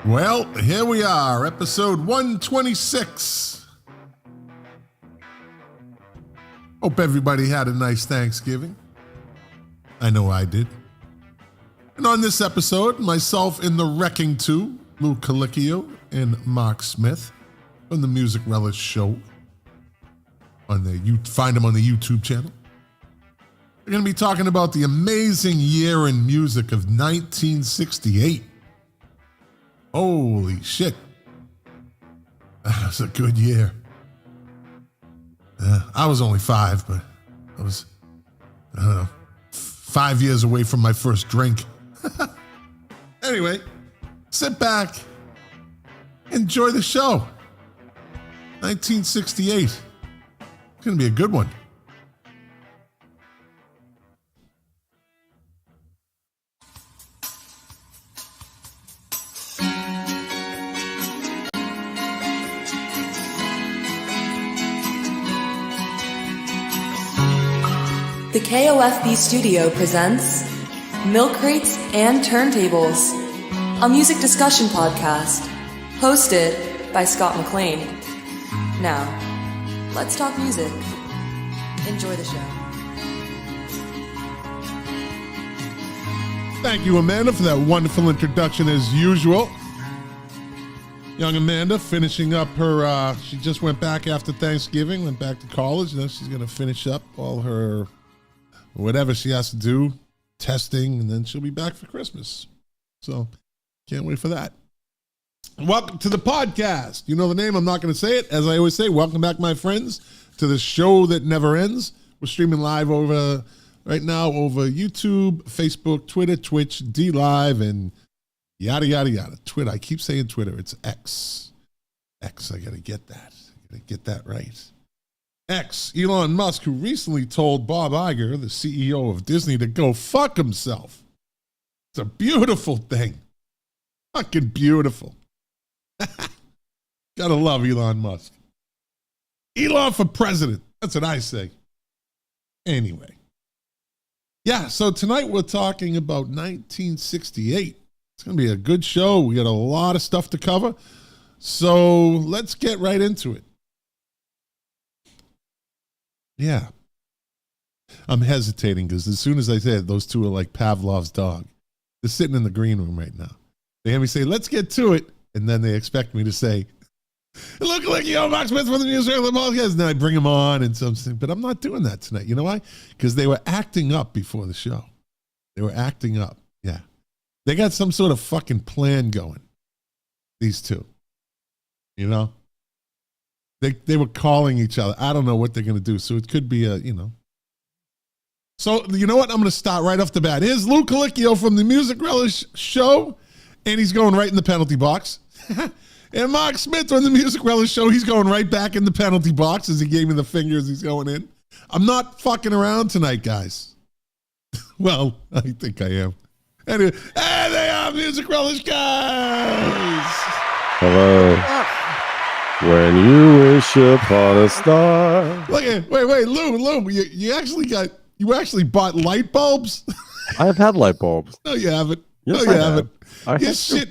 Well, here we are, episode 126. Hope everybody had a nice Thanksgiving. I know I did. And on this episode, myself in the Wrecking 2, Lou Colicchio and Mark Smith from the Music Relish Show. Find them on the YouTube channel. We're going to be talking about the amazing year in music of 1968. Holy shit. That was a good year. I was only 5, but I was, 5 years away from my first drink. Anyway, sit back, enjoy the show. 1968. It's going to be a good one. The KOFB studio presents Milk Crates and Turntables, a music discussion podcast hosted by Scott McLean. Now, let's talk music. Enjoy the show. Thank you, Amanda, for that wonderful introduction as usual. Young Amanda finishing up her, she just went back after Thanksgiving, went back to college. Now she's going to finish up all her whatever she has to do, testing, and then she'll be back for Christmas. So, can't wait for that. Welcome to the podcast. You know the name, I'm not going to say it. As I always say, welcome back, my friends, to the show that never ends. We're streaming live right now over YouTube, Facebook, Twitter, Twitch, D Live, and yada, yada, yada. Twitter, I keep saying Twitter, it's X. X, I got to get that. I got to get that right. X, Elon Musk, who recently told Bob Iger, the CEO of Disney, to go fuck himself. It's a beautiful thing. Fucking beautiful. Gotta love Elon Musk. Elon for president. That's what I say. Anyway. Yeah, so tonight we're talking about 1968. It's going to be a good show. We got a lot of stuff to cover. So let's get right into it. Yeah. I'm hesitating because as soon as I said those two are like Pavlov's dog. They're sitting in the green room right now. They hear me say, let's get to it. And then they expect me to say, look like Mark Smith from the Music of the Podcast. And then I bring them on and something. But I'm not doing that tonight. You know why? Because they were acting up before the show. They were acting up. Yeah. They got some sort of fucking plan going. These two. You know? They were calling each other. I don't know what they're going to do. So it could be So, you know what? I'm going to start right off the bat. Here's Lou Colicchio from the Music Relish Show. And he's going right in the penalty box. And Mark Smith from the Music Relish Show. He's going right back in the penalty box as he gave me the fingers he's going in. I'm not fucking around tonight, guys. Well, I think I am. Anyway, hey, they are Music Relish guys. Hello. When you wish upon a star. Look at wait, Lou, you actually bought light bulbs? I have had light bulbs. No, you haven't. Yes, no, you I haven't. Have. Shit.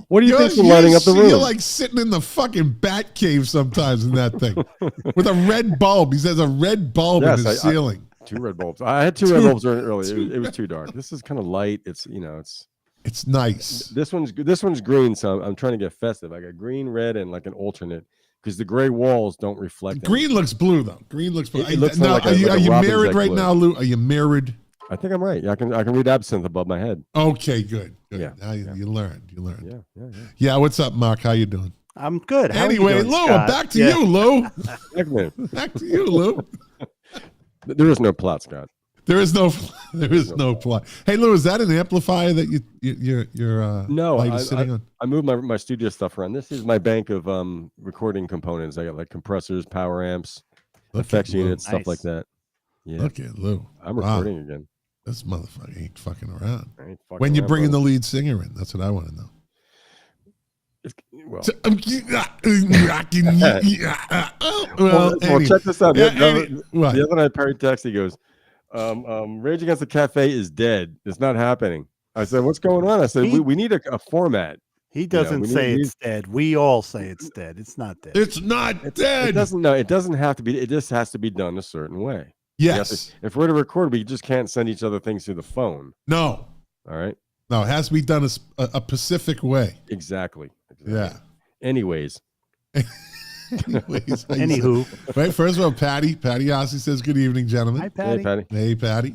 What do you think for lighting up the room? You're like sitting in the fucking bat cave sometimes in that thing with a red bulb. He says a red bulb in his ceiling. 2 red bulbs. I had 2 red bulbs earlier. It was too dark. This is kind of light. It's nice. This one's green, so I'm trying to get festive. I got green, red, and like an alternate because the gray walls don't reflect. Green looks blue though. Green looks blue. It looks now, like are you mirrored right blue. now, Lou? Are you mirrored? I think I'm right. I can read absinthe above my head. Okay, good. Yeah, now you learned. Yeah. Yeah, what's up, Mark? How you doing? I'm good. How anyway, are you doing, Lou, Scott? back to you, Lou. Back to you, Lou. There is no plot, Scott. There is no plot. Hey, Lou, is that an amplifier that you're no, sitting on? I moved my studio stuff around. This is my bank of recording components. I got like compressors, power amps, effects units, stuff like that. Yeah. Look at Lou. I'm recording again. This motherfucker ain't fucking around. When you bringing the lead singer in? That's what I want to know. Well, check this out. The other night, Perry texted. He goes, Rage Against the Cafe is dead. It's not happening. I said, what's going on? I said, we need a format. He doesn't say it's dead. We all say it's dead. It's not dead. It's not dead. It doesn't. No, it doesn't have to be. It just has to be done a certain way. Yes. If we're to record, we just can't send each other things through the phone. No. All right. No, it has to be done a Pacific way. Exactly. Yeah. Anyways. Anywho. Wait, first of all, Patty Ossie says, good evening, gentlemen. Hi, Patty. Hey, Patty. Hey, Patty.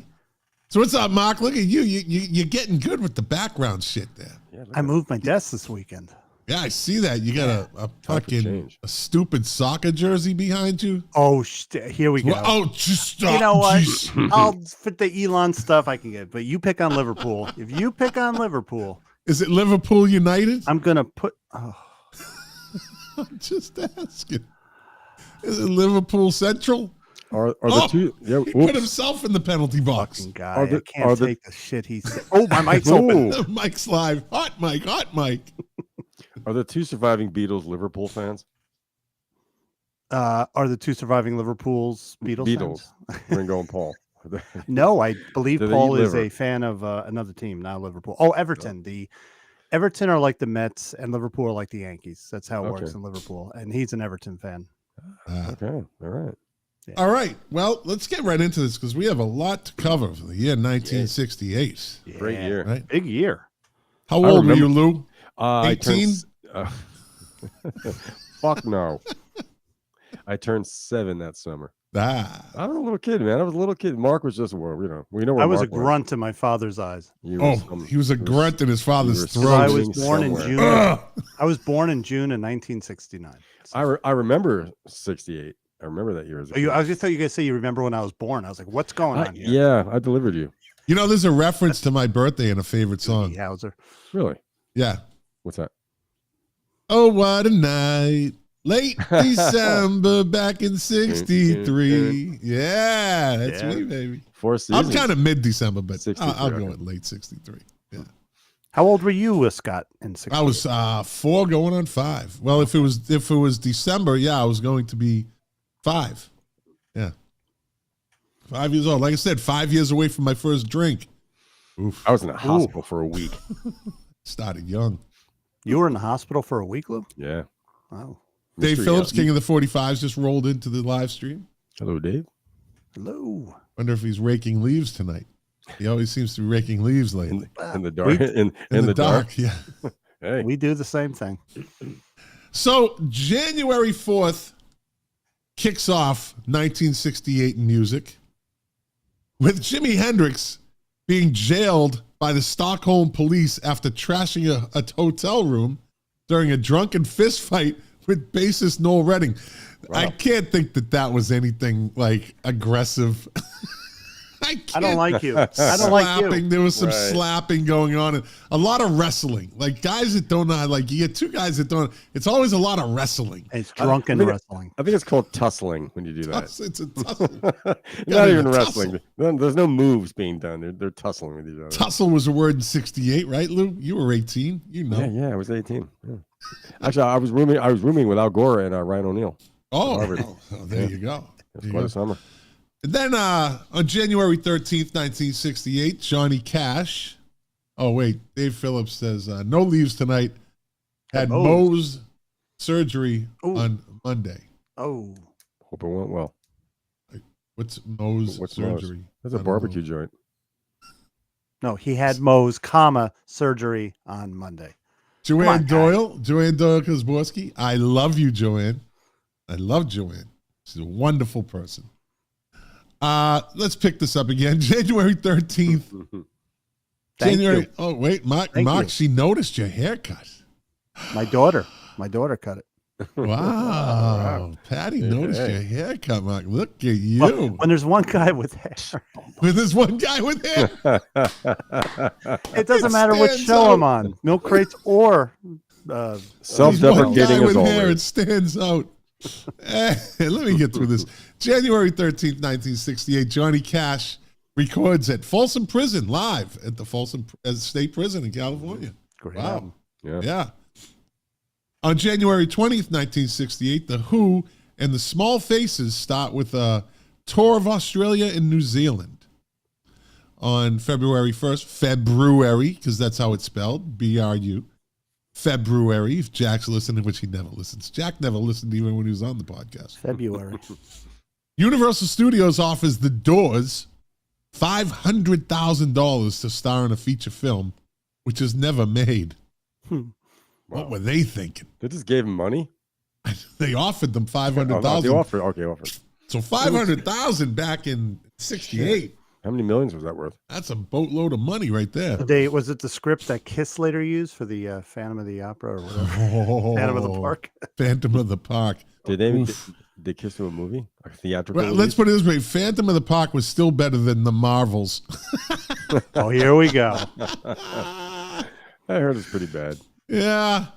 So what's up, Mark? Look at you. You're getting good with the background shit there. Yeah, I moved my desk this weekend. Yeah, I see that. You got a fucking a stupid soccer jersey behind you. Oh, here we go. Well, oh, just stop. You know what? Jeez. I'll fit the Elon stuff I can get, but you pick on Liverpool. If you pick on Liverpool, is it Liverpool United? I'm gonna put. Oh. I'm just asking. Is it Liverpool Central? Are the two? Yeah, he put himself in the penalty box. Fucking guy, I can't take the shit he said. Oh, my mic's open. The mic's live. Hot mic. Are the two surviving Beatles Liverpool fans? Are the two surviving Liverpool's Beatles? Ringo and Paul. No, I believe Paul is a fan of another team, not Liverpool. Oh, Everton. The Everton are like the Mets, and Liverpool are like the Yankees. That's how it works in Liverpool, and he's an Everton fan. Okay, all right. Yeah. All right. Well, let's get right into this because we have a lot to cover for the year 1968. Yeah. Great year. Right? Big year. How old were you, Lou? 18? Fuck no. I turned 7 that summer. I was a little kid, man. I was a little kid. Mark was just, we know where I was Mark a grunt in my father's eyes. He was a grunt in his father's throat. I was born in June. I was born in June of 1969. So. I remember 68. I remember that year. I was just thought you guys say you remember when I was born. I was like, what's going on here? Yeah, I delivered you. You know, there's a reference to my birthday in a favorite song. Hauser. Really? Yeah. What's that? Oh, what a night. Late December back in 63. Yeah, that's me, baby. 4 seasons. I'm kind of mid-December, but I'll go okay. with late 63. Yeah. How old were you, Scott, in 63? I was 4 going on 5. Well, if it was December, yeah, I was going to be 5. Yeah. 5 years old. Like I said, 5 years away from my first drink. Oof. I was in a hospital for a week. Started young. You were in the hospital for a week, Lou? Yeah. Wow. Dave Phillips, King of the 45s, just rolled into the live stream. Hello, Dave. Hello. Wonder if he's raking leaves tonight. He always seems to be raking leaves lately. In the dark. In the dark. Yeah. Hey. We do the same thing. So January 4th kicks off 1968 in music with Jimi Hendrix being jailed by the Stockholm police after trashing a hotel room during a drunken fist fight with bassist Noel Redding. Wow. I can't think that was anything like aggressive. I don't like you. I don't like you. There was some slapping going on and a lot of wrestling. Like guys that don't know, like you get two guys that don't. It's always a lot of wrestling. It's drunken wrestling. I think it's called tussling when you do that. It's a tussle. Not even wrestling. There's no moves being done. They're tussling with each other. Tussle was a word in 68, right, Lou? You were 18. You know. Yeah, I was 18. Yeah. Actually, I was rooming with Al Gore and Ryan O'Neal. Oh, there you go. It was quite a summer. And then on January 13th, 1968, Johnny Cash. Oh, wait. Dave Phillips says, no leaves tonight. Had Moe's surgery on Monday. Oh. Hope it went well. What's Moe's surgery? Moe's? That's a barbecue joint. No, he had Moe's, surgery on Monday. Joanne Doyle Kozborski. I love you, Joanne. I love Joanne. She's a wonderful person. Let's pick this up again. January 13th. Oh, wait, Mark, she noticed your haircut. My daughter cut it. Wow. Patty noticed your haircut, Mark. Look at you. Well, when there's one guy with hair. When there's one guy with hair. It doesn't matter what show I'm on. Milk Crates or self-deprecating as always. Hair, it stands out. Let me get through this. January 13th, 1968, Johnny Cash records at Folsom Prison live at the Folsom State Prison in California. Great wow. album. Yeah. On January 20th, 1968, The Who and the Small Faces start with a tour of Australia and New Zealand. On February 1st, because that's how it's spelled, BRU. February, if Jack's listening, which he never listens. Jack never listened even when he was on the podcast. February. Universal Studios offers The Doors $500,000 to star in a feature film, which is never made. Wow. What were they thinking? They just gave him money? They offered them $500,000. They offered. So $500,000 back in '68. How many millions was that worth? That's a boatload of money right there. Was it the script that Kiss later used for the Phantom of the Opera or whatever? Phantom of the Park. Phantom of the Park. Did they Kiss do a movie? A theatrical Well, let's put it this way. Phantom of the Park was still better than the Marvels. Oh, here we go. I heard it's pretty bad. Yeah.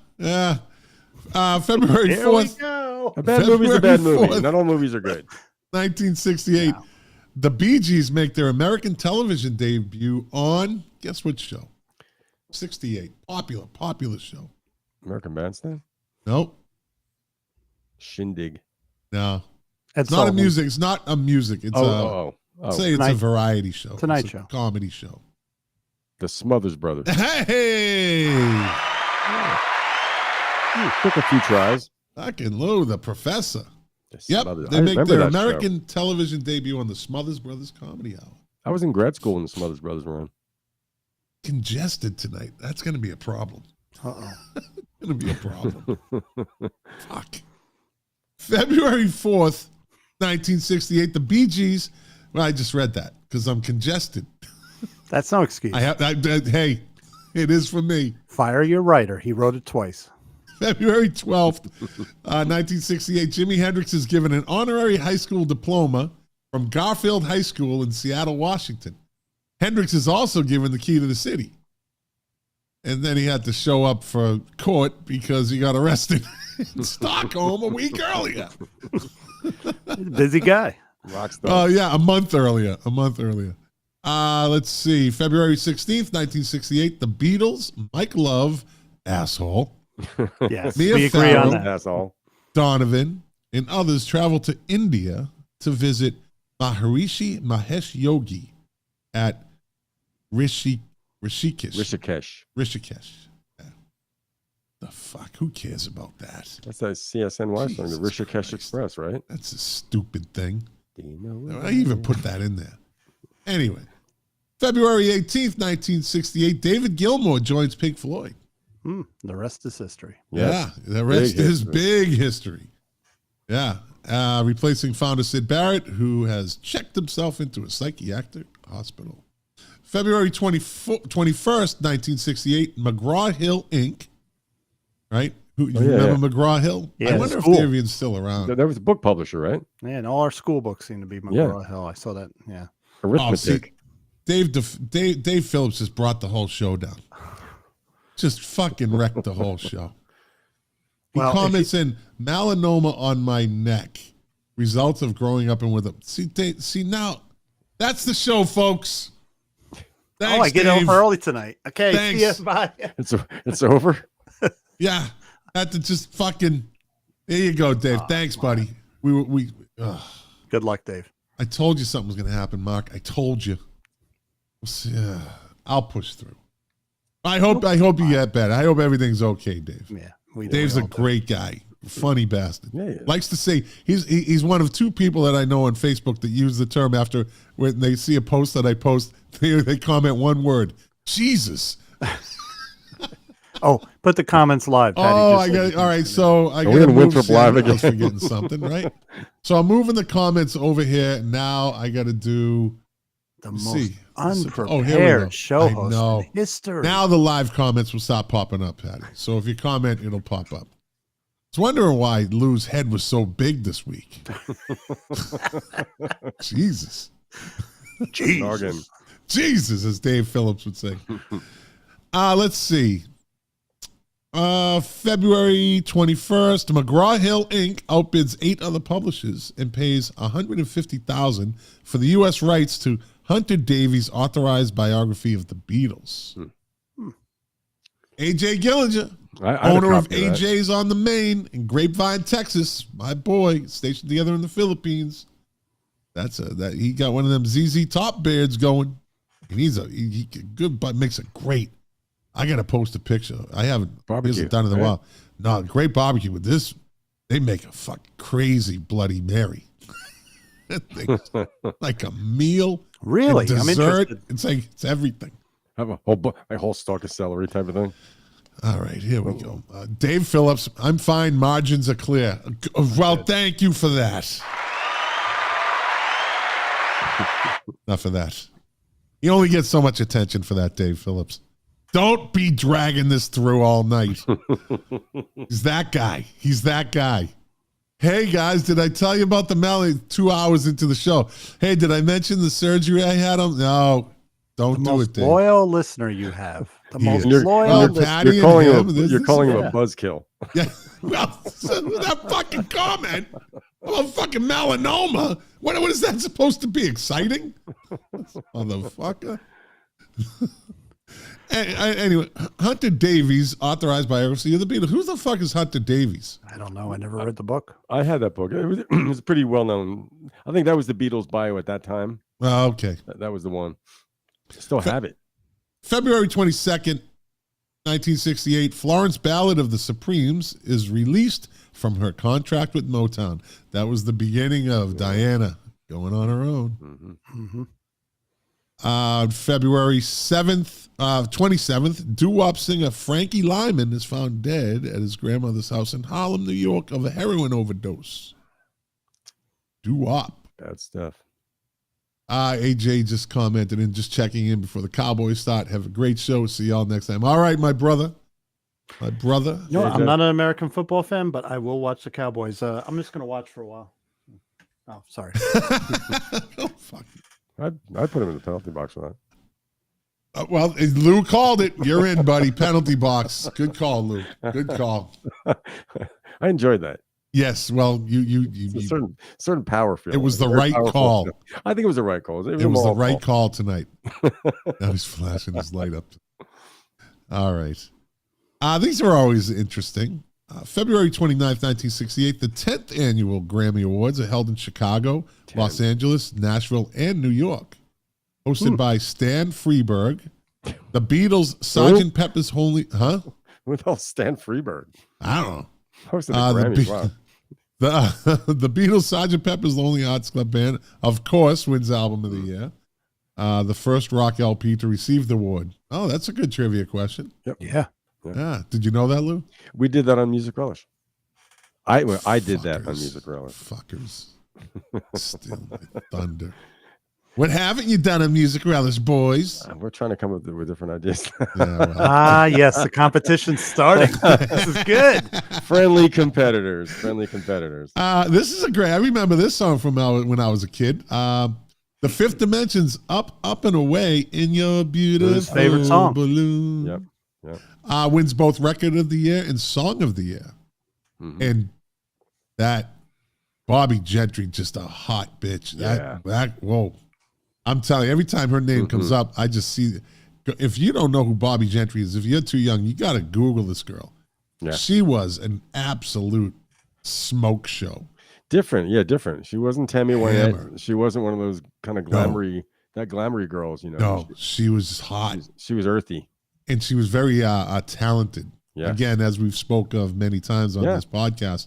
February 4th. Go. A bad movie's a bad movie. Not all movies are good. 1968. Wow. The Bee Gees make their American television debut on, guess what show? 68. Popular show. American Bandstand? Nope. Shindig. No. It's not a music. It's not a music. It's say it's a variety show. Tonight Show. Comedy show. The Smothers Brothers. Hey! Took a few tries. Fucking low, the Professor. Yep, they make their American television debut on the Smothers Brothers Comedy Hour. I was in grad school when the Smothers Brothers were on. Congested tonight. That's going to be a problem. Uh-oh. Going to be a problem. Fuck. February 4th, 1968, the Bee Gees. Well, I just read that because I'm congested. That's no excuse. Hey, it is for me. Fire your writer. He wrote it twice. February 12th, 1968, Jimi Hendrix is given an honorary high school diploma from Garfield High School in Seattle, Washington. Hendrix is also given the key to the city. And then he had to show up for court because he got arrested in Stockholm a week earlier. Busy guy. Oh, yeah, a month earlier. Let's see. February 16th, 1968, the Beatles, Mike Love, asshole. Yes, Mia we agree Farrow, on that. Asshole. Donovan, and others traveled to India to visit Maharishi Mahesh Yogi at Rishikesh. Yeah. The fuck? Who cares about that? That's that CSNY song, the Rishikesh Express, right? That's a stupid thing. Do you know I even put that in there. Anyway, February 18th, 1968, David Gilmour joins Pink Floyd. The rest is history. Yes. Yeah, the rest is big history. Yeah. Replacing founder Sid Barrett, who has checked himself into a psychiatric hospital. February 21st, 1968, McGraw-Hill Inc. Right? Remember McGraw-Hill? Yeah, I wonder if Davian's still around. There was a book publisher, right? Yeah, and all our school books seem to be McGraw-Hill. I saw that. Yeah. Arithmetic. Dave Phillips just brought the whole show down. Just fucking wrecked the whole show. He comments in melanoma on my neck, results of growing up and with him. See now, that's the show, folks. Thanks, I get Dave. up early tonight. Okay, Thanks. see ya. Bye. It's over. Yeah, had to just fucking. There you go, Dave. Thanks, buddy. We. Good luck, Dave. I told you something was going to happen, Mark. I told you. I'll push through. I hope you get better. I hope everything's okay, Dave. Yeah, Dave's a great guy, funny bastard. Yeah. Likes to say he's one of two people that I know on Facebook that use the term after when they see a post that I post, they comment one word: Jesus. Oh, put the comments live. Patty, I got it. All right. So I got to move. I was forgetting something, right? So I'm moving the comments over here. Now I got to do the most unprepared show host in history. Now the live comments will stop popping up, Patty. So if you comment, it'll pop up. I was wondering why Lou's head was so big this week. Jesus. Jesus, as Dave Phillips would say. Let's see. February 21st, McGraw-Hill Inc. outbids 8 other publishers and pays $150,000 for the U.S. rights to Hunter Davies' authorized biography of the Beatles. A.J. Gillinger, owner of AJ's on the Main in Grapevine, Texas, my boy, stationed together in the Philippines. He got one of them ZZ Top beards going, and he's good, but makes a great I got to post a picture. I haven't Barbecue, done it in a right? while. No, great barbecue. With this, they make a fucking crazy Bloody Mary. Like a meal. Really? Dessert. I'm interested. It's everything. Have a whole stalk of celery type of thing. All right, here we go. Dave Phillips, I'm fine. Margins are clear. Well, thank you for that. Enough of that. You only get so much attention for that, Dave Phillips. Don't be dragging this through all night. He's that guy. Hey, guys, did I tell you about the Melly 2 hours into the show? Hey, did I mention the surgery I had on? No, don't do it, Dave. Loyal listener you have. The most You're- loyal listener. You're calling him a buzzkill. Yeah, well, that fucking comment about fucking melanoma. What is that supposed to be? Exciting? Motherfucker. Anyway, Hunter Davies, authorized biography of the Beatles. Who the fuck is Hunter Davies? I don't know. I never read the book. I had that book. It was pretty well known. I think that was the Beatles bio at that time. Oh, okay. That was the one. Still have it. February 22nd, 1968, Florence Ballad of the Supremes is released from her contract with Motown. That was the beginning of Diana going on her own. Mm-hmm. Mm-hmm. February 27th, doo-wop singer Frankie Lyman is found dead at his grandmother's house in Harlem, New York, of a heroin overdose. Doo-wop. Bad stuff. AJ just commented and just checking in before the Cowboys start. Have a great show. See y'all next time. All right, my brother. No, I'm not an American football fan, but I will watch the Cowboys. I'm just going to watch for a while. Oh, sorry. Oh, fuck. I'd put him in the penalty box for that. Well, Lou called it. You're in, buddy. Penalty box. Good call, Lou. Good call. I enjoyed that. Yes. Well, you certain power feel. it was the right call. Feel. I think it was the right call. It was the right call tonight. Now he's flashing his light up. All right. These are always interesting. February 29th, 1968, the 10th annual Grammy Awards are held in Chicago, Los Angeles, Nashville, and New York. Hosted by Stan Freberg. The Beatles, Sgt. Pepper's Holy... Huh? Who the hell Stan Freberg? I don't know. Hosted the Grammys, wow. The Beatles, Sgt. Pepper's Lonely Hearts Club Band, of course, wins Album of the Year. The first rock LP to receive the award. Oh, that's a good trivia question. Yep. Yeah. Yeah. Did you know that, Lou? We did that on Music Relish. I did that on Music Relish. Fuckers. Still my thunder. What haven't you done on Music Relish, boys? We're trying to come up with different ideas. Yeah, well. Yes, the competition's starting. This is good. Friendly competitors. This is a great. I remember this song from when I was a kid. The Fifth Dimension's "Up and Away" in your beautiful His favorite song. balloon. Yep. Wins both Record of the Year and Song of the Year. Mm-hmm. And that Bobby Gentry, just a hot bitch. Whoa. I'm telling you, every time her name comes up, I just see. If you don't know who Bobby Gentry is, if you're too young, you got to Google this girl. Yeah. She was an absolute smoke show. Different. She wasn't Tammy Wynette. She wasn't one of those kind of glamoury girls, you know. No, she was hot. She was earthy. And she was very talented. Yeah. Again, as we've spoke of many times on this podcast,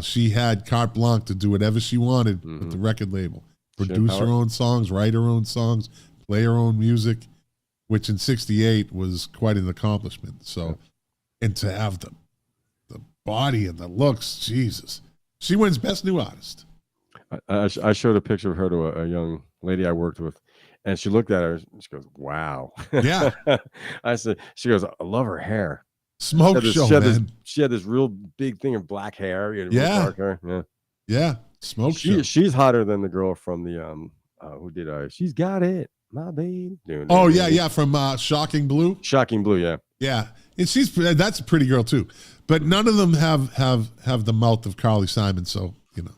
she had carte blanche to do whatever she wanted with the record label. Produce her own songs, write her own songs, play her own music, which in '68 was quite an accomplishment. So, and to have the body and the looks, Jesus. She wins Best New Artist. I showed a picture of her to a young lady I worked with. And she looked at her. She goes, "Wow." Yeah. I said, "She goes, I love her hair. Smoke show, man. She had this real big thing of black hair. Real dark hair. Yeah. Smoke show. She's hotter than the girl from the who did She's Got It, my babe. From Shocking Blue. Shocking Blue, yeah. Yeah, and that's a pretty girl too. But none of them have the mouth of Carly Simon. So you know.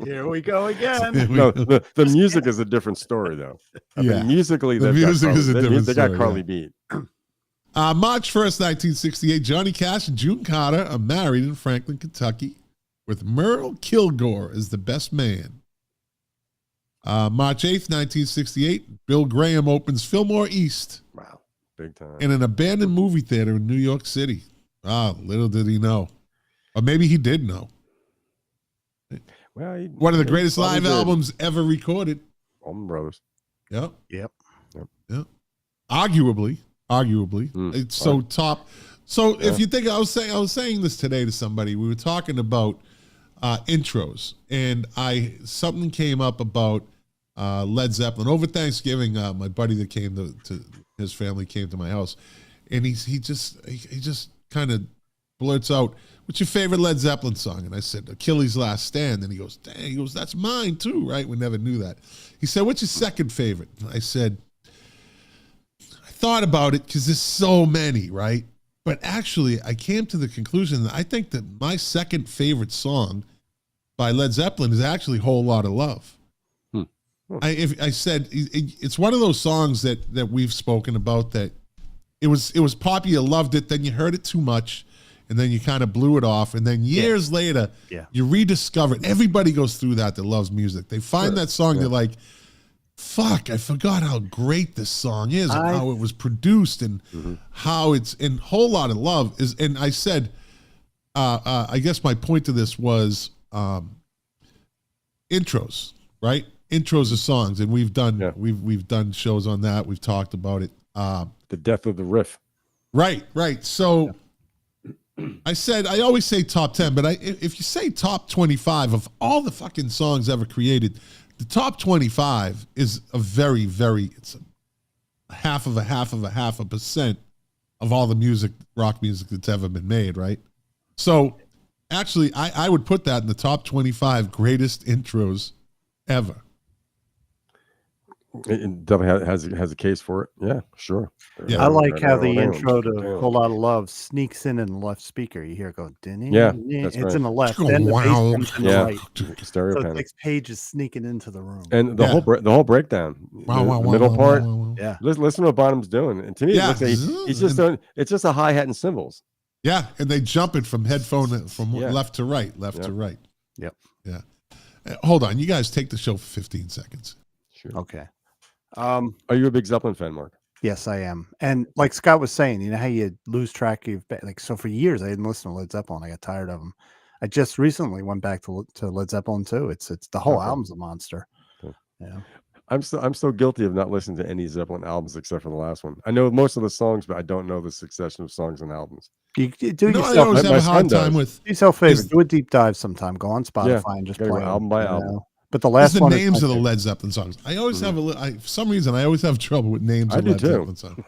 Here we go again. No, the music is a different story, though. I mean, musically, the music is a different story. They got Carly beat. March 1st, 1968, Johnny Cash and June Carter are married in Franklin, Kentucky, with Merle Kilgore as the best man. March 8th, 1968, Bill Graham opens Fillmore East. Wow, big time. In an abandoned movie theater in New York City. Ah, little did he know. Or maybe he did know. Well, one of the greatest live albums ever recorded. Allman Brothers. Yep. Arguably, it's so top. So if you think, I was saying this today to somebody. We were talking about intros, and something came up about Led Zeppelin over Thanksgiving. My buddy that came to his family came to my house, and he just kind of blurts out, "What's your favorite Led Zeppelin song?" And I said, "Achilles' Last Stand." And he goes, "Dang," he goes, "That's mine too, right?" We never knew that. He said, "What's your second favorite?" And I said, I thought about it because there's so many, right? But actually, I came to the conclusion that I think that my second favorite song by Led Zeppelin is actually "Whole Lotta Love." I said it's one of those songs that we've spoken about, that it was popular, you loved it, then you heard it too much, and then you kind of blew it off, and then years later, you rediscover it. Everybody goes through that loves music. They find that song, they're like, fuck, I forgot how great this song is, and how it was produced, and how it's in "Whole Lotta Love" is. And I said, I guess my point to this was intros, right? Intros of songs, and we've done shows on that. We've talked about it. The death of the riff. Right. So I said, I always say top 10, but if you say top 25 of all the fucking songs ever created, the top 25 is a very, very, it's a half of a percent of all the rock music that's ever been made, right? So actually, I would put that in the top 25 greatest intros ever. It definitely has a case for it. Yeah, sure. Yeah, I like how the intro to "Whole Lotta Love" sneaks in the left speaker. You hear it go, it's in the left, then the bass comes in the right. Stereo so panel. it takes pages sneaking into the room, and the whole breakdown, the middle part. Yeah, listen to what Bonham's doing, and to me, it looks like he's just doing. It's just a hi hat and cymbals. Yeah, and they jump it from headphone from left to right, to right. Yep. Yeah. Hold on, you guys take the show for 15 seconds. Sure. Okay. Are you a big Zeppelin fan, Mark? Yes, I am. And like Scott was saying, you know how you lose track of, like, so for years I didn't listen to Led Zeppelin. I got tired of them. I just recently went back to Led Zeppelin too. It's the whole album's a monster. Okay. Yeah. I'm so guilty of not listening to any Zeppelin albums except for the last one. I know most of the songs, but I don't know the succession of songs and albums. You do yourself. I always have a hard time with. Do yourself a favor. Do a deep dive sometime. Go on Spotify and just play album by album. But the last one, the names of the Led Zeppelin songs. I always have for some reason I always have trouble with names of Led Zeppelin songs.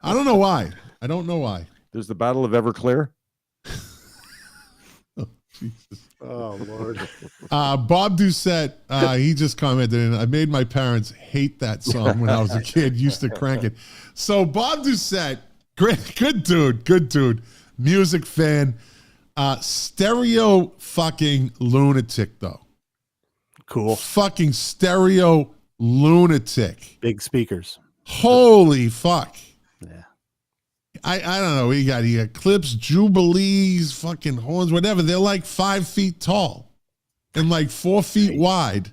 I don't know why. There's the Battle of Everclear. Oh, Jesus. Oh, Lord. Bob Doucette, he just commented, and I made my parents hate that song when I was a kid, used to crank it. So Bob Doucette, great, good dude, music fan, stereo fucking lunatic though. Cool. Fucking stereo lunatic. Big speakers. Holy fuck. Yeah. I don't know. He got clips, jubilees, fucking horns, whatever. They're like 5 feet tall and like 4 feet wide.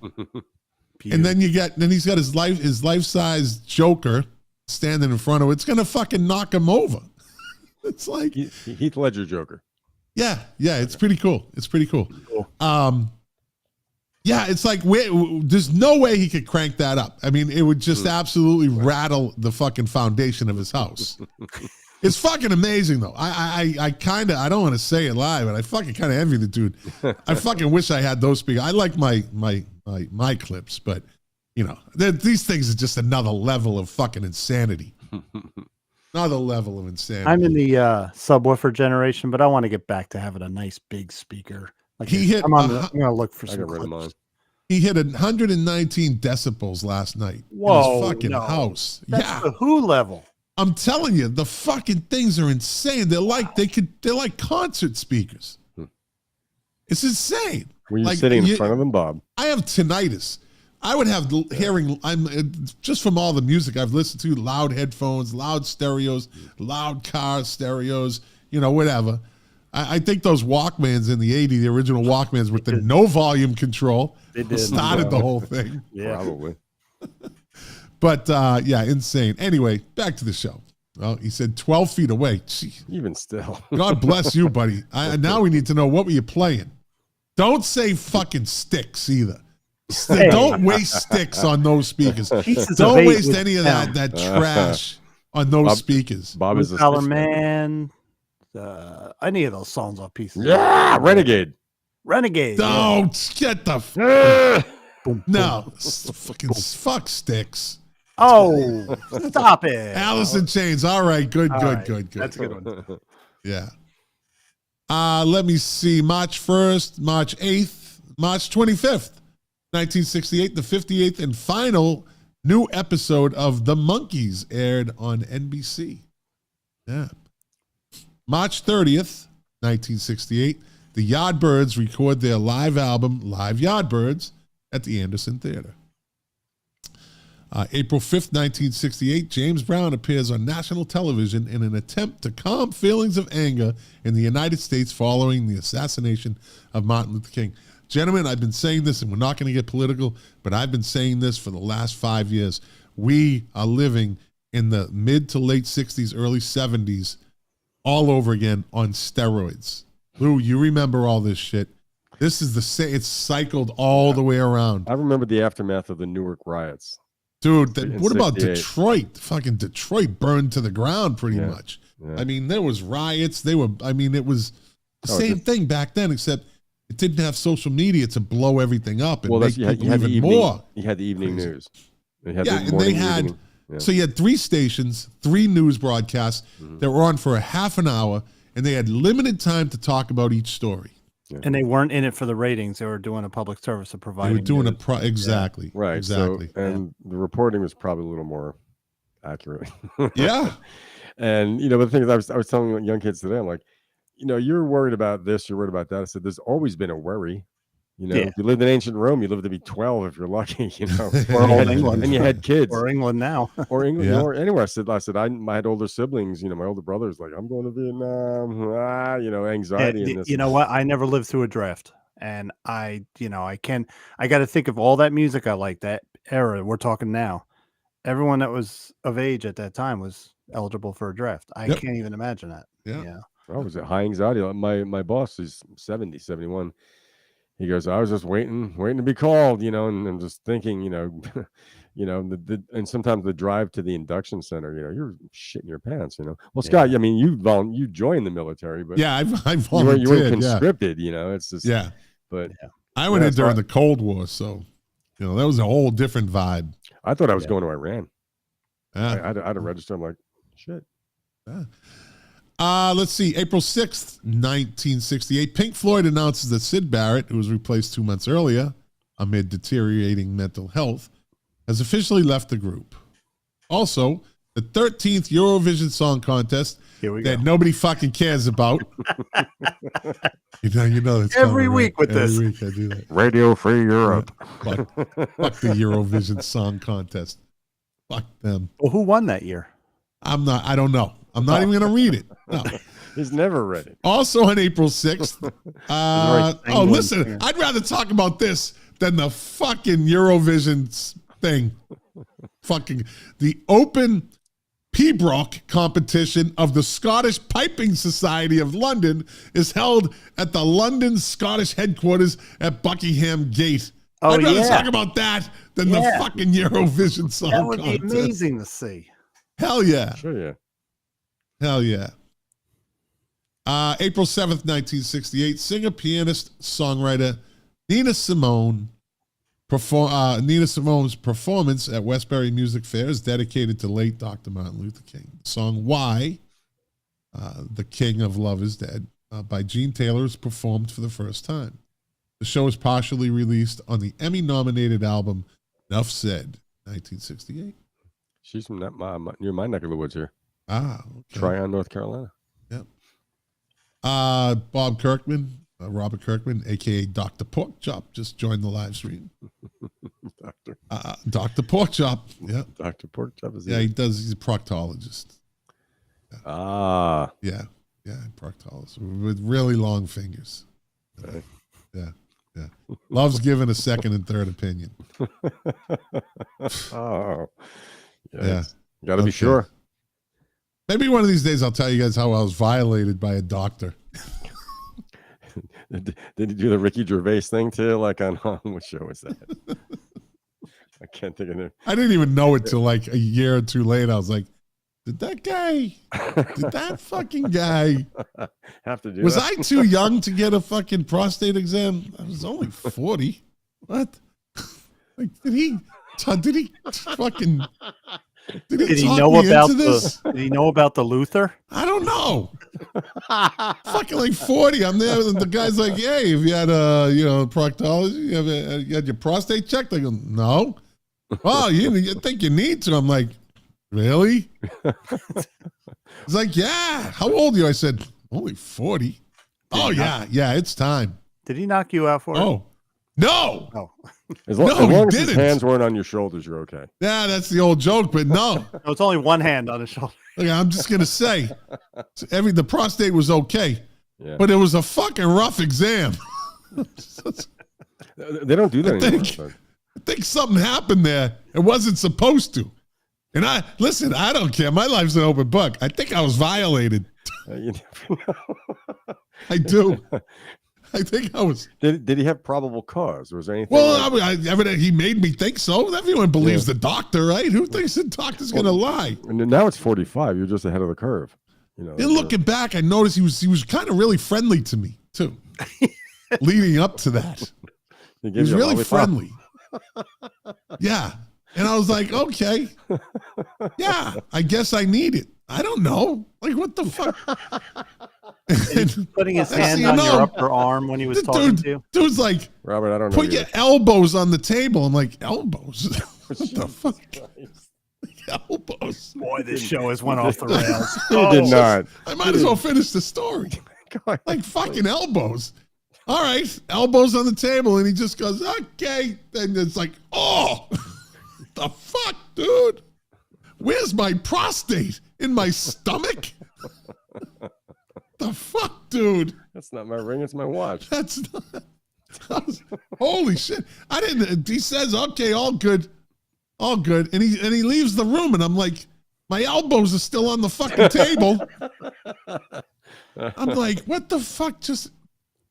And then he's got his life-size Joker standing in front of it. It's gonna fucking knock him over. It's like Heath Ledger Joker. Yeah, it's pretty cool. Yeah, it's like there's no way he could crank that up. I mean, it would just absolutely rattle the fucking foundation of his house. It's fucking amazing though. I don't want to say it live, but I fucking kind of envy the dude. I fucking wish I had those speakers. I like my clips, but you know, these things are just another level of fucking insanity. Another level of insanity. I'm in the subwoofer generation, but I want to get back to having a nice big speaker. Like I'm gonna look for some clips. He hit 119 decibels last night. Whoa, in his fucking house. That's the Who level. I'm telling you, the fucking things are insane. They're like they're like concert speakers. It's insane. Were you sitting in front of them, Bob? I have tinnitus. I would have hearing. I'm just from all the music I've listened to, loud headphones, loud stereos, loud car stereos, you know, whatever. I think those Walkmans in the 80s, the original Walkmans with the no volume control, started the whole thing. Yeah, probably. But yeah, insane. Anyway, back to the show. Well, he said 12 feet away. Gee, even still. God bless you, buddy. Now we need to know, what were you playing? Don't say fucking sticks either. Hey. Don't waste sticks on those speakers. Don't waste any of that trash on those speakers. Bob is a Dollar Man. Any of those songs off pieces. Yeah, Renegade. Don't get the no fucking fuck sticks. Oh, stop it. Alice in Chains. All right, good. That's a good one. Yeah. Let me see. March 1st, March 8th, March 25th, 1968, the 58th and final new episode of The Monkees aired on NBC. Yeah. March 30th, 1968, the Yardbirds record their live album, Live Yardbirds, at the Anderson Theater. April 5th, 1968, James Brown appears on national television in an attempt to calm feelings of anger in the United States following the assassination of Martin Luther King. Gentlemen, I've been saying this, and we're not going to get political, but I've been saying this for the last 5 years. We are living in the mid to late 60s, early 70s, all over again on steroids. Lou, you remember all this shit. This is it's cycled all the way around. I remember the aftermath of the Newark riots. Dude, what about Detroit? Fucking Detroit burned to the ground pretty much. Yeah. I mean, there was riots. It was the same thing back then, except it didn't have social media to blow everything up and make people even more. You had the evening news. So you had 3 stations, 3 news broadcasts that were on for a half an hour, and they had limited time to talk about each story. Yeah. And they weren't in it for the ratings. They were doing a public service of providing. They were doing exactly. Yeah. Right. Exactly. So, and the reporting was probably a little more accurate. Yeah. And, but the thing is, I was telling young kids today, I'm like, you're worried about this, you're worried about that. I said, there's always been a worry. If you lived in ancient Rome, you lived to be 12 if you're lucky, Or old England. And you had kids. Or England now. Or England, or anywhere. I said, I had older siblings, my older brother's like, I'm going to Vietnam, anxiety. And this. You know what? I never lived through a draft. And I got to think of all that music I like, that era we're talking now. Everyone that was of age at that time was eligible for a draft. I can't even imagine that. Yeah. Oh, was it high anxiety? My boss is 70, 71. He goes, I was just waiting to be called, and I'm just thinking, and sometimes the drive to the induction center, you're shitting your pants, Well, Scott, I mean, you joined the military, but I volunteered. You weren't conscripted, it's just But I went in during the Cold War, so that was a whole different vibe. I thought I was going to Iran. Yeah. I had to register. I'm like, shit. Yeah. Let's see. April 6th, 1968. Pink Floyd announces that Syd Barrett, who was replaced 2 months earlier amid deteriorating mental health, has officially left the group. Also, the 13th Eurovision Song Contest that nobody fucking cares about. you know it's every week with this. Every week I do that. Radio Free Europe. Fuck the Eurovision Song Contest. Fuck them. Well, who won that year? I don't know. I'm not even going to read it. No. He's never read it. Also on April 6th. Listen, I'd rather talk about this than the fucking Eurovision thing. Fucking the Open Pibroch competition of the Scottish Piping Society of London is held at the London Scottish headquarters at Buckingham Gate. I'd rather talk about that than the fucking Eurovision Song Contest. That would be amazing to see. Hell yeah. Sure, yeah. Hell yeah. April 7th, 1968, singer, pianist, songwriter Nina Simone's performance at Westbury Music Fair is dedicated to late Dr. Martin Luther King. The song Why, The King of Love is Dead, by Gene Taylor is performed for the first time. The show is partially released on the Emmy-nominated album Nuff Said, 1968. She's from near my neck of the woods here. Okay. Tryon, North Carolina. Yep. Robert Kirkman, a.k.a. Dr. Porkchop, just joined the live stream. Dr. Porkchop. Yeah. Dr. Porkchop is he's a proctologist. Yeah. Yeah. Yeah, proctologist with really long fingers. Okay. Yeah. Loves giving a second and third opinion. Oh, Yeah. Got to be sure. Maybe one of these days I'll tell you guys how I was violated by a doctor. Did he do the Ricky Gervais thing too? Like on what show was that? I can't think of it. I didn't even know it till like a year or two later. I was like, did that fucking guy have to do was that? I too young to get a fucking prostate exam? I was only 40. What? Like, did he fucking did he know talk me about into this? Did he know about the Luther? I don't know. Fucking like 40. I'm there, and the guy's like, "Hey, if you had a proctology, you had your prostate checked?" I go, "No." Oh, you think you need to? I'm like, really? He's like, "Yeah." How old are you? I said, "Only 40." Oh yeah, it's time. Did he knock you out for it? Oh no. Oh. As long as his hands weren't on your shoulders, you're okay. Yeah, that's the old joke, but no. No, it's only one hand on his shoulder. Look, I'm just gonna say, the prostate was okay, but it was a fucking rough exam. They don't do that anymore. I think something happened there. It wasn't supposed to. And I don't care. My life's an open book. I think I was violated. You never know. I do. I think I was. Did he have probable cause? Or was there anything? Well, evidently he made me think so. Everyone believes the doctor, right? Who thinks the doctor's going to lie? And now it's 45. You're just ahead of the curve. And looking back, I noticed he was kind of really friendly to me too. Leading up to that, he was really friendly. Yeah, and I was like, okay, yeah, I guess I need it. I don't know, like what the fuck. Putting his hand on your upper arm when he was talking to you. Dude's like, Robert, I don't know. Put your elbows on the table. I'm like, elbows? What the fuck? Elbows. Boy, this show has went off the rails. He did not. I might as well finish the story. Like fucking elbows. All right, elbows on the table, and he just goes, okay. And it's like, oh, the fuck, dude? Where's my prostate? In my stomach? The fuck, dude? That's not my ring. It's my watch. That's not. Holy shit! I didn't. He says, okay, all good, and he leaves the room, and I'm like, my elbows are still on the fucking table. I'm like, what the fuck? Just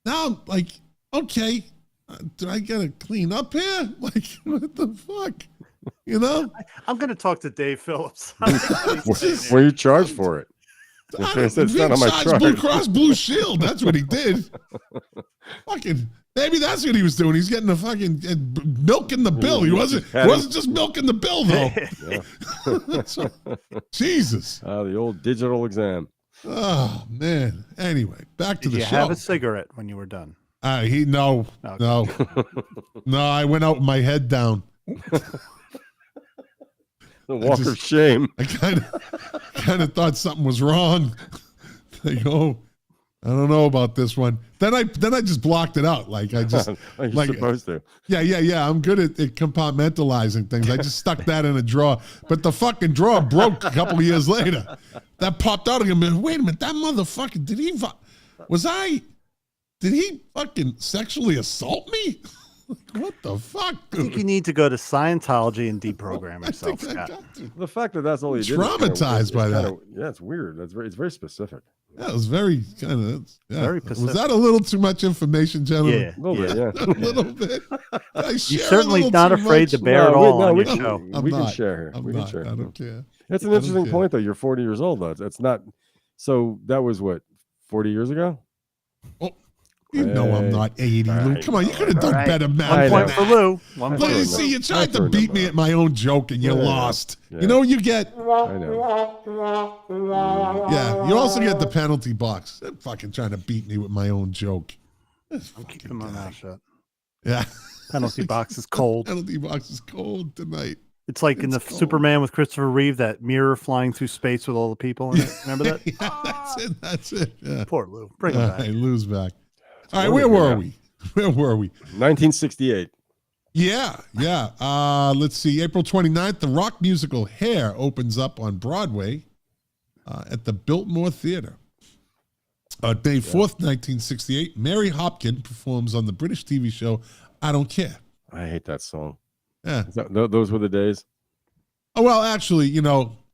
now, I'm like, okay, do I gotta clean up here? Like, what the fuck? You know? I'm gonna talk to Dave Phillips. Were you charged for it? It's not on my charge. Blue Cross Blue Shield. That's what he did. Fucking. Maybe that's what he was doing. He's getting the fucking milking the bill. He wasn't just milking the bill though. So, Jesus. The old digital exam. Oh man. Anyway, back to the show. Did you have a cigarette when you were done? No. I went out with my head down. The walk of shame. I kind of thought something was wrong. Like, oh, I don't know about this one. Then I just blocked it out. Like I just you're supposed to. Yeah. I'm good at compartmentalizing things. I just stuck that in a drawer. But the fucking drawer broke a couple of years later. That popped out again. Wait a minute, that motherfucker, did he fucking sexually assault me? What the fuck, dude? I think you need to go to Scientology and deprogram yourself, Scott. The fact that that's all you did. Traumatized by that. Yeah, it's weird. It's very specific. Yeah, it was very kind of. Yeah. Very specific. Was that a little too much information, gentlemen? Yeah, a little bit. Yeah, a little bit. You're certainly not afraid to bear it all on your show. We can share here. We can share. I don't care. It's an interesting point, though. You're 40 years old, though. It's not. So that was what, 40 years ago? Oh, you know I'm not 80, Lou. Come on, you could have done better math. 1 point for Lou. 1 point. See, you tried to beat me at my own joke and you lost. Yeah. You know what you get? I know. Yeah, you also get the penalty box. They're fucking trying to beat me with my own joke. I'm keeping my mouth shut. Yeah. Penalty box is cold. Penalty box is cold tonight. It's like in the Superman with Christopher Reeve, that mirror flying through space with all the people in it. Remember that? Yeah, that's it. Yeah. Poor Lou. Bring him back. Hey, Lou's back. All right, where were we? 1968. Yeah. Let's see. April 29th, the rock musical Hair opens up on Broadway at the Biltmore Theater. May 4th, 1968, Mary Hopkin performs on the British TV show I Don't Care. I hate that song. Yeah. Those were the days. Oh, well, actually,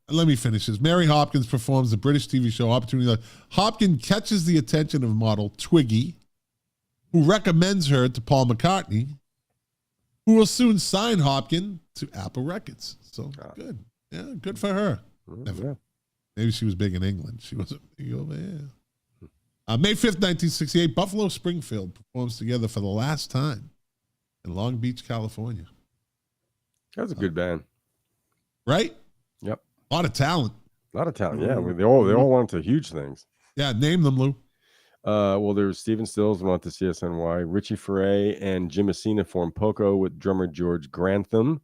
let me finish this. Mary Hopkins performs the British TV show Opportunity. Hopkins catches the attention of model Twiggy, who recommends her to Paul McCartney, who will soon sign Hopkins to Apple Records. So good. Yeah, good for her. Yeah. Maybe she was big in England. She wasn't big over here. May 5th, 1968, Buffalo Springfield performs together for the last time in Long Beach, California. That was a good band. Right? Yep. A lot of talent. A lot of talent. Yeah. They all went to huge things. Yeah, name them, Lou. Well, there was Stephen Stills went to CSNY. Richie Furay and Jim Messina formed Poco with drummer George Grantham.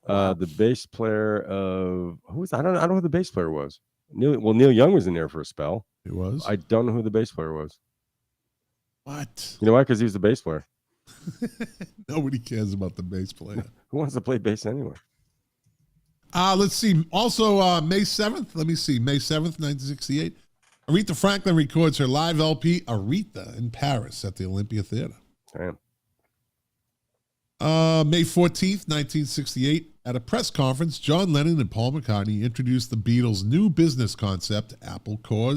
The bass player of who was I don't know who the bass player was. Neil Young was in there for a spell. It was. I don't know who the bass player was. What? You know why? Because he was the bass player. Nobody cares about the bass player. Who wants to play bass anyway? Let's see. Also, May 7th. Let me see. May 7th, 1968. Aretha Franklin records her live LP, Aretha, in Paris at the Olympia Theater. Damn. May 14th, 1968. At a press conference, John Lennon and Paul McCartney introduced the Beatles' new business concept, Apple Core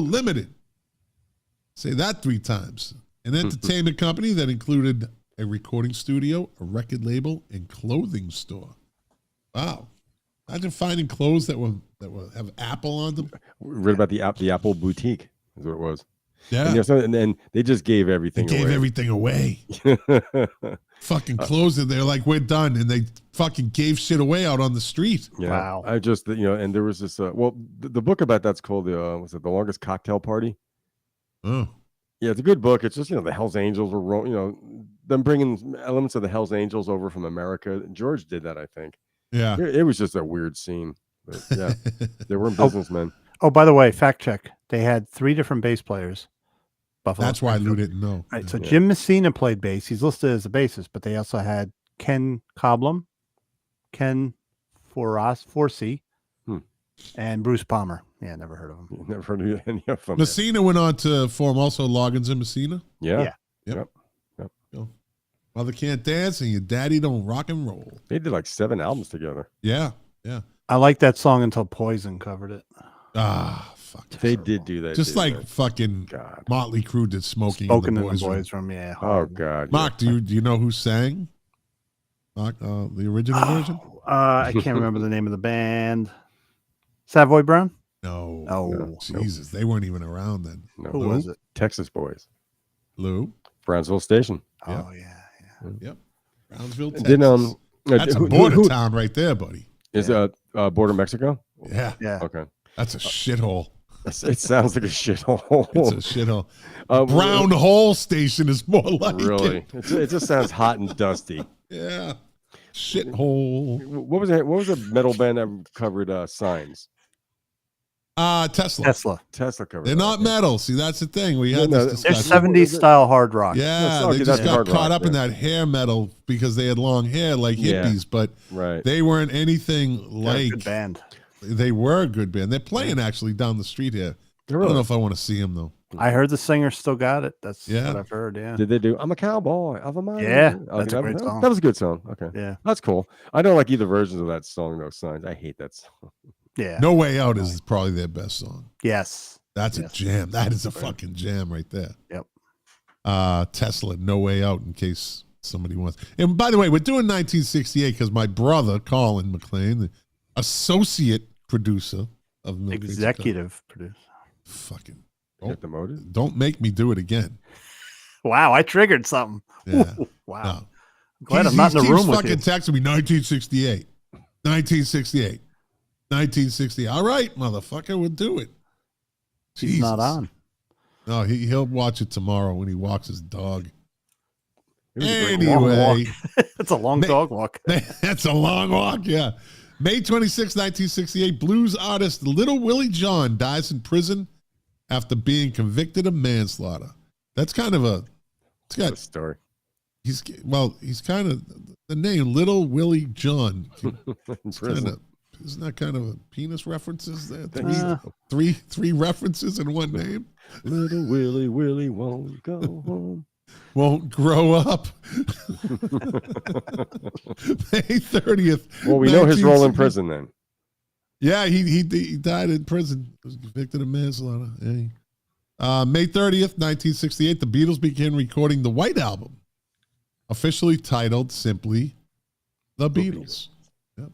Limited. Say that 3 times. An entertainment company that included a recording studio, a record label, and clothing store. Wow. Imagine finding clothes that have Apple on them. Read about the Apple Boutique is what it was. Yeah. And then they just gave everything away. Everything away. Fucking closed it. They're like, we're done. And they fucking gave shit away out on the street. Yeah. Wow. I just, and there was this, the book about that's called, was it The Longest Cocktail Party? Oh. Yeah, it's a good book. It's just, the Hells Angels were, them bringing elements of the Hells Angels over from America. George did that, I think. Yeah. It was just a weird scene. But yeah, they weren't businessmen. Oh, by the way, fact check. They had 3 different bass players. Buffalo. That's why Lou didn't know. Right, so Jim Messina played bass. He's listed as a bassist, but they also had Ken Coblum, Ken Forsey, and Bruce Palmer. Yeah, never heard of him. Never heard of any of them. Messina went on to form also Loggins and Messina. Yeah. Yep. Mother Can't Dance and Your Daddy Don't Rock and Roll. They did like 7 albums together. Yeah. I like that song until Poison covered it. Ah, fuck. They did do that. Just like fucking Motley Crue did Smoking in the Boys' Room. Yeah. Oh, God. Mark, do you know who sang? Mark, the original version? I can't remember the name of the band. Savoy Brown? No. Oh, Jesus. They weren't even around then. No. Who was it? Texas Boys. Lou? Brownsville Station. Oh, yeah. Yep. Brownsville, Texas. Then, that's a border town right there, buddy. Is border Mexico? Yeah. Okay. That's a shithole. It sounds like a shithole. It's a shithole. Brown Hole Station is more like really. it. It just sounds hot and dusty. Yeah. Shithole. What was a metal band that covered Signs? Tesla. Tesla covered. They're not metal. See, that's the thing. We had this They're discussion. 70s style hard rock. Yeah, they just got caught up in that hair metal because they had long hair like hippies, but they weren't anything like. Good band. They were a good band. They're playing actually down the street here. I don't know if I want to see them though. I heard the singer still got it. That's what I've heard. Yeah. Did they do "I'm a Cowboy of a Mind"? Yeah, that's a great song. That was a good song. Okay. Yeah, that's cool. I don't like either versions of that song. Those Signs. I hate that song. Yeah. No Way Out is probably their best song. Yes. That's a jam. That is a fucking jam right there. Yep. Tesla, No Way Out, in case somebody wants. And by the way, we're doing 1968 because my brother, Colin McLean, the associate producer of Milk Executive producer. Fucking don't make me do it again. Wow, I triggered something. Yeah. Wow. No. I'm glad I'm not in the room with you. He's fucking texting me 1968. 1968. 1960. All right, motherfucker, we'll do it. He's not on. No, he'll watch it tomorrow when he walks his dog. Anyway, it's a long dog walk. That's a long walk. Yeah. May 26, 1968, blues artist Little Willie John dies in prison after being convicted of manslaughter. That's kind of a story. He's kind of the name Little Willie John. It's kind of Isn't that kind of a penis references there? Uh, Three references in one name. Little Willie won't go home. Won't grow up. May 30th. Well, we know his role in prison then. Yeah, he died in prison. Was convicted of manslaughter. Yeah. May 30th, 1968, the Beatles began recording the White Album, officially titled simply The Beatles. Yep.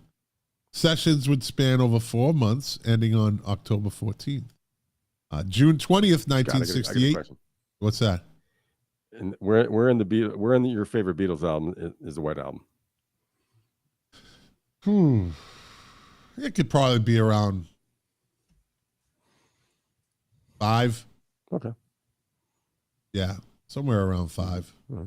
Sessions would span over 4 months, ending on October 14th. June 20th, 1968. What's that? And where in your favorite Beatles album is the White Album? It could probably be around 5. Okay. Yeah, somewhere around 5. Mm-hmm.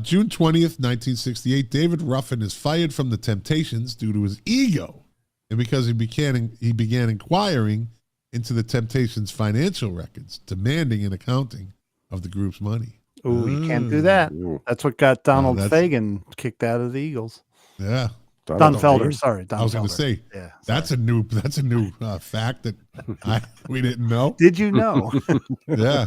June 20th, 1968, David Ruffin is fired from the Temptations due to his ego and because he began inquiring into the Temptations' financial records, demanding an accounting of the group's money. Ooh, you can't do that. Ooh. That's what got Donald Fagen kicked out of the Eagles. Yeah. Don Felder, sorry. I was going to say, yeah, that's a new fact that we didn't know. Did you know? Yeah.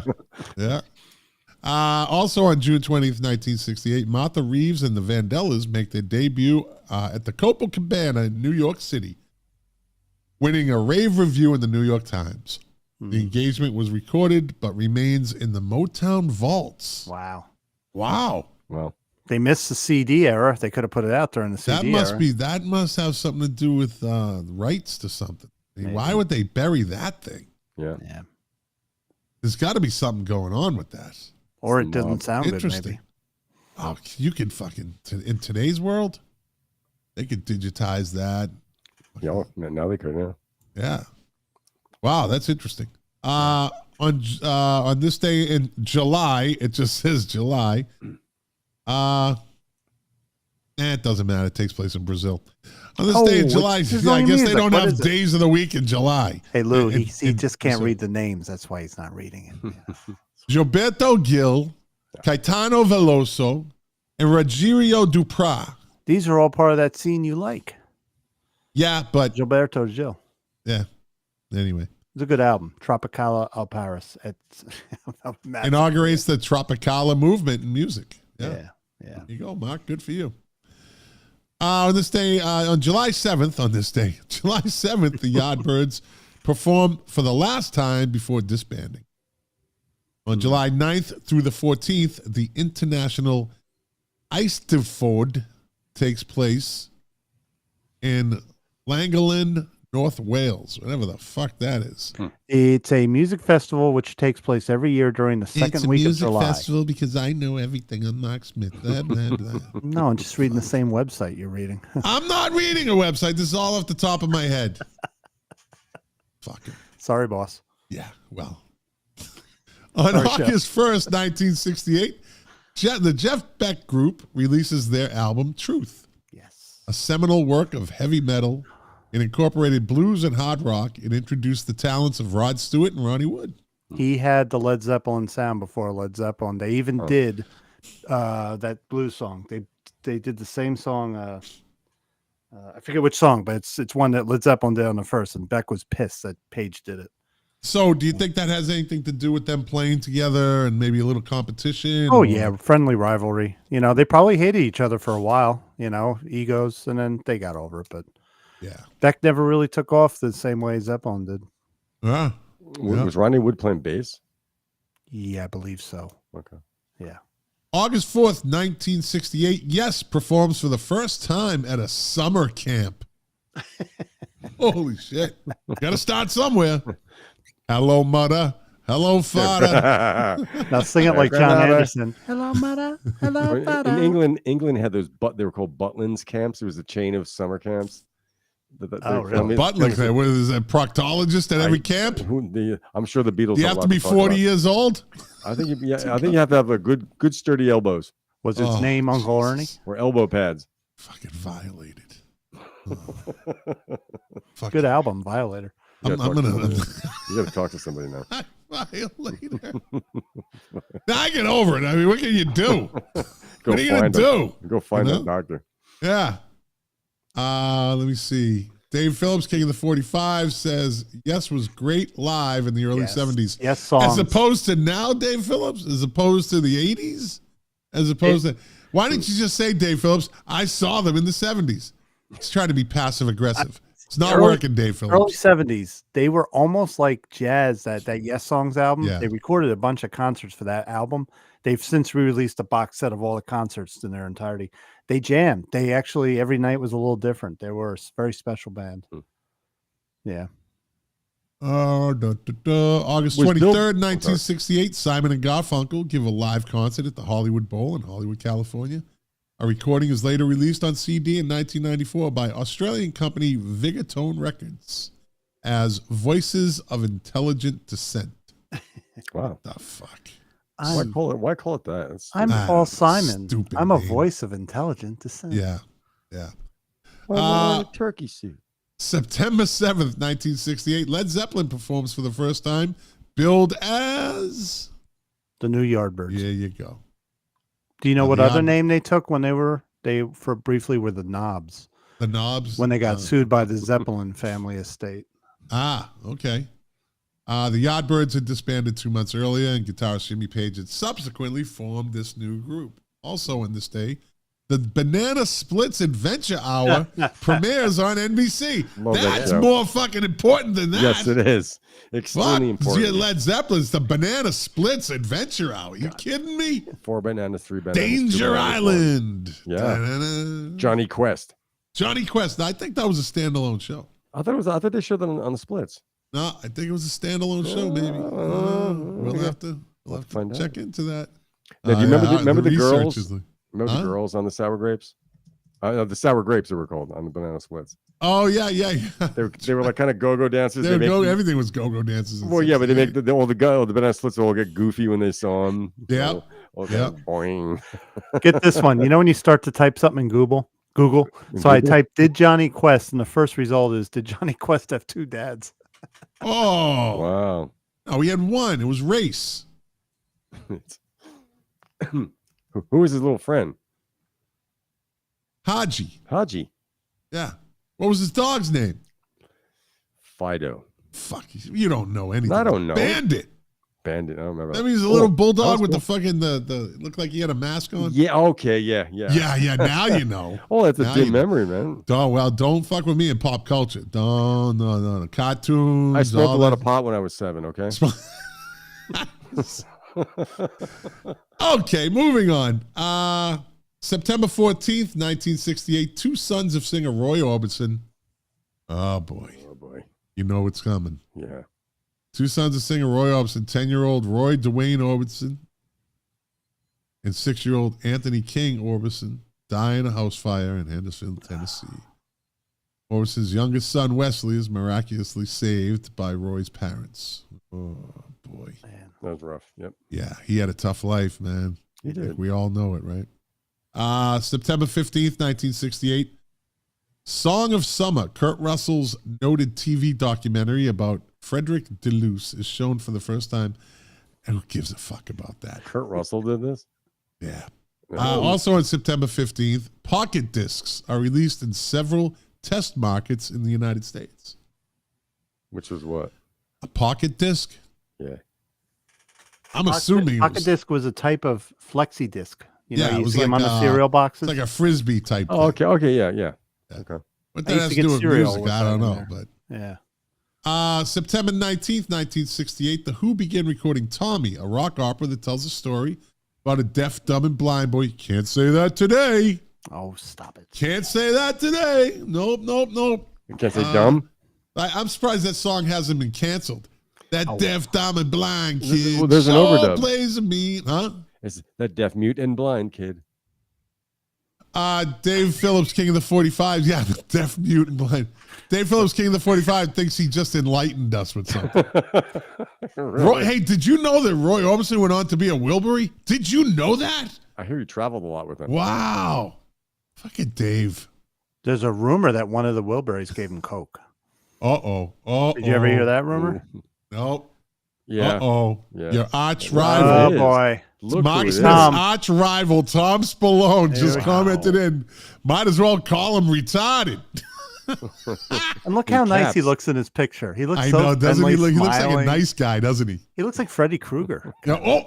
Also on June 20th, 1968, Martha Reeves and the Vandellas make their debut at the Copacabana in New York City, winning a rave review in the New York Times. The engagement was recorded but remains in the Motown vaults. Wow. Wow. Well, they missed the CD era. They could have put it out during the CD era. That must have something to do with rights to something. I mean, why would they bury that thing? Yeah. There's got to be something going on with that. Or it doesn't sound good, maybe. Oh, you could in today's world, they could digitize that. Yeah, now they could, yeah. Yeah. Wow, that's interesting. On this day in July, it just says July. It doesn't matter. It takes place in Brazil. On this day in July, I guess they don't have days of the week in July. Hey, Lou, he just can't read the names. That's why he's not reading it. Yeah. Gilberto Gil, Caetano Veloso, and Rogério Duprat. These are all part of that scene you like. Yeah, but Gilberto Gil. Yeah. Anyway, it's a good album. Tropicala al Paris. It's inaugurates the Tropicala movement in music. Yeah. There you go, Mark. Good for you. On this day, on July 7th, the Yardbirds performed for the last time before disbanding. On July 9th through the 14th, the International Eisteddfod takes place in Llangollen, North Wales, whatever the fuck that is. It's a music festival which takes place every year during the second week of July. It's a music festival because I know everything on Mark Smith. Blah, blah, blah. No, I'm just reading the same website you're reading. I'm not reading a website. This is all off the top of my head. Fuck it. Sorry, boss. Yeah, well. On August 1st, 1968, the Jeff Beck Group releases their album, Truth. Yes. A seminal work of heavy metal. It incorporated blues and hard rock. It introduced the talents of Rod Stewart and Ronnie Wood. He had the Led Zeppelin sound before Led Zeppelin. They even did that blues song. They did the same song. I forget which song, but it's one that Led Zeppelin did on the first, and Beck was pissed that Page did it. So do you think that has anything to do with them playing together and maybe a little competition? Oh, yeah, friendly rivalry. They probably hated each other for a while, egos, and then they got over it, but yeah, Beck never really took off the same way Zeppelin did. Was Ronnie Wood playing bass? Yeah, I believe so. Okay. Yeah. August 4th, 1968, Yes performs for the first time at a summer camp. Holy shit. Got to start somewhere. Hello, mother. Hello, father. Now sing it like John Anderson. Hello, mother. Hello, father. In England had those, they were called Butlins camps. There was a chain of summer camps. Really? Butlins, what is a proctologist at every camp? I'm sure the Beatles. Do you have to be 40 years old? I think you have to have a good sturdy elbows. Was his name Uncle Ernie? Or elbow pads? Fucking violated. Good album, Violator. I'm gonna. You got to talk to somebody now. Violator. Now I get over it. I mean, what can you do? What are you gonna do? Go find that doctor. Yeah. Let me see. Dave Phillips, King of the 45, says, Yes was great live in the early 70s. Yes, songs. As opposed to now, Dave Phillips? As opposed to the 80s? As opposed to... Why didn't you just say, Dave Phillips, I saw them in the 70s? He's trying to be passive-aggressive. It's not working, Dave Phillips. Early 70s, they were almost like jazz, that Yes Songs album. Yeah. They recorded a bunch of concerts for that album. They've since re-released a box set of all the concerts in their entirety. They jammed. They actually, every night was a little different. They were a very special band. Yeah. August 23rd, 1968, Simon and Garfunkel give a live concert at the Hollywood Bowl in Hollywood, California. A recording is later released on CD in 1994 by Australian company Vigatone Records as Voices of Intelligent Descent. Wow. The fuck? Why call it that? I'm Paul Simon. Stupid I'm a name. voice of intelligent descent. Yeah. Why a turkey suit? September 7th, 1968, Led Zeppelin performs for the first time, billed as... The New Yardbirds. There you go. Do you know what other name they took when they briefly were the Knobs? The Knobs? When they got sued by the Zeppelin family estate. Ah, okay. The Yardbirds had disbanded 2 months earlier, and guitarist Jimmy Page had subsequently formed this new group. Also on this day, the Banana Splits Adventure Hour premieres on NBC. That's more fucking important than that. Yes, it is. Extremely important. Yeah, Led Zeppelin's the Banana Splits Adventure Hour. You kidding me? 4 bananas, 3 bananas. Danger Island. Yeah. Da-da-da. Johnny Quest. Johnny Quest. I think that was a standalone show. I thought they showed that on the Splits. No, I think it was a standalone show. Maybe we'll have to find check into that. Now, do you remember the girls? The girls on the Sour Grapes? The Sour Grapes they were called on the Banana Splits. Oh yeah. They were like kind of go-go dancers. Everything was go-go dances. Well, yeah, but they make all the Banana Splits all get goofy when they saw them. Yeah. Boing. Get this one. You know when you start to type something in Google? So I typed, did Johnny Quest? And the first result is, did Johnny Quest have 2 dads? Oh. Wow. No, he had one. It was Race. Who was his little friend? Haji. Yeah. What was his dog's name? Fido. Fuck. You don't know anything. I don't know. Bandit. I don't remember. That means a little bulldog with the fucking the looked like he had a mask on. Yeah. Okay. Yeah. Yeah. Now you know. Oh, that's a dim memory, man. Don't fuck with me in pop culture. No. Cartoons. I smoked a lot of pot when I was 7. Okay. Okay, moving on. September 14th, 1968. 2 sons of singer Roy Orbison. Oh boy. You know what's coming. Yeah. 2 sons of singer Roy Orbison, 10-year-old Roy Dwayne Orbison and 6-year-old Anthony King Orbison die in a house fire in Henderson, Tennessee. Orbison's youngest son, Wesley, is miraculously saved by Roy's parents. Oh, boy. Man, that was rough. Yep. Yeah, he had a tough life, man. He did. We all know it, right? September 15th, 1968. Song of Summer, Kurt Russell's noted TV documentary about Frederick DeLuce is shown for the first time. And who gives a fuck about that? Kurt Russell did this? Yeah. Also on September 15th, pocket discs are released in several test markets in the United States. Which was what? A pocket disc? Yeah. I'm assuming pocket disc was a type of flexi disc. You it was see them on the cereal boxes. It's like a Frisbee type thing. Okay, yeah. Okay. What that has to do with music, I don't know. But yeah. September 19th, 1968, The Who began recording Tommy, a rock opera that tells a story about a deaf, dumb, and blind boy. Can't say that today. Oh, stop it. Can't say that today. Nope. You can't say dumb? I'm surprised that song hasn't been canceled. That deaf, dumb, and blind kid. Well, there's an overdub. Plays a mean, huh? It's that deaf, mute, and blind kid. Dave Phillips, King of the 45. Yeah, the deaf, mute, and blind. Dave Phillips, King of the 45, thinks he just enlightened us with something. Really? Hey, did you know that Roy Orbison went on to be a Wilbury? Did you know that? I hear you traveled a lot with him. Wow. Fucking Dave. There's a rumor that one of the Wilburys gave him coke. Uh-oh. Did you ever hear that rumor? Nope. Yeah. Uh-oh. Yeah. Your arch Oh, rival. it is. boy. Look Mark who it Smith's is. Tom. arch rival, Tom Spallone, just Wow. commented in. Might as well call him retarded. And look In how nice he caps. looks in his picture. He looks I so know, doesn't he friendly, look? He looks like a smiling. nice guy, doesn't he? He looks like Freddy Krueger. Yeah,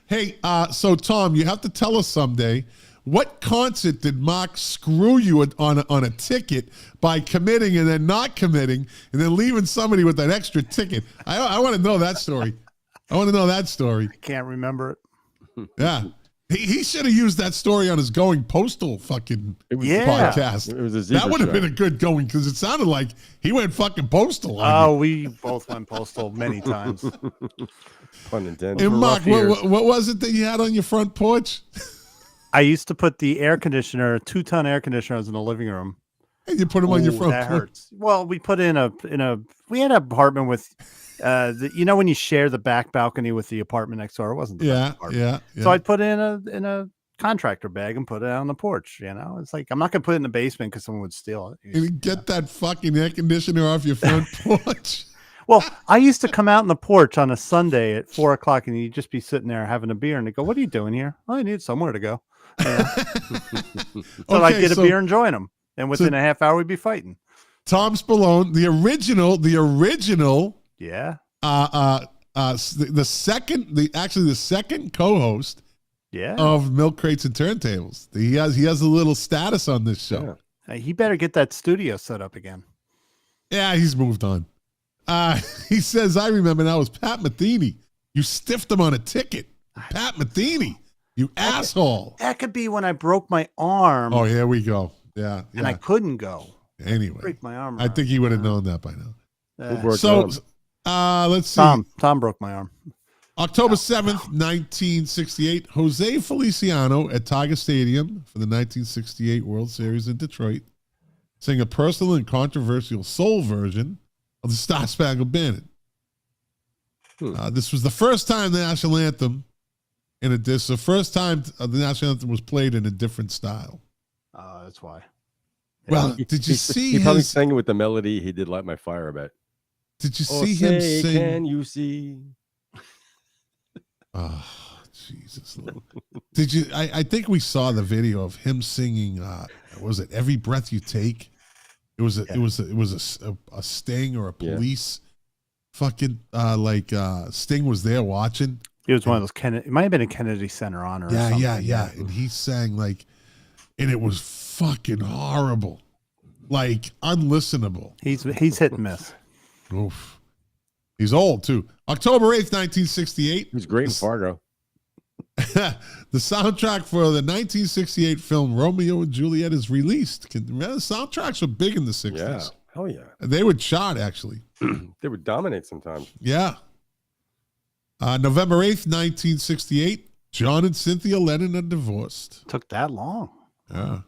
Hey, so Tom, you have to tell us someday, what concert did Mark screw you on a ticket by committing and then not committing and then leaving somebody with that extra ticket? I want to know that story. I can't remember it. Yeah. He should have used that story on his Going Postal fucking Yeah. podcast. It was a zebra That would have show. been a good going because it sounded like he went fucking postal. on Oh, you. we both went postal many times. Pun intended. And Mark, rough years. what was it that you had on your front porch? I used to put the air conditioner, 2-ton air conditioners in the living room. And you put them on your Ooh, front that porch. hurts. Well, we put in we had an apartment with, when you share the back balcony with the apartment next door, it wasn't the best apartment. Yeah. So I put it in a contractor bag and put it on the porch. It's like I'm not gonna put it in the basement because someone would steal it. And you get that fucking air conditioner off your front porch. Well, I used to come out on the porch on a Sunday at 4:00, and you'd just be sitting there having a beer, and they go, "What are you doing here?" "Oh, I need somewhere to go." So I'd get a beer and join them, and within a half hour we'd be fighting. Tom Spallone, the original, Yeah, the second co-host yeah. of Milk Crates and Turntables. He has a little status on this show. He better get that studio set up again. Yeah, he's moved on. He says, I remember now it was Pat Metheny. You stiffed him on a ticket. Pat Metheny, you asshole. That could be when I broke my arm. Oh, here we go. Yeah. And I couldn't go. Anyway, Break my arm. I think he would have known that by now. Who broke So, it let's see. Tom broke my arm. October 7th, 1968, Jose Feliciano at Tiger Stadium for the 1968 World Series in Detroit sang a personal and controversial soul version of the Star Spangled Banner. This was the first time the national anthem the first time the national anthem was played in a different style. That's why. Well, did you see He probably his? sang it with the melody he did Light My Fire about. Did you Oh, see him say, sing? Can you see? Oh, Jesus! Did you? I think we saw the video of him singing. Was it "Every Breath You Take"? It was a Sting or a Police. Fucking Sting was there watching. It was one of those Kennedy. It might have been a Kennedy Center honor. Or something. Yeah. And he sang and it was fucking horrible, unlistenable. He's hit and miss. Oof. He's old too. October 8th, 1968. He was great in Fargo. The soundtrack for the 1968 film Romeo and Juliet is released. Remember, soundtracks were big in the 60s. Yeah. Hell yeah. They would chart, actually. They would dominate sometimes. Yeah. November 8th, 1968, John and Cynthia Lennon are divorced. Took that long. Yeah.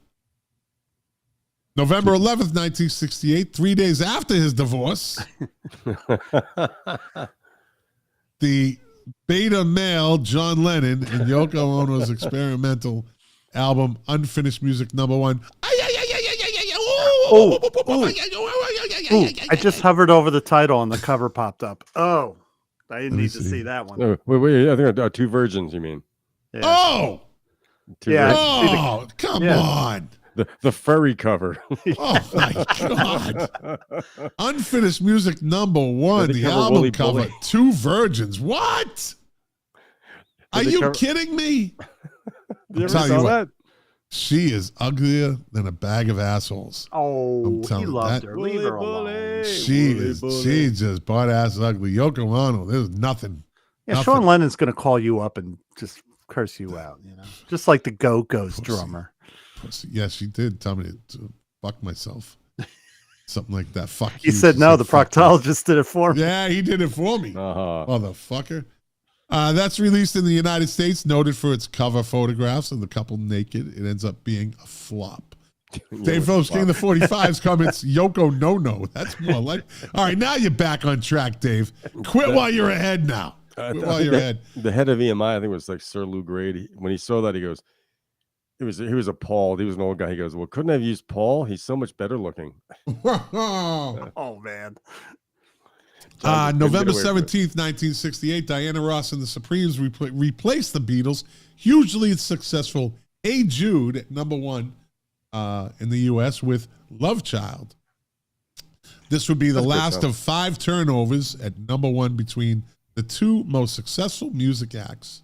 November 11th, 1968, 3 days after his divorce, the beta male John Lennon and Yoko Ono's experimental album Unfinished Music #1. Ooh, I just hovered over the title and the cover popped up. Oh, I didn't need to see that one. No, wait, I think two virgins, you mean? Yeah. Oh! Two Yeah. virgins. Oh, come Yeah. on. The furry cover. Oh, my God. Unfinished Music #1, Did they the cover album Wooly cover, Bully? Two Virgins. What? Are they you cover- kidding me? You ever telling saw you what. that? She is uglier than a bag of assholes. Oh, I'm telling he you loved that- her. Leave her alone. She just butt ass ugly. Yoko Ono, there's nothing. Yeah, nothing. Sean Lennon's going to call you up and just curse you out, just like the Go-Go's drummer. Pussy. Yeah, she did tell me to fuck myself. Something like that. Fuck He you. said She no, the fuck me. proctologist did it for me. Yeah, he did it for me. Uh-huh. Motherfucker. That's released in the United States, noted for its cover photographs of the couple naked. It ends up being a flop. Dave Phillips, King of the 45s, comments, Yoko no. That's more like. All right, now you're back on track, Dave. Quit while you're ahead now. Quit while you're ahead. The head of EMI, I think it was like Sir Lou Grade. When he saw that, he goes, he was appalled. He was an old guy. He goes, well, couldn't I have used Paul? He's so much better looking. Oh, man. November 17th, 1968, Diana Ross and the Supremes replaced the Beatles' hugely successful Hey Jude at number 1 in the U.S. with Love Child. This would be the last of 5 turnovers at number 1 between the 2 most successful music acts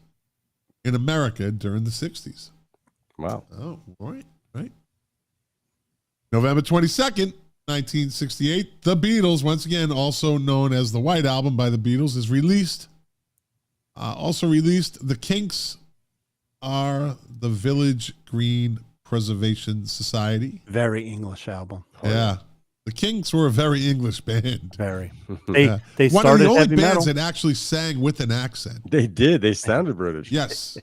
in America during the 60s. Wow. Oh, right. November 22nd, 1968, The Beatles, once again, also known as the White Album by the Beatles, is released. Also released, The Kinks Are the Village Green Preservation Society. Very English album. Yeah. The Kinks were a very English band. Very. They They one of started the only heavy bands metal. that actually sang with an accent. They did. They sounded British. Yes.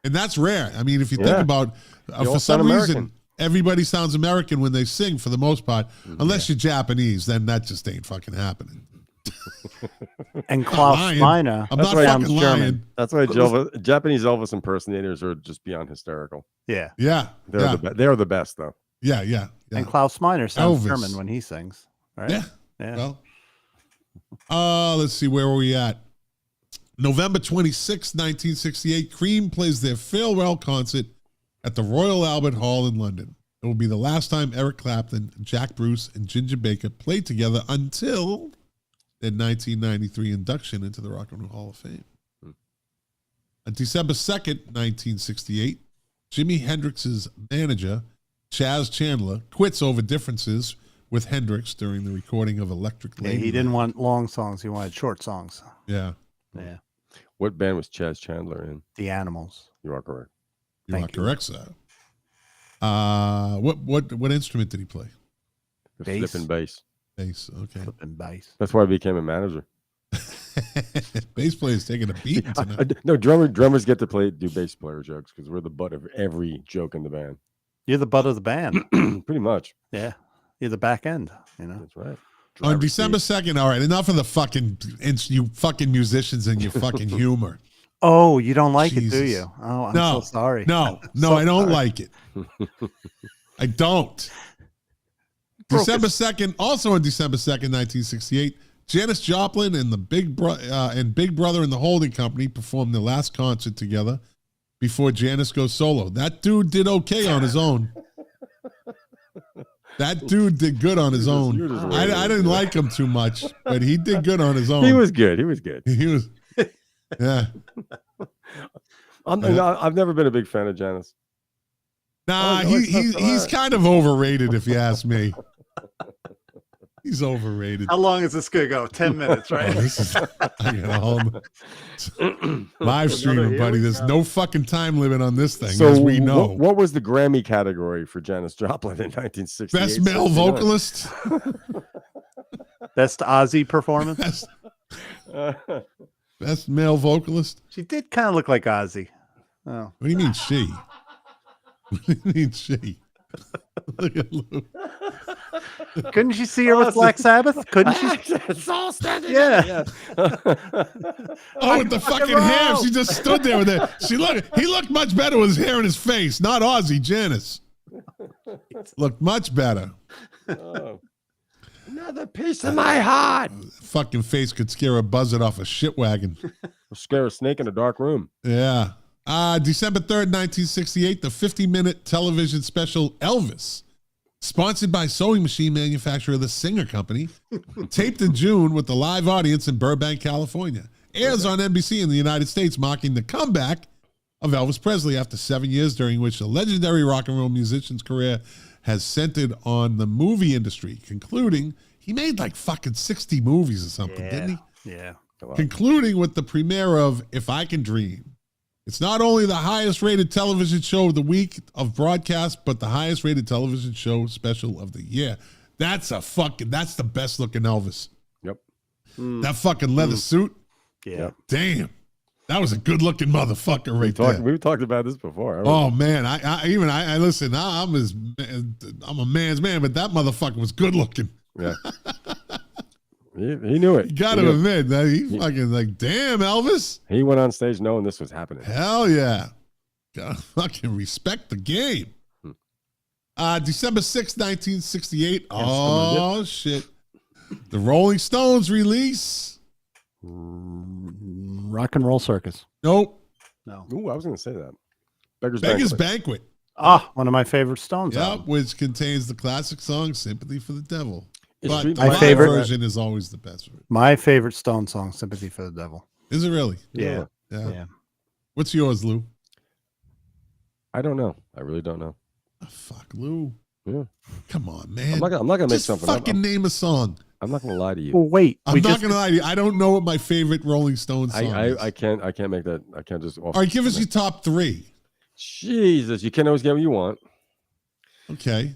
And that's rare. I mean, if you think Yeah. about, all for some sound reason, American. everybody sounds American when they sing for the most part. Unless you're Japanese, then that just ain't fucking happening. And Klaus lying. Meine I'm not sounds fucking German. lying. That's why Japanese Elvis impersonators are just beyond hysterical. Yeah. Yeah. They're the best, though. Yeah. And Klaus Meine sounds Elvis. German when he sings. Right? Yeah. Well, let's see, where were we at? November 26, 1968, Cream plays their farewell concert at the Royal Albert Hall in London. It will be the last time Eric Clapton, Jack Bruce, and Ginger Baker played together until their 1993 induction into the Rock and Roll Hall of Fame. On December 2nd, 1968, Jimi Hendrix's manager, Chaz Chandler, quits over differences with Hendrix during the recording of Electric Yeah, Lady. he didn't want long songs. He wanted short songs. Yeah, Yeah. What band was Chaz Chandler in? The Animals. You are correct. you are Thank you. correct, sir. What instrument did he play? The Bass. flipping bass. Bass. Okay. Flipping bass. That's why I became a manager. Bass player's taking a beating tonight. No, drummers get to do bass player jokes because we're the butt of every joke in the band. You're the butt of the band. Pretty much. Yeah. You're the back end, you know. That's right. On Driver's December seat. 2nd, all right, enough of the fucking, you fucking musicians and your fucking humor. Oh, you don't like it, do Jesus. you? Oh, I'm No, so sorry. No, I'm so I don't sorry. like it. I don't. December 2nd, also on December 2nd, 1968, Janis Joplin and the Big Brother and the Holding Company performed their last concert together before Janis goes solo. That dude did okay on his own. That dude did good on his own. I didn't like him too much, but he did good on his own. He was good. He was good. He was. Yeah. I've never been a big fan of Janis. Nah, he's kind of overrated, if you ask me. He's overrated. How long is this going to go? 10 minutes, right? Oh, this is, I got a whole live streaming, buddy. There's no fucking time limit on this thing, as we know. What was the Grammy category for Janis Joplin in 1968? Best male vocalist. Best Ozzy performance. Best male vocalist. She did kind of look like Ozzy. Oh. What do you mean she? What do you mean she? Look at Lou. Couldn't you see her with Black Sabbath? Couldn't she? It's all standing. Yeah. Oh, with the fucking hair. She just stood there with it. He looked much better with his hair in his face. Not Ozzy, Janis. Looked much better. Oh. Another piece of my heart. Fucking face could scare a buzzard off a shit wagon. Scare a snake in a dark room. Yeah. December 3rd, 1968, the 50-minute television special Elvis, sponsored by sewing machine manufacturer The Singer Company, taped in June with the live audience in Burbank, California. Airs on NBC in the United States, marking the comeback of Elvis Presley after 7 years, during which the legendary rock and roll musician's career has centered on the movie industry, concluding he made like fucking 60 movies or something, didn't he? Yeah. Concluding with the premiere of If I Can Dream. It's not only the highest rated television show of the week of broadcast, but the highest rated television show special of the year. That's the best looking Elvis. Yep. That fucking leather suit. Yeah. Damn. That was a good looking motherfucker right there. We've talked about this before. Oh man, I listen. I'm a man's man, but that motherfucker was good looking. Yeah. He knew it. You gotta admit that he fucking like, damn, Elvis. He went on stage knowing this was happening. Hell yeah. Gotta fucking respect the game. December 6th, 1968. Oh shit. The Rolling Stones release. Rock and Roll Circus. Nope. No. Ooh, I was going to say that. Beggar's Beggars Banquet. Banquet. One of my favorite Stones. Yep, albums. which contains the classic song "Sympathy for the Devil." Is But Street the Light live favorite- version is always the best. My favorite Stone song, "Sympathy for the Devil." Is it really? Yeah. Yeah. What's yours, Lou? I don't know. I really don't know. Oh, fuck, Lou. Yeah. Come on, man. I'm not gonna make Just something. fucking name a song. I'm not gonna lie to you. Well, wait. I'm not gonna lie to you. I don't know what my favorite Rolling Stones song is. I can't make that. I can't just. All right, give us your top three. Jesus, you can't always get what you want. Okay.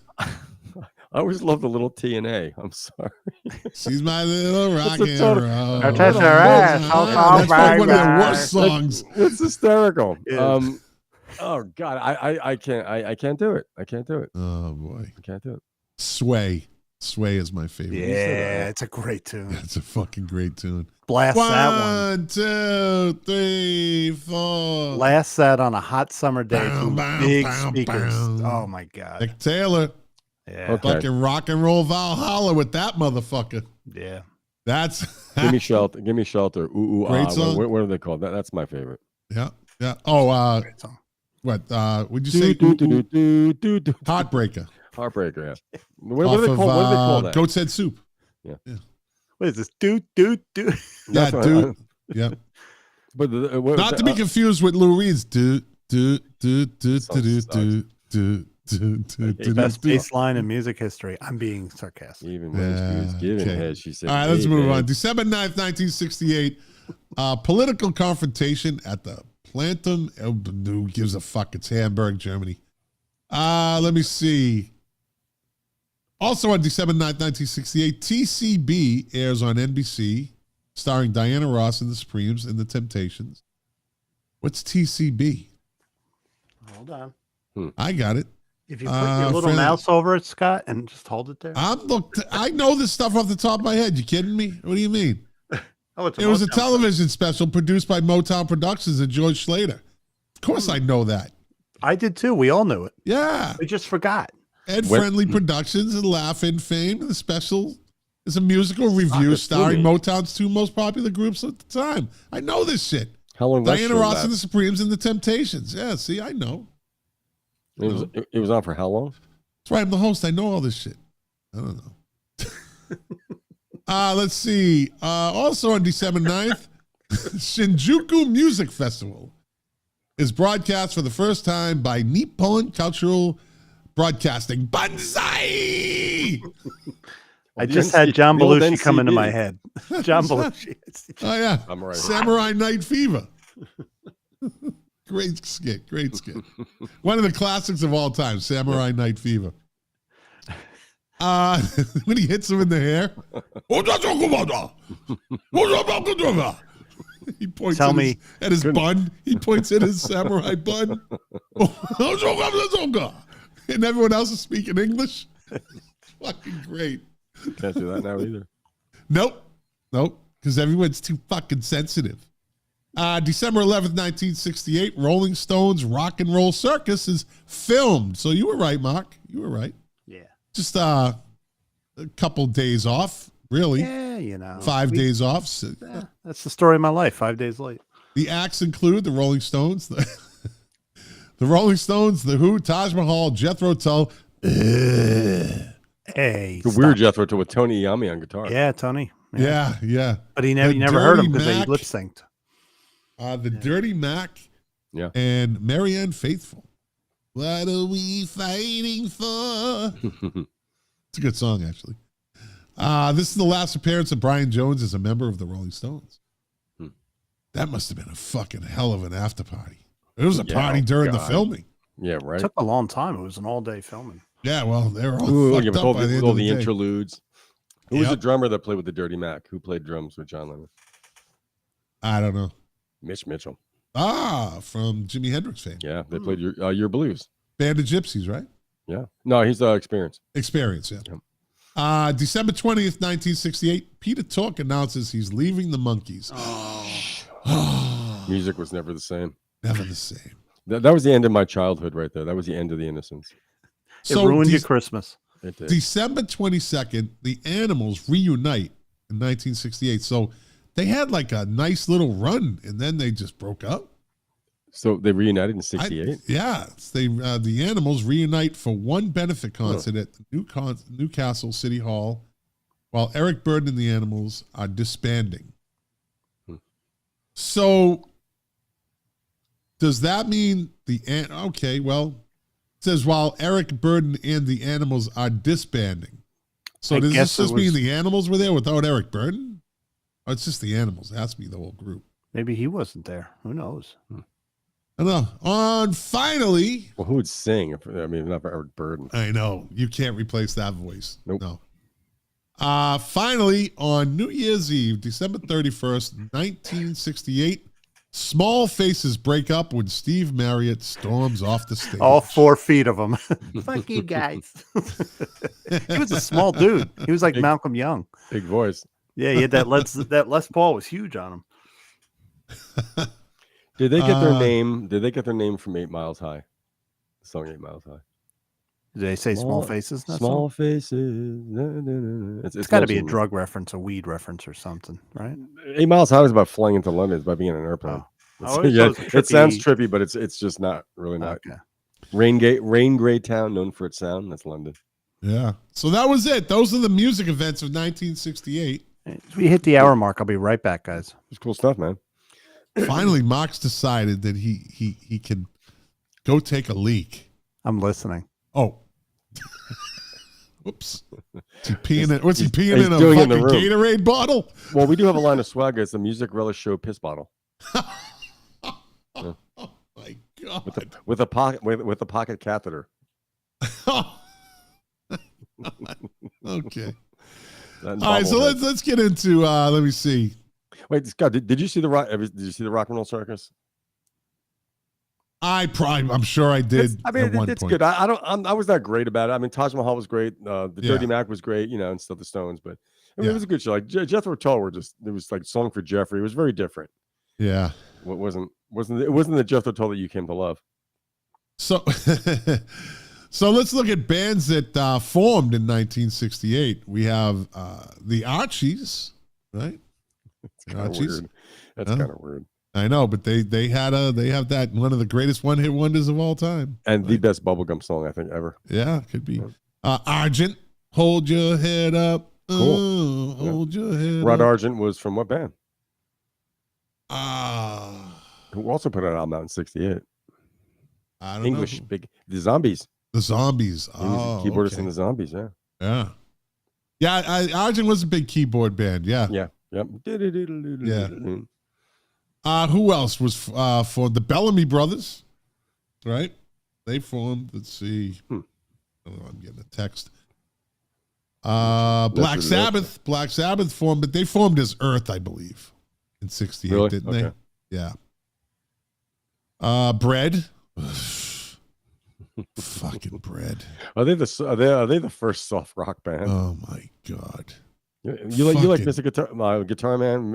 I always love the little T and A. I'm sorry. She's my little rock a and total- roll. I'll touch her ass. I'll call That's probably one of their bye-bye. worst songs. It's hysterical. It is. Oh God, I can't do it. I can't do it. Oh boy. I can't do it. Sway. Sway is my favorite. Yeah, it's a great tune. That's a fucking great tune. Blast that one. 1, 2, 3, 4. Blast that on a hot summer day Bow, through bow, big bow, speakers. bow. Oh my god. Nick Taylor. Yeah. Okay. Fucking rock and roll Valhalla with that motherfucker. Yeah. That's Give me shelter. Give me shelter. Ooh, ooh, Great ah. song. What are they called? That's my favorite. yeah. Oh, Great song. what? Would you say Do, do, do, do, do, do. Heartbreaker? Heartbreaker. Yeah. What Off do they of, call? What do they call that? Goat's Head Soup. What is this? Do. Yeah, That's what dude. Yeah. But Not to be confused with Lou Reed's do. Best bass line in music history. I'm being sarcastic. Even when she was giving okay. head, she said, All right, let's "Hey, move on. babe." December 9th, 1968. Political confrontation at the Plantum. Who gives a fuck? It's Hamburg, Germany. Let me see. Also on December 9th, 1968, TCB airs on NBC, starring Diana Ross and the Supremes and the Temptations. What's TCB? Hold on. I got it. If you put your little friend- mouse over it, Scott, and just hold it there. I know this stuff off the top of my head. You kidding me? What do you mean? Oh, it's It was a Motown. television special produced by Motown Productions and George Schlater. Of course I know that. I did too. We all knew it. Yeah. We just forgot. Ed Friendly Productions and Laugh-In fame. The special is a musical review starring Motown's two most popular groups at the time. I know this shit. How long? was that Diana show Ross last? and the Supremes and the Temptations. Yeah, see, I know. It was on for how long? That's why I'm the host. I know all this shit. I don't know. Let's see. Also on December 9th, Shinjuku Music Festival is broadcast for the first time by Nippon Cultural Broadcasting. Banzai! I just had John the old Belushi come into NCB. my head. John Belushi. Oh, yeah. I'm right. Samurai Night Fever. Great skit. Great skit. One of the classics of all time, Samurai Night Fever. When he hits him in the hair. He points Tell at me. his bun. He points at his samurai bun. And everyone else is speaking English. Fucking great. Can't do that now either. Nope. Because everyone's too fucking sensitive. December 11th, 1968, Rolling Stones Rock and Roll Circus is filmed. So you were right, Mark. You were right. Yeah. Just a couple days off, really. Yeah, you know. 5 days off. So, That's the story of my life. 5 days late. the acts include the Rolling Stones, the Rolling Stones, The Who, Taj Mahal, Jethro Tull. Hey. The weird Jethro Tull with Tony Iommi on guitar. Yeah, Tony. Yeah. But you The never heard him Dirty because he Mac. lip synced. The Dirty Mac. Yeah. And Marianne Faithfull. What are we fighting for? It's a good song, actually. This is the last appearance of Brian Jones as a member of the Rolling Stones. That must have been a fucking hell of an after party. It was a party during the filming. Yeah, right. It took a long time. It was an all day filming. Yeah, well, they were all Ooh, fucked yeah, with up all by the the, end all of the the day. interludes. Who was Yep. the drummer that played with the Dirty Mac? Who played drums with John Lennon? I don't know. Mitch Mitchell. From Jimi Hendrix fame. Yeah, they played your Blues. Band of Gypsies, right? Yeah. No, he's Experience. Experience, yeah. Yep. December 20th, 1968, Peter Tork announces he's leaving the Monkees. Music was never the same. Never the same. That was the end of my childhood right there. That was the end of the innocence. It ruined your Dec- Christmas. It did. December 22nd, the Animals reunite in 1968. So they had like a nice little run, and then they just broke up. So they reunited in 68? Yeah. The Animals reunite for one benefit concert at the Newcastle City Hall, while Eric Burdon and the Animals are disbanding. So does that mean it says while Eric Burdon and the Animals are disbanding. So does this just mean the Animals were there without Eric Burdon? Or it's just the Animals? It has to be the whole group. Maybe he wasn't there. Who knows? I don't know. Finally. Well, who would sing? If not for Eric Burdon. I know. You can't replace that voice. Nope. No. Finally, on New Year's Eve, December 31st, 1968, Small Faces break up when Steve Marriott storms off the stage. All 4 feet of them. Fuck you guys. He was a small dude. He was like Malcolm Young. Big voice. Yeah, he had that Les Paul was huge on him. Did they get their name? Did they get their name from 8 Miles High? The song 8 Miles High. Did they say Small Faces? Small Faces. It's got to be a drug reference, a weed reference, or something, right? 8 Miles High is about flying into London. It's about being in an airplane. It sounds trippy, but it's just not really not. Okay. Rain Gray Town, known for its sound. That's London. Yeah. So that was it. Those are the music events of 1968. If we hit the hour mark, I'll be right back, guys. It's cool stuff, man. Finally, Mox decided that he can go take a leak. I'm listening. Oh. Whoops. What's he peeing in a fucking Gatorade bottle? Well, we do have a line of swag. It's the Music Relish Show piss bottle. Oh my God. With a pocket catheter. Okay. All right, so let's get into let me see. Wait, Scott, did you see the Rock and Roll Circus? I'm sure I did. It's good. I was not great about it. I mean, Taj Mahal was great. The Dirty Mac was great, and still the Stones, but it was a good show. Like Jethro Tull it was like Song for Jeffrey. It was very different. Yeah. It wasn't the Jethro Tull that you came to love. So so let's look at bands that formed in 1968. We have the Archies, right? That's kind of weird. That's kind of weird. I know, but they have that one of the greatest one-hit wonders of all time. And the best bubblegum song, I think, ever. Yeah, could be. Argent, Hold Your Head Up. Cool. Hold your head Rod up. Argent was from what band? Who also put an album out in 68. I don't English, know. The Zombies. The Zombies. He was a keyboardist in the Zombies, yeah. Yeah. Yeah, Argent was a big keyboard band, yeah. Yeah. Yep. Yeah. Who else was for the Bellamy Brothers, right? They formed, let's see. Oh, I'm getting a text. Black Sabbath. Black Sabbath formed, but they formed as Earth, I believe, in 68, really? didn't Okay. they? Yeah. Bread. Fucking Bread. Are they the first soft rock band? Oh my God. You like Mr. Guitar Man?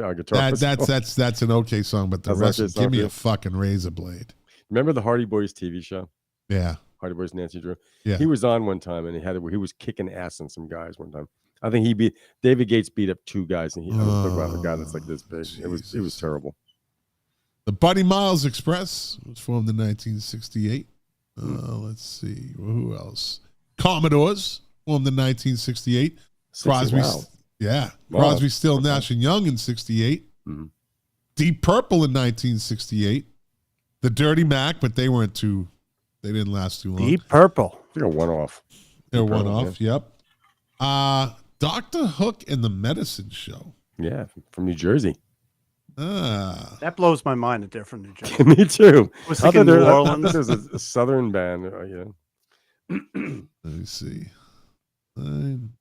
That's an okay song, but the rest give me a fucking razor blade. Remember the Hardy Boys TV show? Yeah. Hardy Boys, Nancy Drew. Yeah. He was on one time and he was kicking ass on some guys one time. I think David Gates beat up 2 guys and I was talking about a guy that's like this big. Jesus. It was terrible. The Buddy Miles Express was formed in 1968. Let's see. Who else? Commodores formed in 1968. Crosby. Wow. Yeah. Wow. Crosby, Still, Nash and Young in 68. Mm-hmm. Deep Purple in 1968. The Dirty Mac, but they didn't last too long. Deep Purple. I think a one-off. They're one-off, yep. Dr. Hook and the Medicine Show. Yeah, from New Jersey. That blows my mind that they're from New Jersey. Me too. I was thinking New Orleans. There's a southern band. Let me see. I'm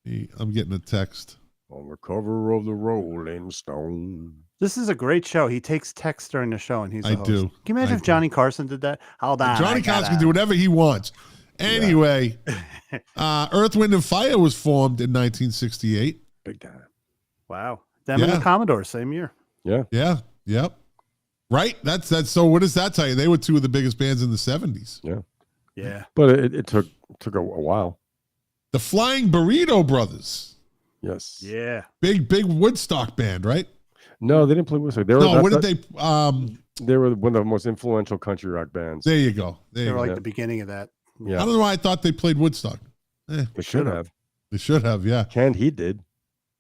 getting a text. On the cover of the Rolling Stone. This is a great show. He takes text during the show, and he's the host. do. Can you imagine if Johnny Carson did that? Hold on. Johnny Carson can do whatever he wants. Anyway, Earth, Wind, and Fire was formed in 1968. Big time. Wow. Them and the Commodores, same year. Yeah. Yeah. Yep. Right? That's so what does that tell you? They were 2 of the biggest bands in the 70s. Yeah. Yeah. But it took a while. The Flying Burrito Brothers. Yes. Yeah. Big Woodstock band, right? No, they didn't play Woodstock. They were, No, what did they? They were one of the most influential country rock bands. There you go. They were like the beginning of that. Yeah. I don't know why I thought they played Woodstock. They should have. They should have, yeah. And he did.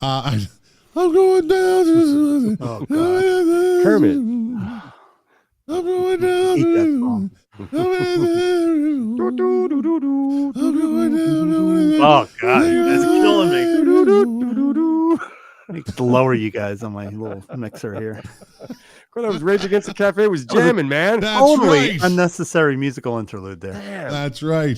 I'm going down. Oh, God. Kermit. I'm going down. Hate that song. Oh, God. That's killing me. I need to lower you guys on my little mixer here. That was Rage Against the Cafe was jamming, man. That's Totally right. unnecessary musical interlude there. Damn. That's right.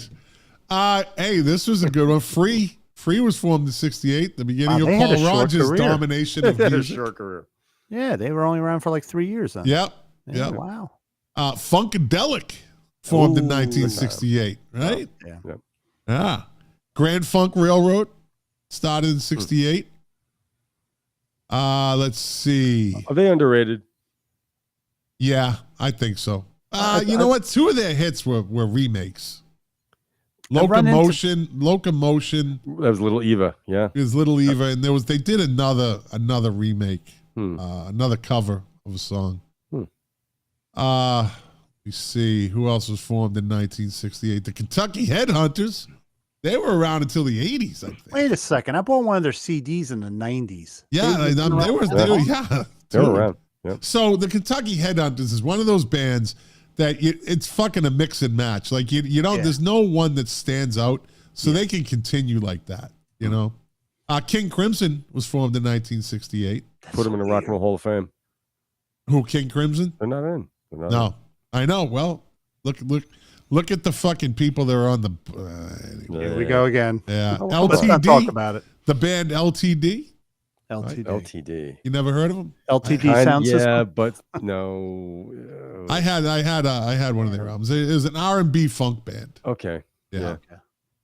Hey, this was a good one. Free was formed in '68, the beginning of they had a Paul short Rogers' career. domination of They had a music. short career. Yeah, they were only around for like 3 years then. Yep. Yeah, Yep. wow. Funkadelic formed in Ooh, 1968, right? Yeah. Yep. Yeah. Grand Funk Railroad started in '68. Let's see. Are they underrated? Yeah, I think so. You know what? Two of their hits were remakes. Locomotion That was Little Eva. Yeah. is Little Eva, and they did another remake, another cover of a song. Let me see who else was formed in 1968. The Kentucky Headhunters. They were around until the 80s, I think. Wait a second. I bought one of their CDs in the 90s. Yeah, they were They were around. Yeah. So the Kentucky Headhunters is one of those bands that it's fucking a mix and match. Like you don't, there's no one that stands out, so they can continue like that. You know, King Crimson was formed in 1968. Put them in the Rock and Roll Hall of Fame. Who, King Crimson? They're not in. No, I know. Well, look at the fucking people that are on the. Here we go again. Yeah, Let's not talk about it. The band LTD. LTD. You never heard of them? LTD sound yeah, system. but no. I had one of their albums. It was an R&B funk band. Okay. Yeah.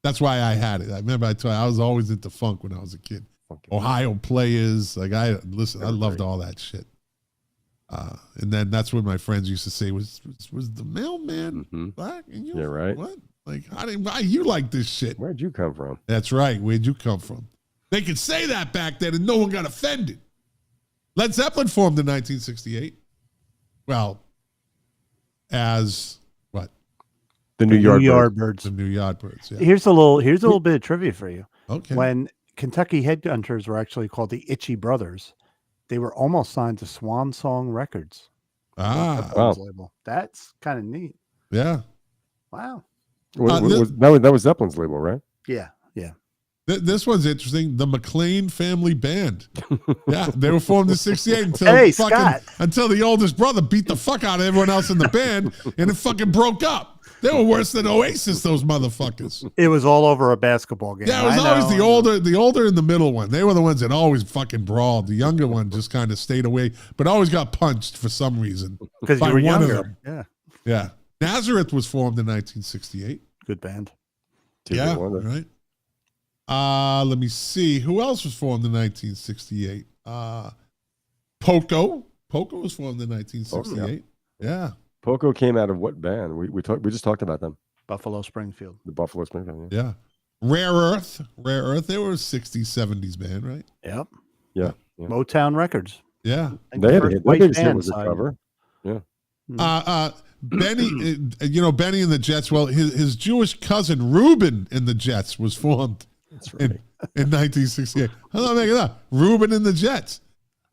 That's why I had it. I remember I told you, I was always into funk when I was a kid. Ohio Players. Like I loved all that shit. And then that's when my friends used to say was the mailman black? And you, right. What? Like why you like this shit? Where'd you come from? That's right. Where'd you come from? They could say that back then and no one got offended. Led Zeppelin formed in 1968. Well, as what? The New Yardbirds. The New Yardbirds. Yeah. Here's a little bit of trivia for you. Okay. When Kentucky Headhunters were actually called the Itchy Brothers, they were almost signed to Swan Song Records. Wow. Label. That's kind of neat. Yeah. Wow. That was Zeppelin's label, right? Yeah. This one's interesting. The McLean Family Band. Yeah, they were formed in '68 until the oldest brother beat the fuck out of everyone else in the band, and it fucking broke up. They were worse than Oasis, those motherfuckers. It was all over a basketball game. Yeah, it was always the older and the middle one. They were the ones that always fucking brawled. The younger one just kind of stayed away, but always got punched for some reason. Because you were younger. Yeah. Yeah. Nazareth was formed in 1968. Good band. Yeah, right. Let me see. Who else was formed in 1968? Poco. Poco was formed in 1968. Yeah. Poco came out of what band? We just talked about them. Buffalo Springfield. The Buffalo Springfield. Yeah. Rare Earth. They were a 60s, 70s band, right? Yep. Yeah. Motown Records. Yeah. They had their biggest hit was a cover. Yeah. Benny, Benny and the Jets. Well, his Jewish cousin Reuben in the Jets was formed in 1968. I'm not making that. Reuben in the Jets.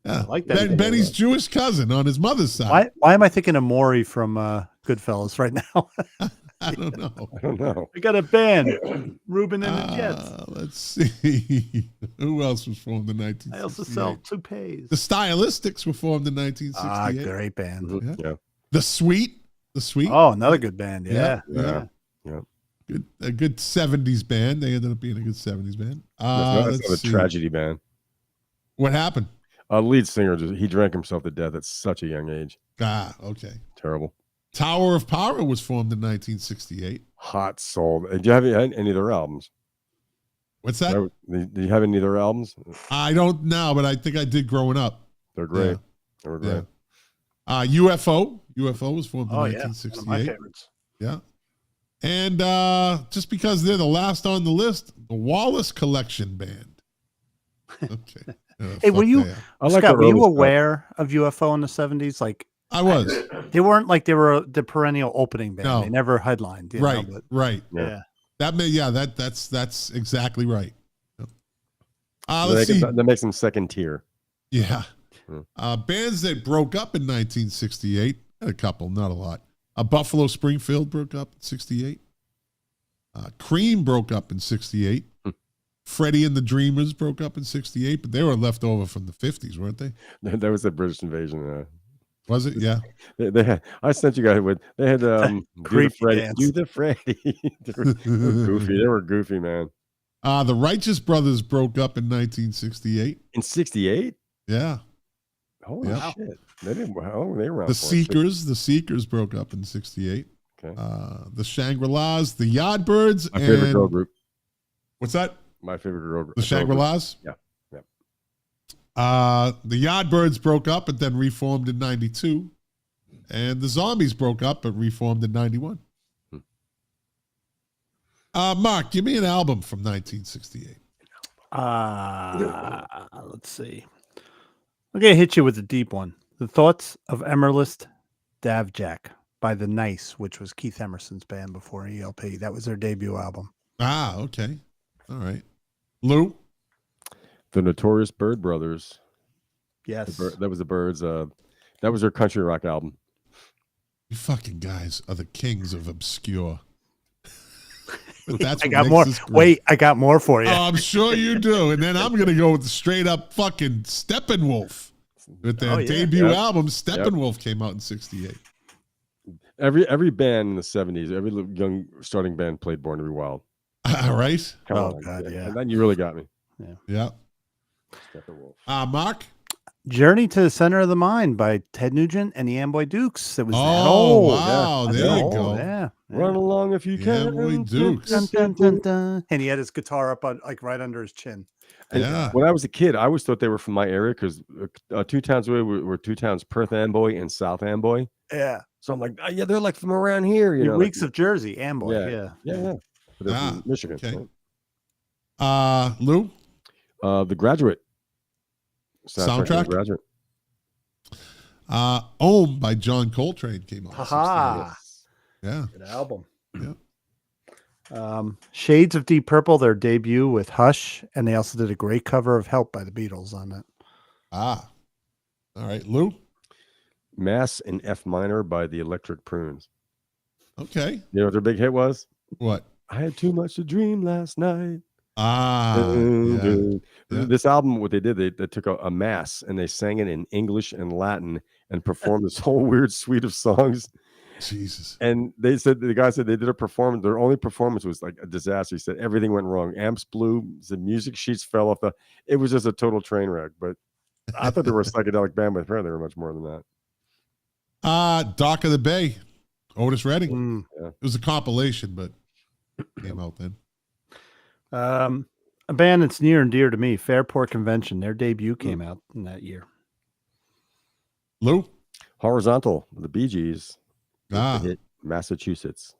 Yeah, I like that. Benny's Jewish cousin on his mother's side. Why am I thinking of Maury from Goodfellas right now? I don't know. We got a band, Reuben and the Jets. Let's see. Who else was formed in 1968? I also sell toupees. The Stylistics were formed in 1968. Great band. Yeah. The Sweet. Oh, another good band. Yeah. A good 70s band. They ended up being a good 70s band. That's not a tragedy band. What happened? Lead singer, he drank himself to death at such a young age. Okay. Terrible. Tower of Power was formed in 1968. Hot soul. Did you have any of their albums? What's that? Did you have any of their albums? I don't know, but I think I did growing up. They're great. Yeah. They were great. UFO. UFO was formed in 1968. One of my favorites. Yeah. And just because they're the last on the list, the Wallace Collection Band. Okay. Hey, were you, I like Scott, the were you early stuff. aware of UFO in the 70s? Like, I was. they weren't like they were the perennial opening band. No. They never headlined. You Right, know, but, right. yeah. That's exactly right. Let's see. That makes them second tier. Yeah. Hmm. Bands that broke up in 1968, a couple, not a lot. Buffalo Springfield broke up in 68. Cream broke up in 68. Freddie and the Dreamers broke up in 68, but they were left over from the 50s, weren't they? That was the British invasion. Was it? Yeah. They had. I sent you guys with. They had do the Freddie. They were goofy. They were goofy, man. The Righteous Brothers broke up in 1968. In 68? Yeah. Holy shit! They didn't. How long were they around? The Seekers broke up in 68. Okay. The Shangri-Las, the Yardbirds, My favorite girl group. What's that? My favorite girl group. The Shangri-Las? Yeah. The Yardbirds broke up and then reformed in 92. And the Zombies broke up but reformed in 91. Mark, give me an album from 1968. Let's see. I'm going to hit you with a deep one. The Thoughts of Emerlist Davjak by The Nice, which was Keith Emerson's band before ELP. That was their debut album. Okay. All right. Lou? The Notorious Bird Brothers. Yes. That was the Birds. That was their country rock album. You fucking guys are the kings of obscure. But that's I got more. Wait, I got more for you. Oh, I'm sure you do. And then I'm going to go with the straight up fucking Steppenwolf. With their debut album, Steppenwolf came out in 68. Every band in the 70s, every young starting band played Born to Be Wild. All right. Come on. God, yeah. And then you really got me. Yeah. Steppenwolf. Mark? Journey to the Center of the Mind by Ted Nugent and the Amboy Dukes. It was wow. Yeah. There you go. Yeah. Run along if you can. Amboy Dukes. Dun, dun, dun, dun. And he had his guitar up on, like right under his chin. And when I was a kid, I always thought they were from my area because 2 towns away were 2 towns, Perth Amboy and South Amboy. Yeah. So I'm like, yeah, they're like from around here. You know, Weeks of Jersey, Amboy. Yeah. But they're from Michigan. Okay. Lou? The Graduate. Soundtrack? The Graduate. Ohm by John Coltrane came out. Haha. Yeah. Good album. Yeah. Shades of Deep Purple, their debut with Hush, and they also did a great cover of Help by the Beatles on that. All right. Lou? Mass in F minor by the Electric Prunes. Okay. You know what their big hit was? What? I had too much to dream last night. Yeah. This album, what they did, they took a mass and they sang it in English and Latin and performed this whole weird suite of songs. Jesus. And the guy said they did a performance. Their only performance was like a disaster. He said everything went wrong. Amps blew. The music sheets fell off it was just a total train wreck. But I thought they were a psychedelic band, but apparently they were much more than that. Dock of the Bay, Otis Redding. Yeah. It was a compilation, but came out then. A band that's near and dear to me, Fairport Convention. Their debut came out in that year. Lou? Horizontal, the Bee Gees. Hit Massachusetts.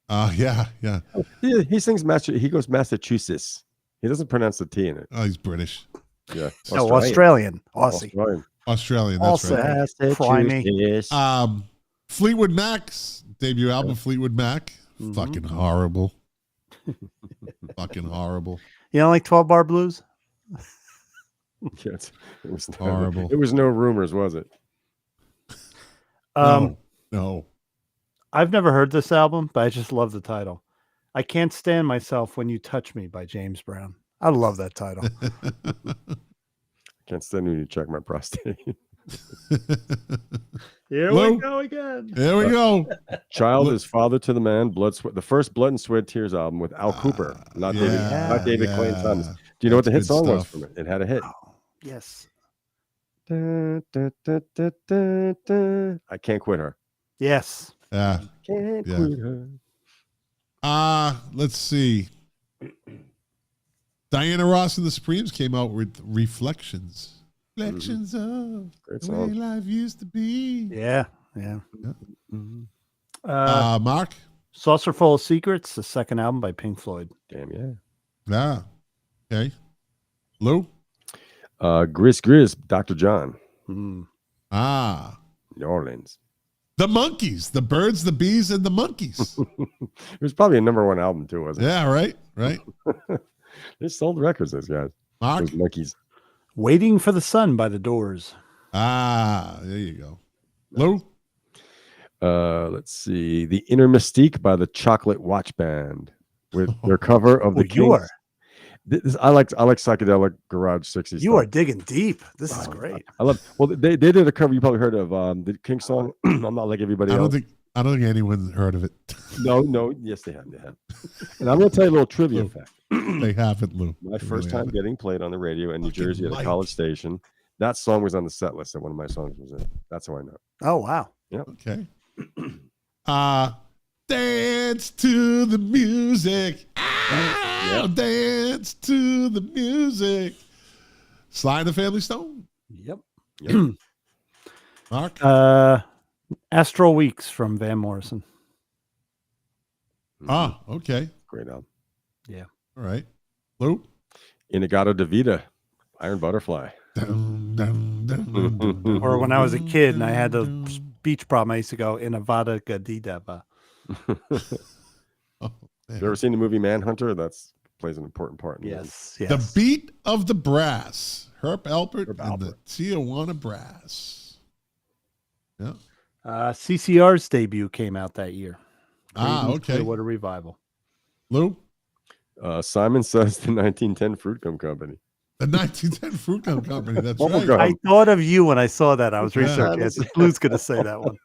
Yeah. He sings he goes Massachusetts. He doesn't pronounce the T in it. Oh, he's British. Yeah. Australian. Aussie. Australian, that's Also right. Primey. Fleetwood Mac's debut album, Fleetwood Mac. Fucking horrible. Fucking horrible. You don't like 12 Bar Blues? Yes. It was Horrible. It was no rumors, was it? No. I've never heard this album, but I just love the title. I Can't Stand Myself When You Touch Me by James Brown. I love that title. Can't stand when you check my prostate. Here we go again. There we go. Child is father to the man. The first Blood and Sweat Tears album with Al Cooper, not David Clayton Thomas. Do you know what the hit song was from it? It had a hit. Oh, yes. Da, da, da, da, da, da. I Can't Quit Her. Yes. Yeah. Can't quit her. Let's see. Diana Ross and the Supremes came out with Reflections. Reflections of the way life used to be. Yeah. Mm-hmm. Mark? Saucer Full of Secrets, the second album by Pink Floyd. Damn yeah. Yeah. Okay. Lou? Grizz, Dr. John, Mm. Ah. New Orleans. The Monkeys. The Birds, the Bees, and the Monkeys. It was probably a #1 album too, wasn't it? Yeah, right. Right. They sold records, those guys. Mark? Those monkeys. Waiting for the Sun by The Doors. Ah, there you go. Lou? Let's see. The Inner Mystique by the Chocolate Watch Band with their cover of the Kings. I like psychedelic garage 60s. You are digging deep. This is great. I love. Well, they did a cover. You probably heard of the King song. I'm not like everybody else. I don't think anyone heard of it. No. Yes, they have. And I'm going to tell you a little trivia fact. They haven't, Lou. My first time getting played on the radio in New Jersey at a college station. That song was on the set list that one of my songs was in. That's how I know. Oh wow. Yep. Okay. Dance to the music. Dance to the music. Sly and the Family Stone. Yep. Mark? Astral Weeks from Van Morrison. Okay. Great album. Yeah. All right. Lou? Inagata Davida, Iron Butterfly. Or when I was a kid and I had the speech problem, I used to go Inavada Gadidava. You ever seen the movie Manhunter? That's plays an important part in yes. The Beat of the Brass. Herb Alpert and the Tijuana Brass. Yeah. CCR's debut came out that year. Okay. What a revival. Lou? Simon Says the 1910 Fruit Gum Company. The 1910 Fruit Gum Company. That's Bubble right. gum. I thought of you when I saw that. I was researching it. Lou's going to say that one.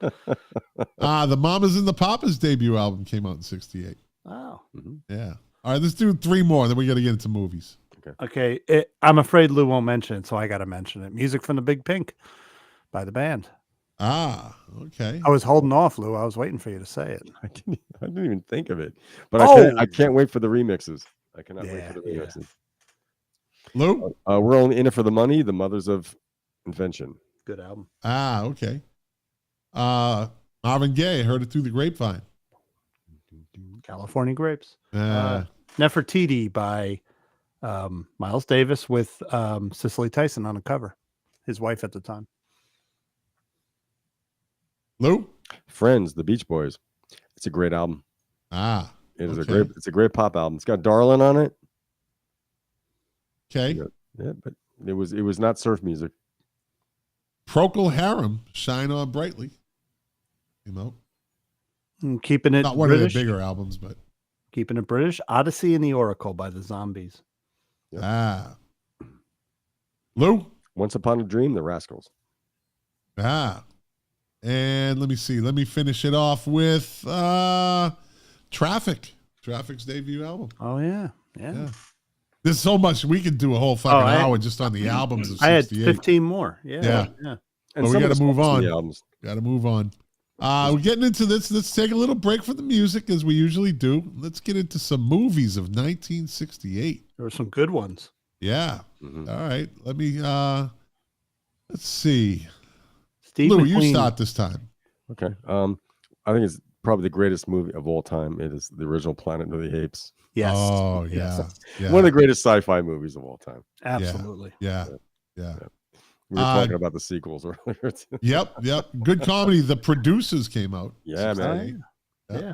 The Mamas and the Papas debut album came out in 68. Wow. Mm-hmm. Yeah. All right, let's do 3 more, then we got to get into movies. Okay. I'm afraid Lou won't mention it, so I got to mention it. Music from the Big Pink by the band. Okay. I was holding off, Lou. I was waiting for you to say it. I didn't even think of it, but I can't wait for the remixes. I cannot wait for the remixes. Lou? We're only in it for the money. The Mothers of Invention. Good album. Okay. Marvin Gaye, heard it through the grapevine. California Grapes. Nefertiti by Miles Davis with Cicely Tyson on the cover, his wife at the time. Lou? Friends, the Beach Boys. It's a great album. It is it's a great pop album. It's got Darlin' on it. Okay. Yeah, but it was not surf music. Procol Harum, Shine On Brightly. You know, Keeping it not one British, of their bigger albums, but keeping it British. Odyssey and the Oracle by the Zombies. Yep. Lou? Once Upon a Dream, the Rascals. And let me see. Let me finish it off with Traffic. Traffic's debut album. Oh yeah. There's so much we could do a whole fucking hour just on the albums of 68. I had 15 more. Yeah. And we got to move on. Got to move on. We're getting into this. Let's take a little break from the music as we usually do. Let's get into some movies of 1968. There were some good ones. Yeah. Mm-hmm. All right. Let me let's see. Steve Lou, McQueen. you start this time. Okay. I think it's probably the greatest movie of all time. It is the original Planet of the Apes. Yes. Oh, yeah. One of the greatest sci-fi movies of all time. Absolutely. Yeah. We were talking about the sequels earlier. Yep. Good comedy. The Producers came out. Yeah, man. Yeah.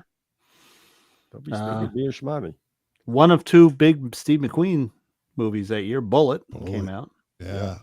Don't be stupid, be a schmotty. One of 2 big Steve McQueen movies that year, Bullet came out. Yeah.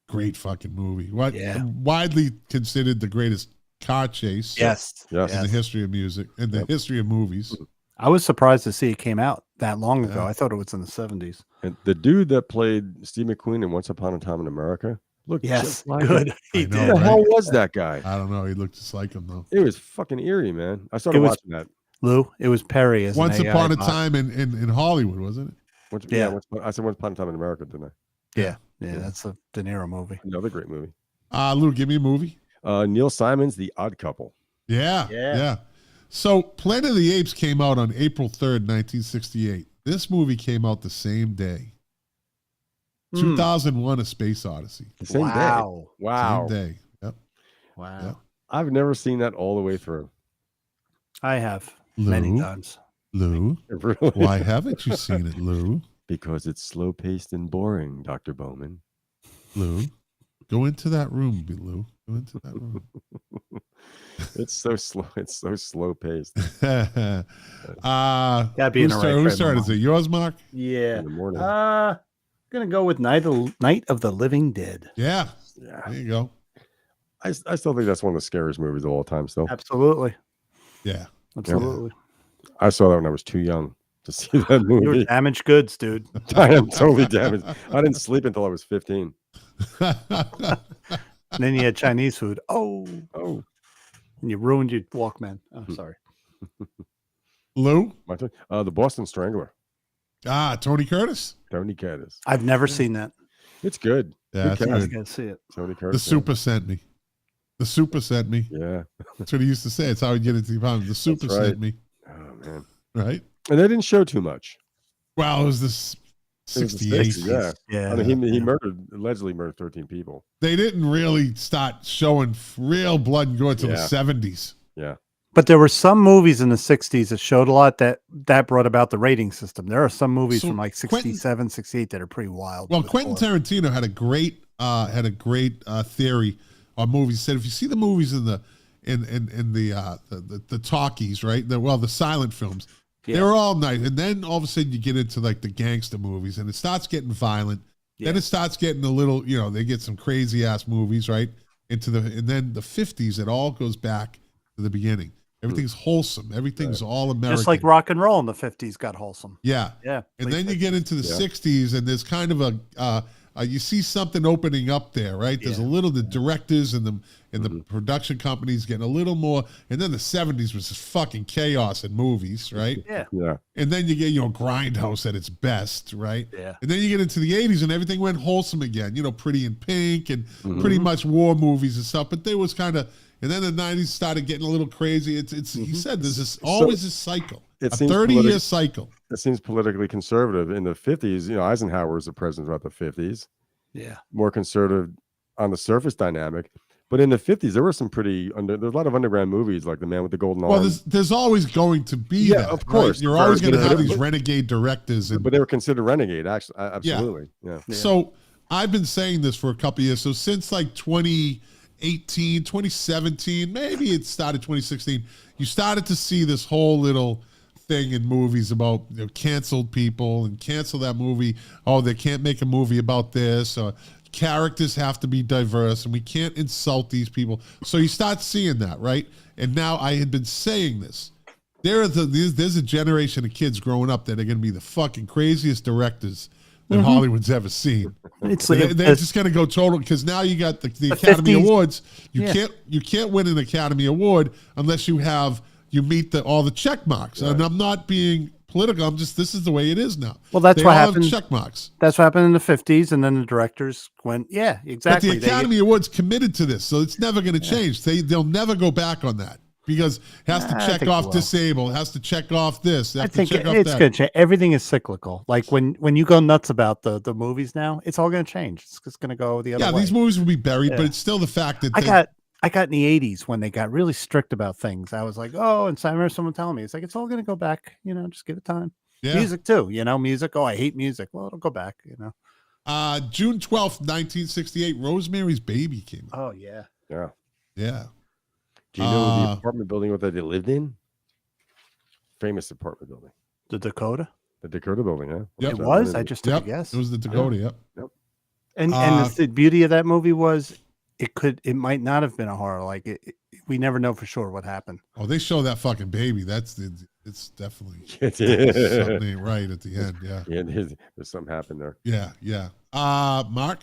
Great fucking movie. Widely considered the greatest car chase. Yes. In the history of music, in the history of movies. I was surprised to see it came out that long ago. I thought it was in the 70s. And the dude that played Steve McQueen in Once Upon a Time in America looked just like good. him. He Who did. the hell was that guy? I don't know. He looked just like him though. It was fucking eerie, man. I started watching that. Lou, it was Perry as Once an AI Upon a bot. Time in Hollywood, wasn't it? I said Once Upon a Time in America, didn't I? Yeah, that's a De Niro movie. Another great movie. Lou, give me a movie. Neil Simon's The Odd Couple. Yeah. So Planet of the Apes came out on April 3rd, 1968. This movie came out the same day. 2001: A Space Odyssey. The same day. Wow. Same day. Yep. Wow. Yep. I've never seen that all the way through. I have many Lou? times. Lou, Really? why haven't you seen it, Lou? Because it's slow paced and boring, Dr. Bowman. Lou, go into that room, Lou. Go into that room. It's so slow. It's so slow paced Gotta be in whose the right turn? frame Whose of turn is it? mind. Yours, Mark? Yeah. in the morning. Gonna go with Night of the Living Dead. Yeah. Yeah. There you go. I still think that's one of the scariest movies of all time still. Absolutely. Yeah. Absolutely. I saw that when I was too young to see that You were movie. damaged goods, dude. I am totally damaged. I didn't sleep until I was 15. And then you had Chinese food. Oh, Oh, and you ruined your Walkman. Oh, sorry. Lou? my turn. The Boston Strangler. Tony Curtis? Tony Curtis. I've never seen that. It's good. Yeah, Good that's cast. I good. gotta see it. Tony The Curtis. super sent me. The super sent me. Yeah. That's what he used to say. It's how he'd get into the apartment. The super That's right. sent me. Oh man. Right? And they didn't show too much. Well, it was this It was the 68. 60s, yeah. Yeah. I mean, he allegedly murdered 13 people. They didn't really start showing real blood and gore until the Yeah. 70s. Yeah. But there were some movies in the 60s that showed a lot that brought about the rating system. There are some movies So from like Quentin- 67, 68 that are pretty wild. Well, with Quentin gore. Tarantino had a great theory on movies. He said if you see the movies in the talkies, right? The silent films, they're all nice, and then all of a sudden you get into like the gangster movies, and it starts getting violent. Then it starts getting a little, they get some crazy ass movies, right? And then the 50s, it all goes back to the beginning. Everything's wholesome. Everything's all American. Just like rock and roll in the 50s got wholesome. Yeah. Yeah. And then you get into the 60s, and there's kind of you see something opening up there, right? There's a little, the directors and the production companies getting a little more, and then the 70s was just fucking chaos in movies, right? Yeah. Yeah. And then you get, Grindhouse at its best, right? Yeah. And then you get into the 80s, and everything went wholesome again, Pretty in Pink and pretty much war movies and stuff, but there was kind of, and then the 90s started getting a little crazy. It's he said there's always this cycle, a 30-year cycle. It seems politically conservative. In the 50s, Eisenhower was the president throughout the 50s. Yeah. More conservative on the surface dynamic. But in the 50s, there were some there's a lot of underground movies like The Man with the Golden Arm. Well, there's always going to be that. of course. Right? You're always going to have these renegade directors. But they were considered renegade, actually. Absolutely. Yeah. So I've been saying this for a couple of years. So since like 2018, 2017, maybe it started 2016, you started to see this whole little thing in movies about canceled people and cancel that movie. Oh, they can't make a movie about this. Or characters have to be diverse and we can't insult these people. So you start seeing that, right? And now I had been saying this. There's a generation of kids growing up that are going to be the fucking craziest directors that Hollywood's ever seen. They're just going to go total, because now you got the Academy 50s. Awards. You can't win an Academy Award unless you meet all the check marks. Right. And I'm not being political. this is the way it is now. Well, that's they what all happened. Have check marks. That's what happened in the 50s, and then the directors went, yeah, exactly. But the Academy Awards committed to this, so it's never going to change. They'll never go back on that, because it has to check off disabled, has to check off this. I think it's going to change. Everything is cyclical. Like when you go nuts about the movies now, it's all going to change. It's just going to go the other way. Yeah, these movies will be buried, but it's still the fact that I got in the 80s when they got really strict about things. I was like, oh, and so I remember someone telling me, it's like, it's all going to go back, just give it time. Yeah. Music too, music. Oh, I hate music. Well, it'll go back, June 12th, 1968, Rosemary's Baby came out. Oh, yeah. Yeah. Yeah. Do you know the apartment building that they lived in? Famous apartment building. The Dakota? The Dakota building, huh? Yep. It was? I just took a guess. It was the Dakota, yep. And the beauty of that movie was it might not have been a horror. Like we never know for sure what happened. Oh, they show that fucking baby. It's definitely something ain't right at the end. Yeah. Yeah, there's something happened there. Yeah. Mark?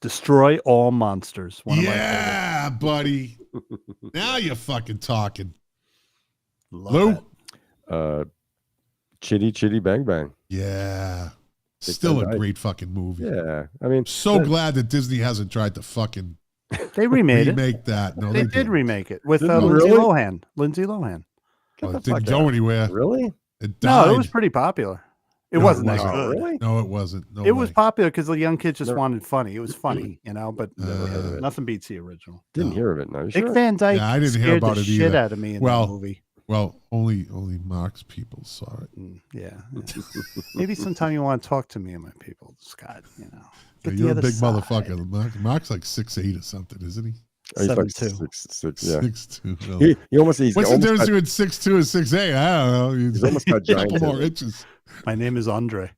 Destroy All Monsters. One of my favorites. Buddy. Now you're fucking talking. Lou? Chitty Chitty Bang Bang. Yeah. Still a great fucking movie. Yeah. I mean, so glad that Disney hasn't tried to fucking they remake that. No, they did remake it with Lindsay Lindsay Lohan. It didn't go anywhere. Really? It died. No, it was pretty popular. It No, wasn't it that wasn't. good. Really? No, it wasn't. No It was way. popular because the young kids just Never- wanted funny. It was funny, but Never heard of it. nothing beats the original. Didn't No. hear of it. No, you Dick sure? Van Dyke Yeah, I didn't hear scared about the it shit either. out of me in Well, that movie. Well, only Mark's people saw it. Yeah. Maybe sometime you want to talk to me and my people, Scott. Yeah, Get the you're a other big side. motherfucker. Mark's like 6'8" or something, isn't he? He's like 7'2". 6'6". Yeah. 6'2". Well, He almost. He's what's the almost difference got, between 6'2" and 6'8"? I don't know. He's almost got a giant couple more head. inches. My name is Andre.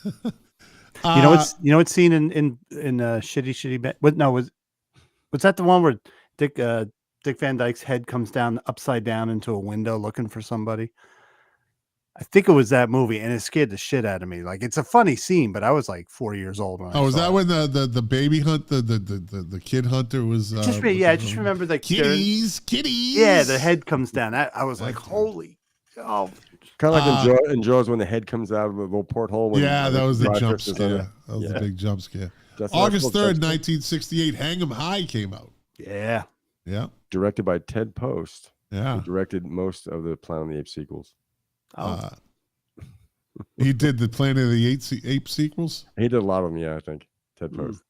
You know what's seen in Shitty Bang? What? No, was that the one where Dick Van Dyke's head comes down upside down into a window looking for somebody? I think it was that movie, and it scared the shit out of me. Like, it's a funny scene, but I was like 4 years old when I was saw that it. when the baby hunt the kid hunter was? I just remember the kitties. Yeah, the head comes down. I was like, holy, oh. Kind of like in Jaws when the head comes out of the little porthole. When Yeah, that was the Roger jump is on scare. it. That was the big jump scare. That's August 3rd, jump scare. 1968, Hang 'em High came out. Yeah. Yeah, Directed by Ted Post. yeah. Who directed most of the Planet of the Apes sequels. He did the Planet of the Apes sequels. He did a lot of them, yeah, I think. Ted Post.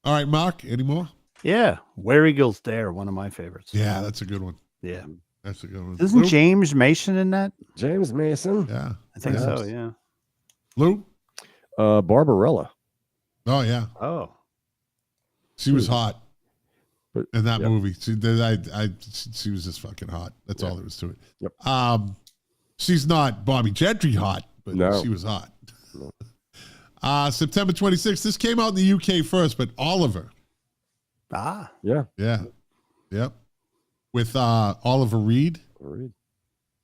All right, Mark, any more? Yeah. Where Eagles Dare, one of my favorites. Yeah, that's a good one. Yeah. That's a good one. Isn't Lou? James Mason in that? James Mason. Yeah, I think perhaps. so, yeah. Lou? Barbarella. Oh, yeah. Oh. She was hot But, in that yeah. movie. She was just fucking hot. That's all there was to it. Yep. She's not Bobby Gentry hot, but No. she was hot. No. September 26th. This came out in the UK first, but Oliver. Ah. Yeah. Yeah. Yep. With Oliver Reed. Reed.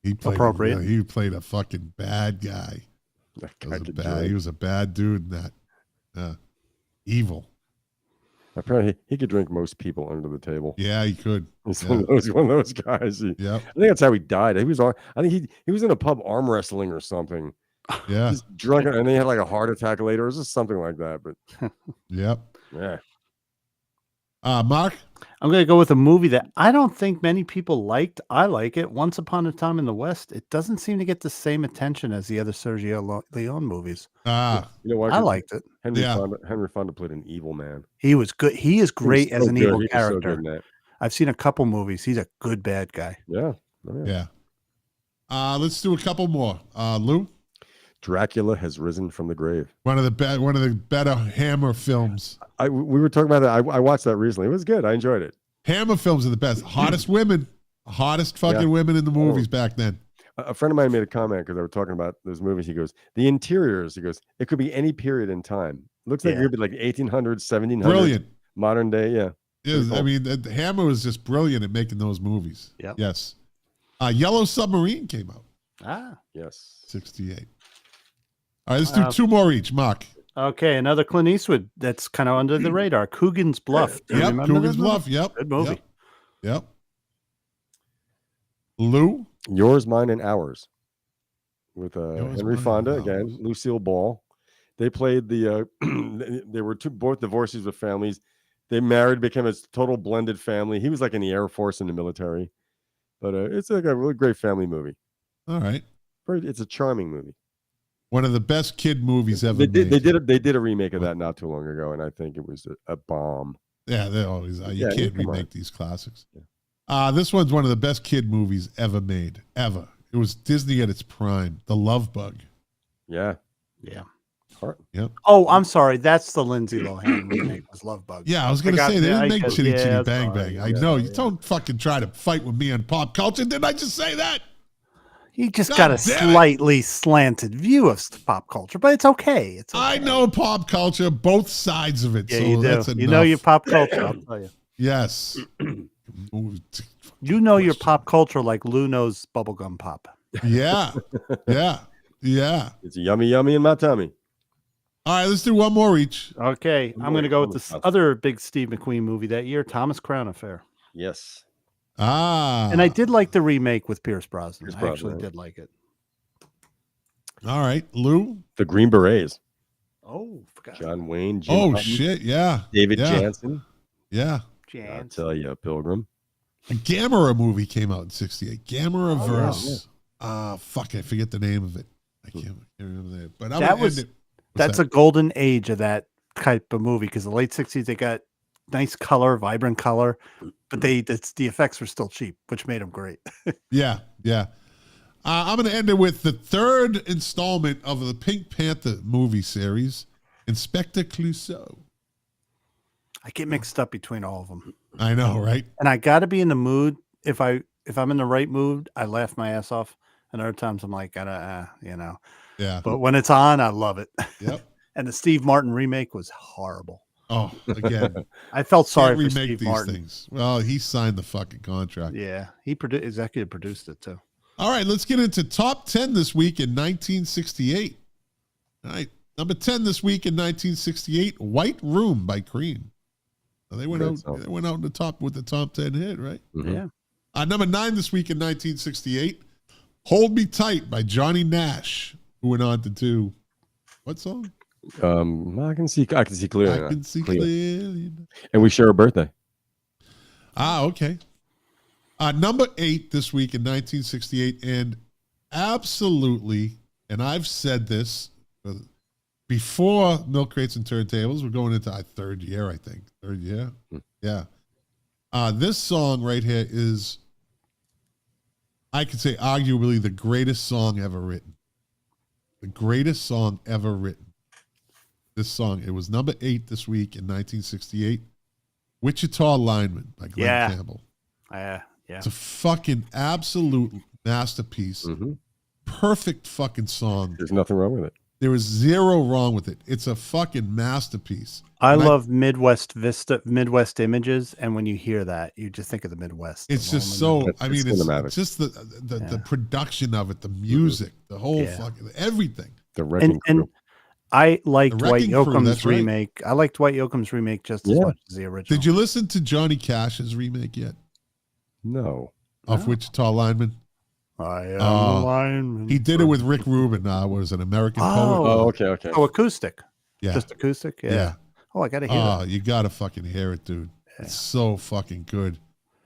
He played Appropriate. He played a fucking bad guy. That He guy was, could he drink. was a bad dude in that. Evil. Apparently, he could drink most people under the table. Yeah, he could. He's Yeah. one of those guys. Yep. I think that's how he died. I think he was in a pub arm wrestling or something. Yeah. Just drunk, and then he had like a heart attack later, or just something like that. But Yep. yeah, Mark? I'm going to go with a movie that I don't think many people liked. I like it. Once Upon a Time in the West. It doesn't seem to get the same attention as the other Sergio Leone movies. you know what? I liked it. Henry Fonda played an evil man. He was good. He is great as an evil He was so character. good in that. I've seen a couple movies. He's a good bad guy. Yeah. Oh, yeah. Yeah. Let's do a couple more. Lou? Dracula has risen from the grave. One of the better Hammer films. We were talking about that. I watched that recently. It was good. I enjoyed it. Hammer films are the best. Hottest women. Hottest fucking women in the movies back then. A friend of mine made a comment because they were talking about those movies. He goes, the interiors, he goes, it could be any period in time. Looks like it could be like 1800s, 1700s. Brilliant. Modern day, yeah. Yes, Cool. I mean, Hammer was just brilliant at making those movies. Yep. Yes. Yellow Submarine came out. Ah. Yes. 68. All right, let's do two more each. Mark. Okay, another Clint Eastwood that's kind of under the radar. Coogan's Bluff. Do you Yep. remember Coogan's that movie? Bluff. Yep. Good movie. Yep. Lou. Yours, Mine, and Ours with Yours, Henry Mine, Fonda and again, Ours. Lucille Ball. They played the. They were both divorcees with families. They married, became a total blended family. He was like in the Air Force and the military, but it's like a really great family movie. All right. It's a charming movie. One of the best kid movies ever They made. did a remake of that not too long ago, and I think it was a bomb. Yeah, they always are. You Yeah, can't come on. remake these classics. This one's one of the best kid movies ever made. Ever. It was Disney at its prime. The Love Bug. Yeah. Yeah. Yep. Oh, I'm sorry. That's the Lindsay Lohan remake. Was Love Bug. Yeah, I was going to I got- say, they yeah, didn't I make got- Chitty yeah, Chitty Bang sorry. Bang. I Yeah, know. You yeah. don't fucking try to fight with me on pop culture. Didn't I just say that? He just God got a damn it. slightly slanted view of pop culture, but it's okay. It's okay. I know pop culture, both sides of it. Yeah, so you that's do. enough. You know your pop culture. I'll tell you. Yes. You know your pop culture like Lou knows bubblegum pop. Yeah. Yeah. Yeah. It's yummy in my tummy. All right, let's do one more each. Okay, I'm going to go with this other big Steve McQueen movie that year, Thomas Crown Affair. Yes. And I did like the remake with Pierce Brosnan. I actually Brosnan. did like it. All right, Lou. The Green Berets. Oh, forgot. John Wayne. Jim Oh, Hutton, shit. Yeah. David yeah. Jansen. Yeah. I'll tell you, Pilgrim. A Gamera movie came out in 68. Gamera verse. Fuck, I forget the name of it. I can't remember that. But that's a golden age of that type of movie because the late 60s they got nice color, vibrant color, but the effects were still cheap, which made them great. Yeah. I'm going to end it with the third installment of the Pink Panther movie series, Inspector Clouseau. I get mixed up between all of them. I know, right? And I got to be in the mood. If I'm in the right mood, I laugh my ass off. And other times I'm like, Yeah. But when it's on, I love it. Yep. And the Steve Martin remake was horrible. Oh, again. I felt sorry for remake Steve these Martin. Things. Well, he signed the fucking contract. Yeah, he executive produced it too. All right, let's get into top 10 this week in 1968. All right, number 10 this week in 1968, White Room by Cream. So they went out in the top with the top 10 hit, right? Mm-hmm. Yeah. Number 9 this week in 1968, Hold Me Tight by Johnny Nash, who went on to do what song? I can see clearly. I can see clearly. And we share a birthday. Okay. Number 8 this week in 1968, and absolutely, and I've said this before Milk Crates and Turntables. We're going into our third year, I think. Third year? Yeah. This song right here is, I could say, arguably the greatest song ever written. The greatest song ever written. This song, it was number 8 this week in 1968. Wichita Lineman by Glenn Campbell. Yeah. It's a fucking absolute masterpiece. Mm-hmm. Perfect fucking song. There's nothing wrong with it. There is zero wrong with it. It's a fucking masterpiece. I love Midwest images, and when you hear that, you just think of the Midwest. It's just so. I mean, it's just the production of it, the music, the whole fucking everything. The Wrecking Crew. And I liked Dwight Wrecking Crew, Yoakam's that's right. remake. I liked Dwight Yoakam's remake just as much as the original. Did you listen to Johnny Cash's remake yet? No. Of Wichita Lineman? I am a lineman. He did it with Rick Rubin. Was an American poet. Oh, okay. Oh, acoustic. Yeah. Just acoustic? Yeah. Oh, I got to hear that. You got to fucking hear it, dude. Yeah. It's so fucking good.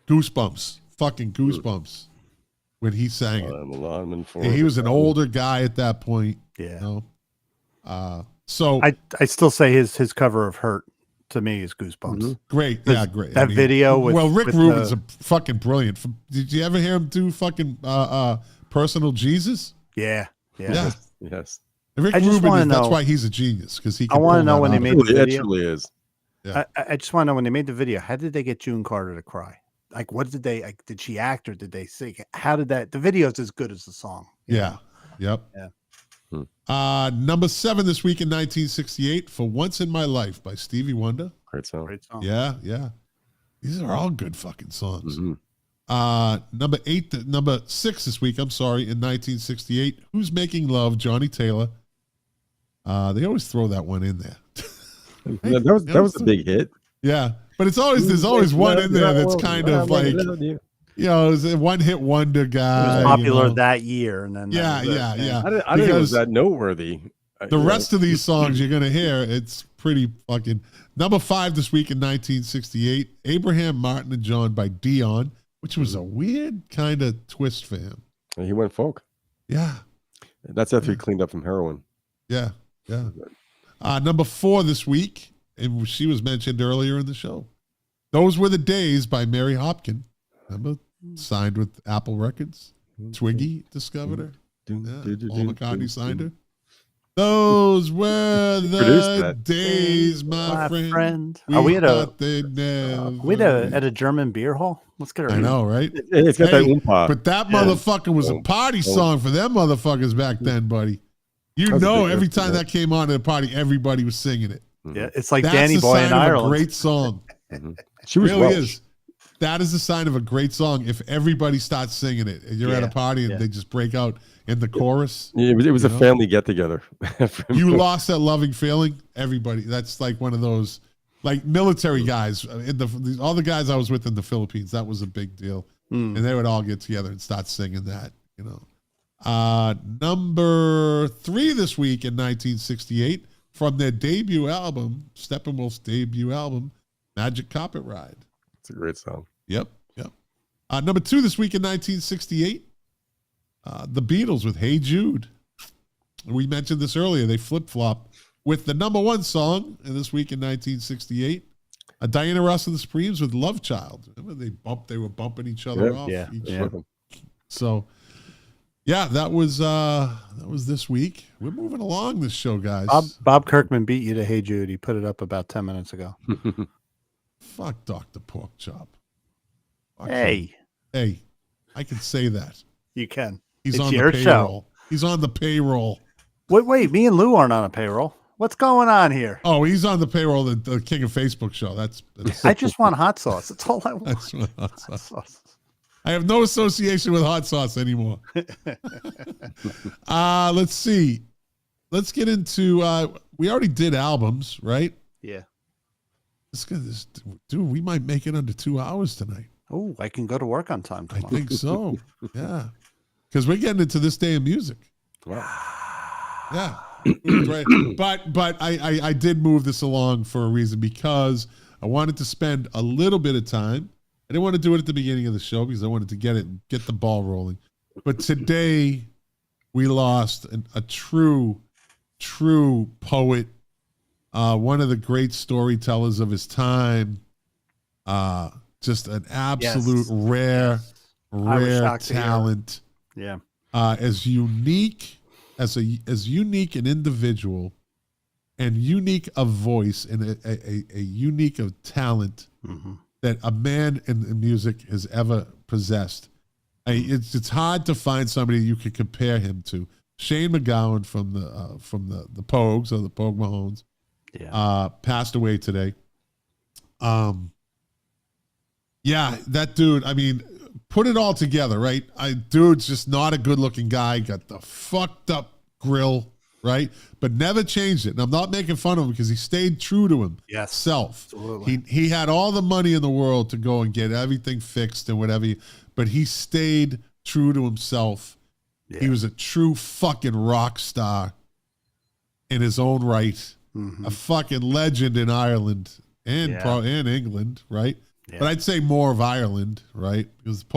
Goosebumps. Fucking goosebumps. When he sang it. I'm a lineman for he was an older guy at that point. Yeah. You know? So I still say his cover of Hurt to me is Goosebumps. Mm-hmm. Great. Yeah, great. That video with Rick Rubin's a fucking brilliant. Did you ever hear him do fucking Personal Jesus? Yeah. Yes. Rick Rubin, that's why he's a genius, because he can. I want to know when they made the video. It truly is. Yeah. I just want to know when they made the video, how did they get June Carter to cry? Like, what did they, did she act or did they sing? How did that, the video's as good as the song. Yeah. Yep. Yeah. Number 7 this week in 1968, For Once in My Life by Stevie Wonder. Great song. Yeah. These are all good fucking songs. Mm-hmm. Number 6 this week, in 1968, Who's Making Love, Johnny Taylor. They always throw that one in there. That was a big hit. Yeah, but there's always one in there that's kind of like, it's a one-hit wonder guy. It was popular that year, and then yeah. I didn't know it was that noteworthy. The rest of these songs you're gonna hear, it's pretty fucking. Number 5 this week in 1968, Abraham, Martin, and John by Dion, which was a weird kind of twist for him. He went folk. Yeah, that's after he cleaned up from heroin. Yeah. Number 4 this week, and she was mentioned earlier in the show. Those Were the Days by Mary Hopkin. Remember, signed with Apple Records. Twiggy discovered her. Paul McCartney signed her. Those were the days, my friend. Are we at at a German beer hall? Let's get our. I know, right? It's got that oompa. But that motherfucker was a party song for them motherfuckers back then, buddy. Every time that came on at a party, everybody was singing it. Yeah, it's like That's Danny Boy in Ireland. A great song. She was really Welsh. is. That is a sign of a great song. If everybody starts singing it, and you're at a party and they just break out in the chorus. Yeah, it was a family get together. You lost that loving feeling. Everybody. That's like one of those, like military guys. All the guys I was with in the Philippines, that was a big deal, and they would all get together and start singing that. Number 3 this week in 1968 from their debut album, Steppenwolf's debut album, Magic Carpet Ride. It's a great song. Yep. Number 2 this week in 1968, the Beatles with Hey Jude. We mentioned this earlier. They flip-flop with the number one song in this week in 1968. Diana Ross and the Supremes with Love Child. Remember they were bumping each other off. So, yeah, that was this week. We're moving along this show, guys. Bob Kirkman beat you to Hey Jude. He put it up about 10 minutes ago. Fuck Dr. Porkchop. Fuck Hey. him. Hey, I can say that. You can. He's it's on your the payroll. show. He's on the payroll. Wait, me and Lou aren't on a payroll. What's going on here? Oh, he's on the payroll, the King of Facebook show. That's I just want hot sauce. That's all I want. That's what hot sauce. I have no association with hot sauce anymore. Let's see. Let's get into we already did albums, right? Yeah. Dude, we might make it under 2 hours tonight. Oh, I can go to work on time tomorrow. I think so. Yeah. Because we're getting into this day of music. Wow. Yeah. Right. But I did move this along for a reason, because I wanted to spend a little bit of time. I didn't want to do it at the beginning of the show because I wanted to get the ball rolling. But today we lost a true poet, one of the great storytellers of his time. Just an absolute rare talent. Yeah. As unique an individual and unique a voice and a unique of talent that a man in music has ever possessed. It's hard to find somebody you could compare him to. Shane MacGowan from the Pogues, or the Pogue Mahones, passed away today. Yeah, that dude, I mean, put it all together, right? Dude's just not a good-looking guy, got the fucked up grill, right? But never changed it. And I'm not making fun of him because he stayed true to himself. Absolutely. He had all the money in the world to go and get everything fixed and whatever, but he stayed true to himself. Yeah. He was a true fucking rock star in his own right. A fucking legend in Ireland and England, right? Yeah. But I'd say more of Ireland, right? Because the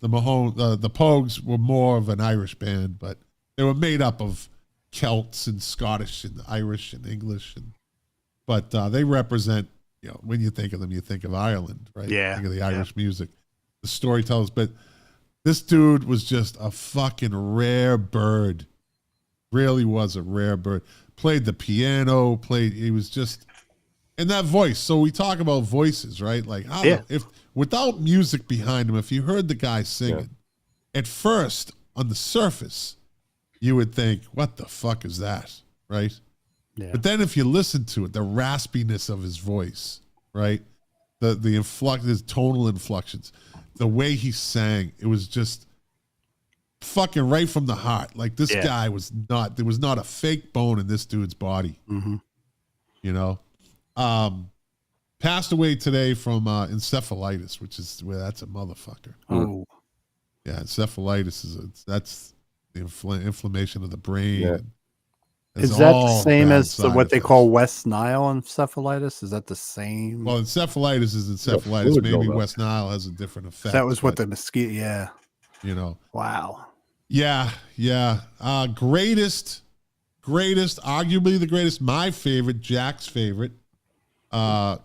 Pogues were more of an Irish band, but they were made up of Celts and Scottish and Irish and English, but they represent, when you think of them, you think of Ireland, right? Yeah. Think of the Irish music, the storytellers. But this dude was just a fucking rare bird. Really was a rare bird. Played the piano. He was just. And that voice. So we talk about voices, right? Like, I don't know, if without music behind him, if you heard the guy singing, at first on the surface, you would think, "What the fuck is that?" Right? Yeah. But then if you listen to it, the raspiness of his voice, right? His tonal inflections, the way he sang, it was just fucking right from the heart. Like this guy there was not a fake bone in this dude's body. Passed away today from encephalitis, which is that's a motherfucker. Oh, yeah, encephalitis that's the inflammation of the brain. Yeah. Is that the same as what they call West Nile encephalitis? Is that the same? Well, encephalitis is encephalitis. Maybe West Nile has a different effect. That was what the mosquito. Yeah. Wow. Yeah. Greatest, arguably the greatest. My favorite, Jack's favorite.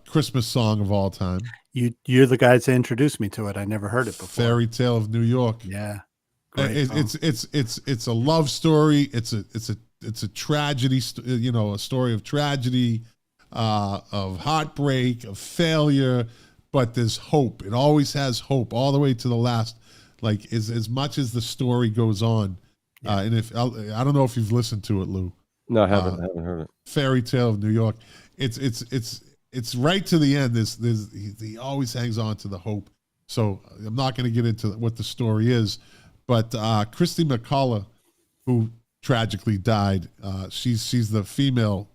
Christmas song of all time. You're the guys that introduced me to it. I never heard it before. Fairy Tale of New York. Yeah, it's a love story. It's a tragedy. A story of tragedy, of heartbreak, of failure. But there's hope. It always has hope all the way to the last. Like as much as the story goes on. And if I don't know if you've listened to it, Lou. No, I haven't heard it. Fairy Tale of New York. It's right to the end. He always hangs on to the hope. So I'm not going to get into what the story is, but Christy McCullough, who tragically died, she's the female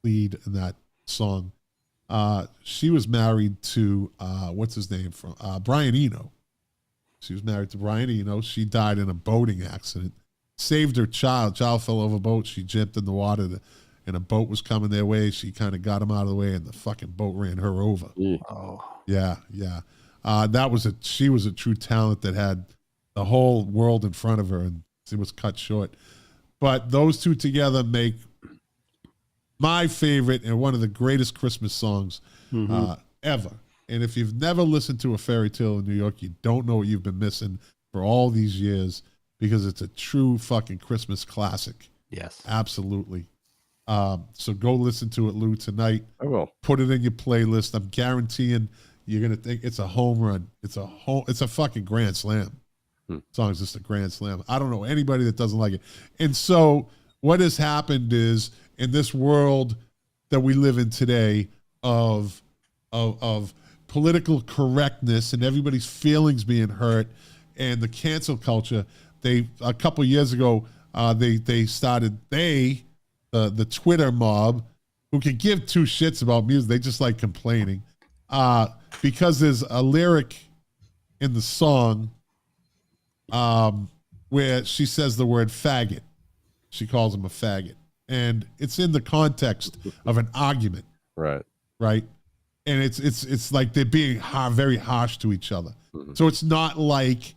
lead in that song. She was married to what's his name from Brian Eno. She was married to Brian Eno. She died in a boating accident. Saved her child. Child fell over a boat. She jumped in the water. And a boat was coming their way. She kind of got him out of the way, and the fucking boat ran her over. Oh, yeah. She was a true talent that had the whole world in front of her, and it was cut short. But those two together make my favorite and one of the greatest Christmas songs ever. And if you've never listened to A Fairy Tale in New York, you don't know what you've been missing for all these years, because it's a true fucking Christmas classic. Yes. Absolutely. So go listen to it, Lou, tonight. I will. Put it in your playlist. I'm guaranteeing you're gonna think it's a home run. It's a fucking grand slam. Song's just a grand slam. I don't know anybody that doesn't like it. And so what has happened is, in this world that we live in today of political correctness and everybody's feelings being hurt and the cancel culture, a couple years ago they started the Twitter mob, who can give two shits about music. They just like complaining because there's a lyric in the song where she says the word faggot. She calls him a faggot, and it's in the context of an argument, right? And it's like they're being very harsh to each other. So it's not like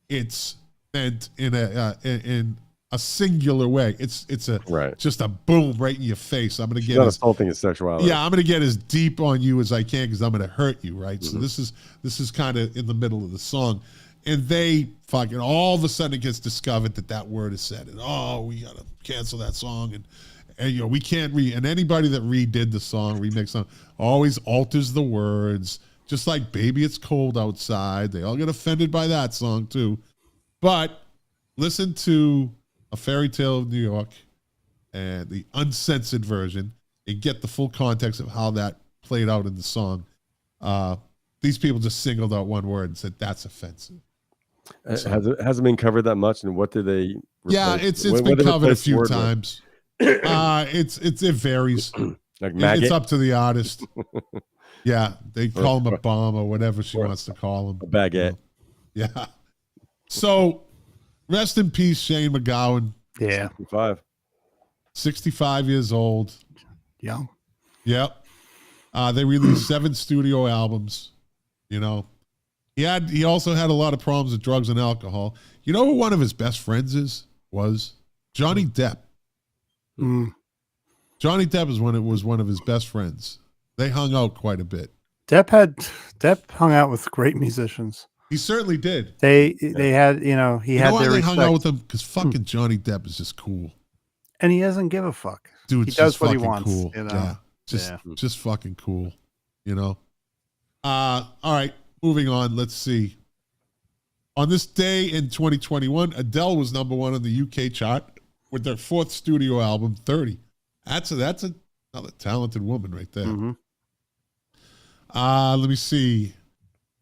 it's meant in a singular way. It's just a boom right in your face. I'm gonna get not assaulting his sexuality. Yeah, I'm gonna get as deep on you as I can because I'm gonna hurt you, right? So this is kind of in the middle of the song, and they fucking all of a sudden it gets discovered that word is said, and we gotta cancel that song, and we can't and anybody that redid the song, remix song, always alters the words, just like Baby It's Cold Outside. They all get offended by that song too. But listen to A Fairy Tale of New York and the uncensored version and get the full context of how that played out in the song. These people just singled out one word and said, that's offensive. Hasn't been covered that much, and what do they replace? Yeah, it's been covered a few times. It varies. Like maggot? It's up to the artist. Yeah, they call him a bomb or whatever she wants to call him. A baguette. Yeah. So, rest in peace, Shane McGowan. Yeah. 65 years old. Young. Yep. They released 7 studio albums. He also had a lot of problems with drugs and alcohol. You know who one of his best friends was? Johnny Depp. Johnny Depp was one of his best friends. They hung out quite a bit. Depp hung out with great musicians. He certainly did. They had, he had their they respect. hung out with him because fucking Johnny Depp is just cool. And he doesn't give a fuck. Dude, he does what he wants. Cool. Yeah. Just fucking cool. All right, moving on. Let's see. On this day in 2021, Adele was number 1 on the UK chart with their 4th studio album, 30. That's another talented woman right there. Let me see.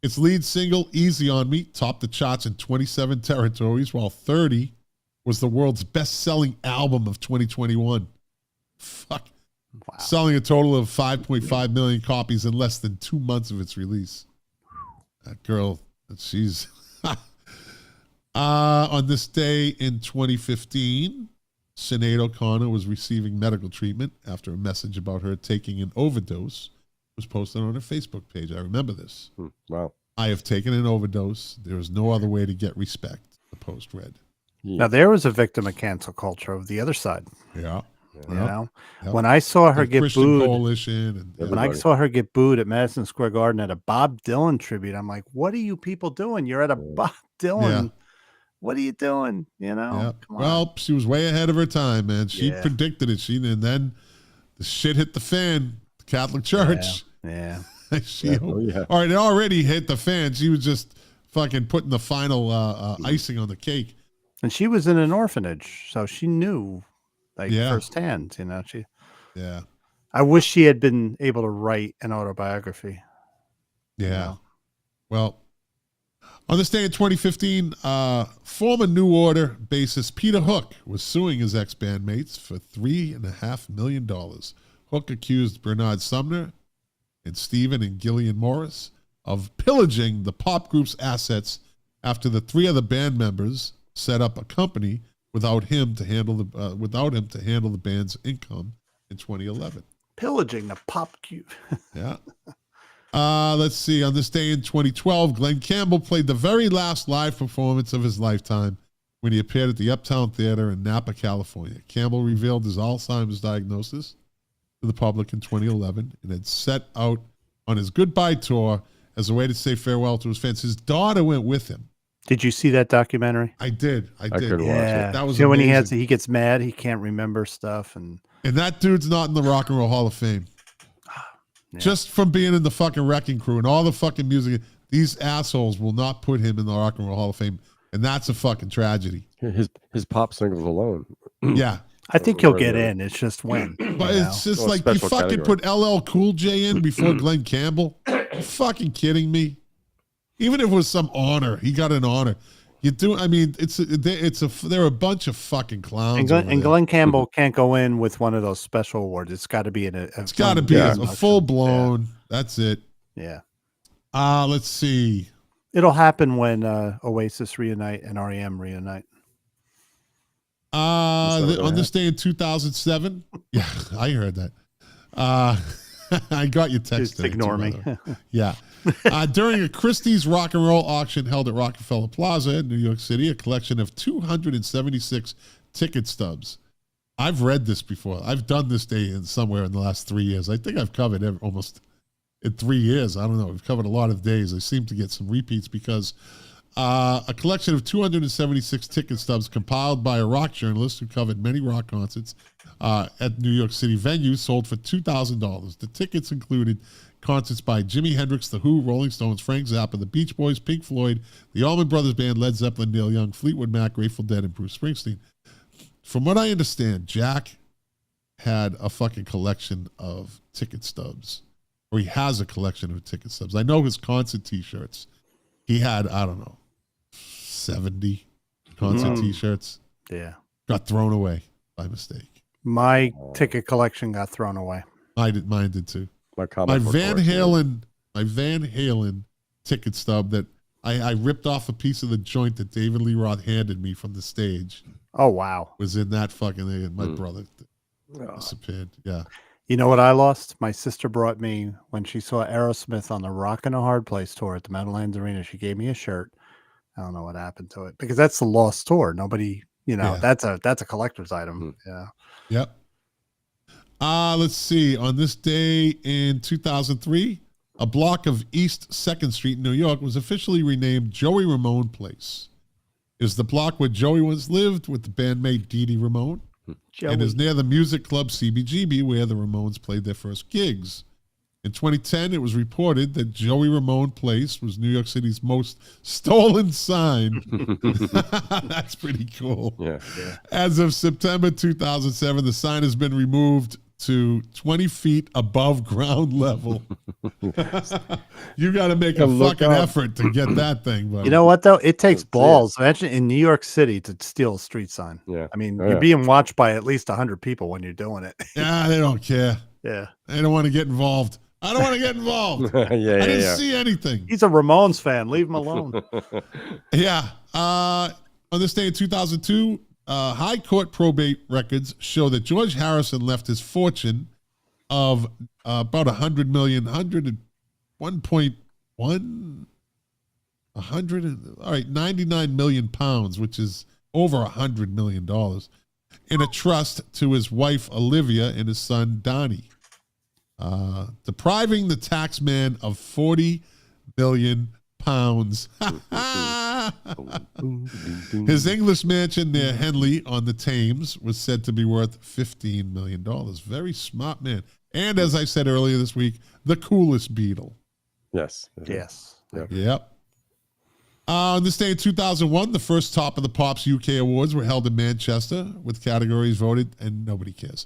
Its lead single, Easy on Me, topped the charts in 27 territories, while 30 was the world's best-selling album of 2021. Fuck. Wow. Selling a total of 5.5 million copies in less than 2 months of its release. That girl, she's... On this day in 2015, Sinead O'Connor was receiving medical treatment after a message about her taking an overdose was posted on her Facebook page. I remember this. Wow. I have taken an overdose. There is no other way to get respect, the post read. Now, there was a victim of cancel culture of the other side. Yeah. When I saw her get Christian booed, Coalition when I saw her get booed at Madison Square Garden at a Bob Dylan tribute, I'm like, what are you people doing? You're at a Bob Dylan. Yeah. What are you doing? Come on. Well, she was way ahead of her time, man. She predicted it. And then the shit hit the fan. The Catholic Church. Yeah. All right, it already hit the fan. She was just fucking putting the final icing on the cake. And she was in an orphanage, so she knew, firsthand. I wish she had been able to write an autobiography. Yeah. Well, on this day in 2015, former New Order bassist Peter Hook was suing his ex-bandmates for $3.5 million. Hook accused Bernard Sumner and Stephen and Gillian Morris of pillaging the pop group's assets after the 3 other band members set up a company without him to handle the band's income in 2011. Pillaging the pop group. Yeah. Let's see. On this day in 2012, Glenn Campbell played the very last live performance of his lifetime when he appeared at the Uptown Theater in Napa, California. Campbell revealed his Alzheimer's diagnosis to the public in 2011 and had set out on his goodbye tour as a way to say farewell to his fans. His daughter went with him. Did you see that documentary? I did. I did. could watch it. That was when amazing. he gets mad, he can't remember stuff, and that dude's not in the Rock and Roll Hall of Fame. Yeah. Just from being in the fucking Wrecking Crew and all the fucking music, these assholes will not put him in the Rock and Roll Hall of Fame, and that's a fucking tragedy. His pop singles alone. Yeah. I think he'll get in. It's just when. But it's just Well, like you special fucking category. put LL Cool J in before Glenn Campbell. You fucking kidding me? Even if it was some honor, he got an honor. You do. I mean, they're a bunch of fucking clowns. And Glenn Campbell can't go in with one of those special awards. It's got to be It's got to be a full blown. That's it. Yeah. Let's see. It'll happen when Oasis reunite and REM reunite. On this day in 2007. Yeah, I heard that. I got your text. Just ignore me. Yeah. During a Christie's rock and roll auction held at Rockefeller Plaza in New York City, a collection of 276 ticket stubs. I've read this before. I've done this day somewhere in the last 3 years. I think I've covered almost in 3 years. I don't know. We've covered a lot of days. I seem to get some repeats because a collection of 276 ticket stubs compiled by a rock journalist who covered many rock concerts at New York City venues sold for $2,000. The tickets included concerts by Jimi Hendrix, The Who, Rolling Stones, Frank Zappa, The Beach Boys, Pink Floyd, the Allman Brothers Band, Led Zeppelin, Neil Young, Fleetwood Mac, Grateful Dead, and Bruce Springsteen. From what I understand, Jack had a fucking collection of ticket stubs, or he has a collection of ticket stubs. I know his concert T-shirts. He had, I don't know, 70 concert T-shirts. Yeah. Got thrown away by mistake. My ticket collection got thrown away. Mine did too. My Van Van Halen ticket stub that I ripped off a piece of the joint that David Lee Roth handed me from the stage. Oh, wow. Was in that fucking thing, and my brother disappeared. Yeah. You know what I lost? My sister brought me, when she saw Aerosmith on the Rockin' a Hard Place tour at the Meadowlands Arena, she gave me a shirt. I don't know what happened to it because that's the lost tour. Nobody, that's a collector's item. Yeah. Yep. Let's see. On this day in 2003, a block of East 2nd Street in New York was officially renamed Joey Ramone Place. It is the block where Joey once lived with the bandmate Dee Dee Ramone. And is near the music club CBGB where the Ramones played their first gigs. In 2010, it was reported that Joey Ramone Place was New York City's most stolen sign. That's pretty cool. Yeah. As of September 2007, the sign has been removed to 20 feet above ground level. You got to make a fucking effort to get that thing, buddy. You know what, though? It takes balls. Imagine in New York City to steal a street sign. Yeah. I mean, you're being watched by at least 100 people when you're doing it. Yeah, they don't care. Yeah. They don't want to get involved. I don't want to get involved. I didn't see anything. He's a Ramones fan. Leave him alone. Yeah. On this day in 2002, high court probate records show that George Harrison left his fortune of about 100 million, 99 million pounds, which is over $100 million, in a trust to his wife Olivia and his son Donnie, depriving the tax man of 40 million pounds. His English mansion near Henley on the Thames was said to be worth $15 million. Very smart man. And as I said earlier this week, the coolest Beatle. Yes. Yep. On this day in 2001, the first Top of the Pops UK Awards were held in Manchester with categories voted, and nobody cares.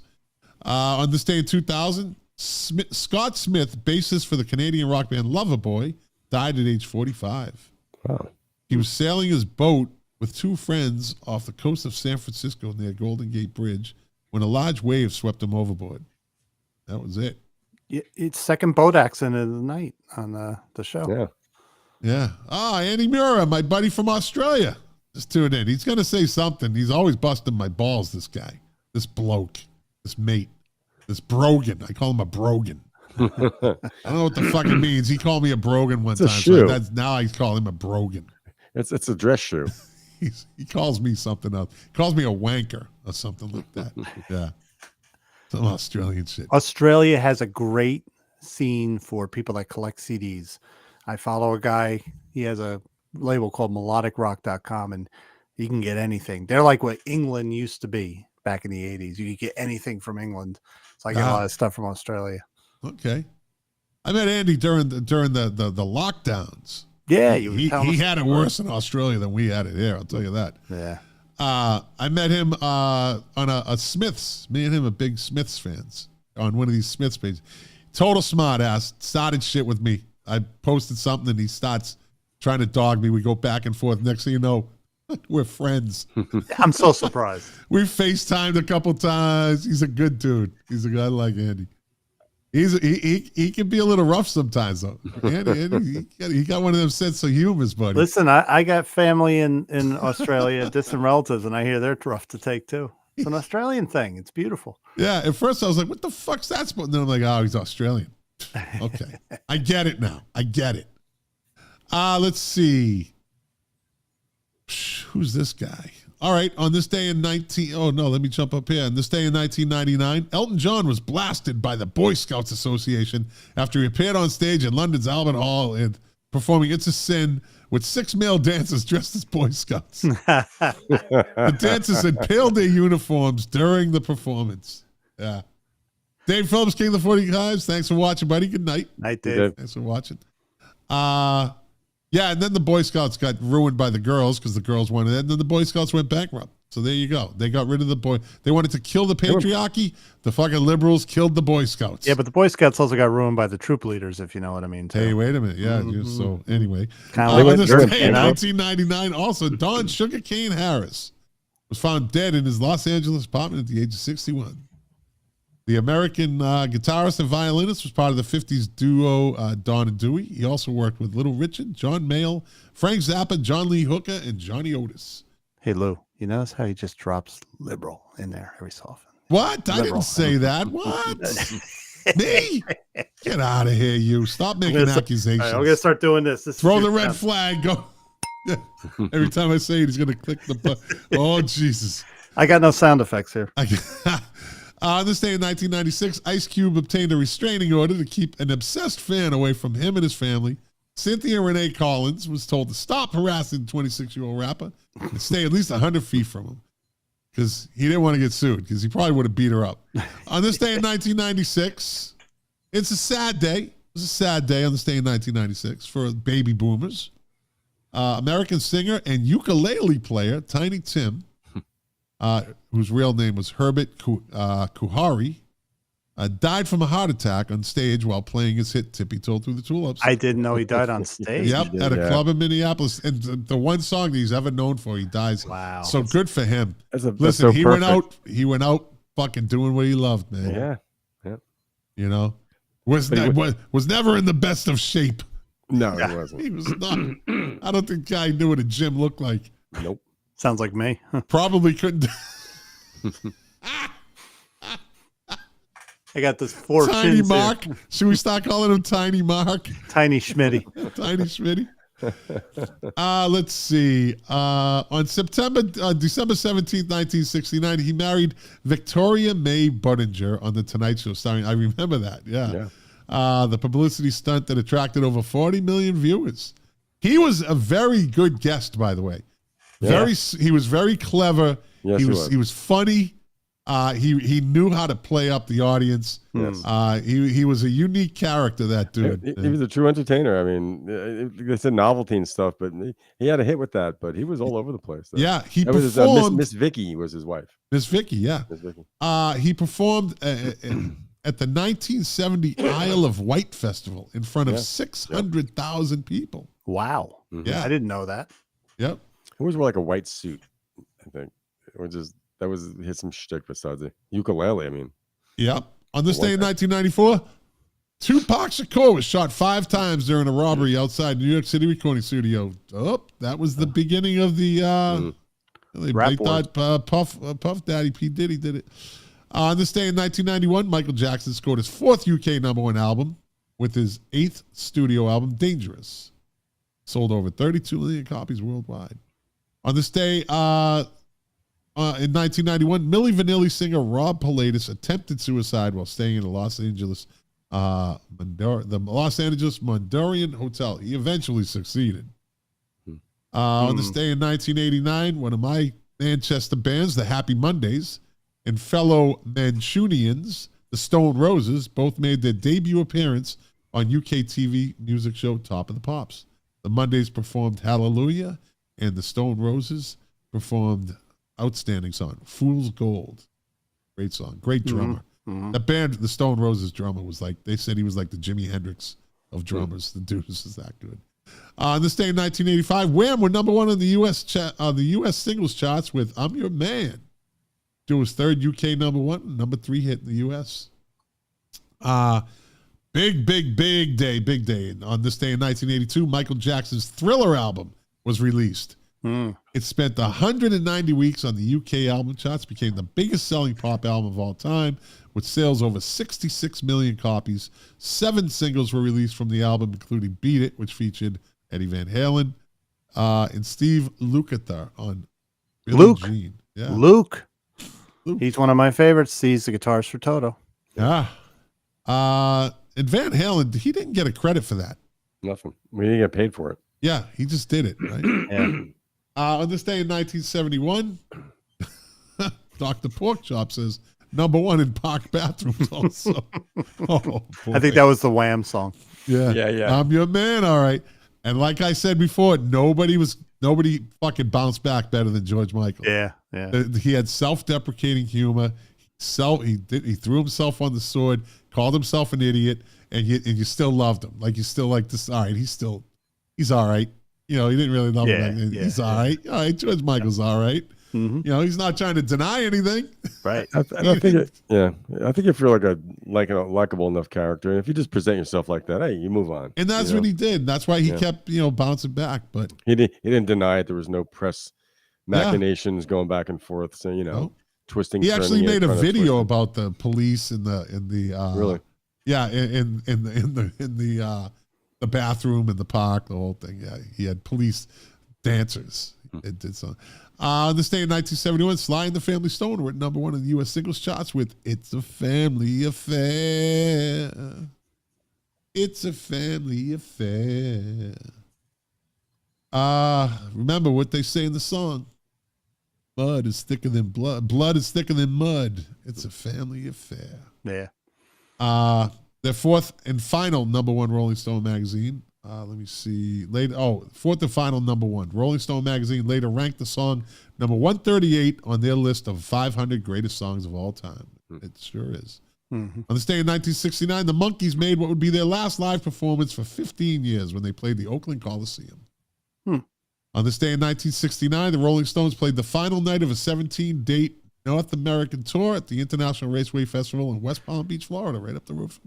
On this day in 2000, Scott Smith, bassist for the Canadian rock band Loverboy, died at age 45. Wow. He was sailing his boat with two friends off the coast of San Francisco near Golden Gate Bridge when a large wave swept him overboard. That was it. It's second boat accident of the night on the show. Yeah. Yeah. Andy Mura, my buddy from Australia, just tuned in. He's going to say something. He's always busting my balls, this guy, this bloke, this mate, this brogan. I call him a brogan. I don't know what the fuck it means. He called me a brogan one time. Shoe. So now I call him a brogan. It's a dress shoe. he calls me something else. He calls me a wanker or something like that. Yeah. Some Australian shit. Australia has a great scene for people that collect CDs. I follow a guy. He has a label called melodicrock.com, and you can get anything. They're like what England used to be back in the 80s. You could get anything from England. So I get a lot of stuff from Australia. Okay. I met Andy during the lockdowns. Yeah, he had it worse in Australia than we had it here. I'll tell you that. Yeah. I met him on a Smiths. Me and him are big Smiths fans on one of these Smiths pages. Total smart ass. Started shit with me. I posted something and he starts trying to dog me. We go back and forth. Next thing you know, we're friends. I'm so surprised. We FaceTimed a couple times. He's a good dude. He's a guy like Andy. He can be a little rough sometimes though. Andy he got one of them sense of humor, buddy. Listen, I got family in Australia, distant relatives, and I hear they're rough to take too. It's an Australian thing. It's beautiful. Yeah, at first I was like, what the fuck's that supposed? And then I'm like, oh, he's Australian. Okay. I get it now. I get it. Let's see. Who's this guy? All right, on this day in let me jump up here. On this day in 1999, Elton John was blasted by the Boy Scouts Association after he appeared on stage in London's Albert Hall and performing It's a Sin with 6 male dancers dressed as Boy Scouts. The dancers had paled their uniforms during the performance. Yeah. Dave Phillips, King of the 40 Hives. Thanks for watching, buddy. Good night. Night, Dave. Thanks for watching. Yeah, and then the Boy Scouts got ruined by the girls because the girls wanted it, and then the Boy Scouts went bankrupt. So there you go. They got rid of the boy. They wanted to kill the patriarchy. The fucking liberals killed the Boy Scouts. Yeah, but the Boy Scouts also got ruined by the troop leaders, if you know what I mean. Too. Hey, wait a minute. Yeah. So anyway, Kind on this day in 1999, also Don Sugarcane Harris was found dead in his Los Angeles apartment at the age of 61. The American guitarist and violinist was part of the 50s duo Don and Dewey. He also worked with Little Richard, John Mayall, Frank Zappa, John Lee Hooker, and Johnny Otis. Hey, Lou, you notice how he just drops liberal in there every so often? What? I didn't say that. What? Me? Get out of here, you. Stop making accusations. Right, I'm going to start doing this. Throw the red flag. Go. Every time I say it, he's going to click the button. Oh, Jesus. I got no sound effects here. On this day in 1996, Ice Cube obtained a restraining order to keep an obsessed fan away from him and his family. Cynthia Renee Collins was told to stop harassing the 26-year-old rapper and stay at least 100 feet from him because he didn't want to get sued because he probably would have beat her up. On this day in 1996, it's a sad day. It was a sad day on this day in 1996 for baby boomers. American singer and ukulele player Tiny Tim, whose real name was Herbert Kuhari, died from a heart attack on stage while playing his hit Tippy Toe Through the Tulips. I didn't know he died on stage. Yep, at a club in Minneapolis. And the one song that he's ever known for, he dies. Wow. So good for him. Listen, so he went out fucking doing what he loved, man. Yeah. You know? Was never in the best of shape. No, he wasn't. He was not. I don't think guy knew what a gym looked like. Nope. Sounds like me. Probably couldn't. I got this 4 Tiny chins Mark. here. Should we start calling him Tiny Mark? Tiny Schmitty. Tiny Schmitty. Let's see. On December 17th, 1969, he married Victoria May Budinger on The Tonight Show starring. I remember that. Yeah. The publicity stunt that attracted over 40 million viewers. He was a very good guest, by the way. He was very clever. Yes, he was funny. He knew how to play up the audience. Yes. He was a unique character, that dude. He was a true entertainer. I mean, they said novelty and stuff, but he had a hit with that. But he was all over the place. Though. Yeah, he that performed. Miss Vicky was his wife. Miss Vicky, yeah. Miss Vicky. He performed at the 1970 Isle of Wight Festival in front of 600,000 people. Wow. Mm-hmm. Yeah, I didn't know that. Yep. It was more like a white suit, I think. That was hit some shtick besides the ukulele. I mean, yep. On this day in 1994, Tupac Shakur was shot 5 times during a robbery outside New York City recording studio. Oh, that was the beginning of the. They thought Puff Daddy P Diddy did it. On this day in 1991, Michael Jackson scored his 4th UK #1 album with his 8th studio album, Dangerous. Sold over 32 million copies worldwide. On this day, in 1991, Milli Vanilli singer Rob Pilatus attempted suicide while staying in the Los Angeles Mondorian Hotel. He eventually succeeded. On this day in 1989, one of my Manchester bands, the Happy Mondays, and fellow Mancunians, the Stone Roses, both made their debut appearance on UK TV music show Top of the Pops. The Mondays performed Hallelujah, and the Stone Roses performed outstanding song, Fool's Gold. Great song, great drummer. That band, the Stone Roses drummer, was like, they said he was like the Jimi Hendrix of drummers. The dude was just that good. On this day in 1985, Wham! Were number one on the U.S. singles charts with I'm Your Man. It was third UK number one, number 3 hit in the U.S. Big day. On this day in 1982, Michael Jackson's Thriller album was released. It spent 190 weeks on the UK album charts, became the biggest selling pop album of all time, with sales over 66 million copies. 7 singles were released from the album, including Beat It, which featured Eddie Van Halen, and Steve Lukather on Billie Jean. Yeah. Luke. He's one of my favorites. He's the guitarist for Toto. Yeah. And Van Halen, he didn't get a credit for that. Nothing. We didn't get paid for it. Yeah, he just did it, right? Yeah. On this day in 1971, Dr. Porkchop says, number 1 in park bathrooms also. I think that was the Wham song. Yeah. I'm your man, all right. And like I said before, nobody fucking bounced back better than George Michael. Yeah. He had self-deprecating humor. He threw himself on the sword, called himself an idiot, and you still loved him. Like, you still like this. All right, he's all right. You know, he didn't really love him. He's all right. All right, George Michael's all right. You know, he's not trying to deny anything. Right. I think if you're like a likable enough character, and if you just present yourself like that, hey, you move on. And that's what he did. That's why he kept, bouncing back. But he didn't deny it. There was no press machinations going back and forth. So twisting. He actually made a video about the police in the really. Yeah, in the bathroom in the park, the whole thing. Yeah, he had police dancers. It did so. This day in 1971, Sly and the Family Stone were at number 1 in the U.S. singles charts with "It's a Family Affair." It's a family affair. Remember what they say in the song? Mud is thicker than blood. Blood is thicker than mud. It's a family affair. Yeah. Their fourth and final number 1 Rolling Stone magazine. Let me see. Fourth and final number 1. Rolling Stone magazine later ranked the song number 138 on their list of 500 greatest songs of all time. It sure is. On this day in 1969, the Monkees made what would be their last live performance for 15 years when they played the Oakland Coliseum. On this day in 1969, the Rolling Stones played the final night of a 17-date North American tour at the International Raceway Festival in West Palm Beach, Florida, right up the roof.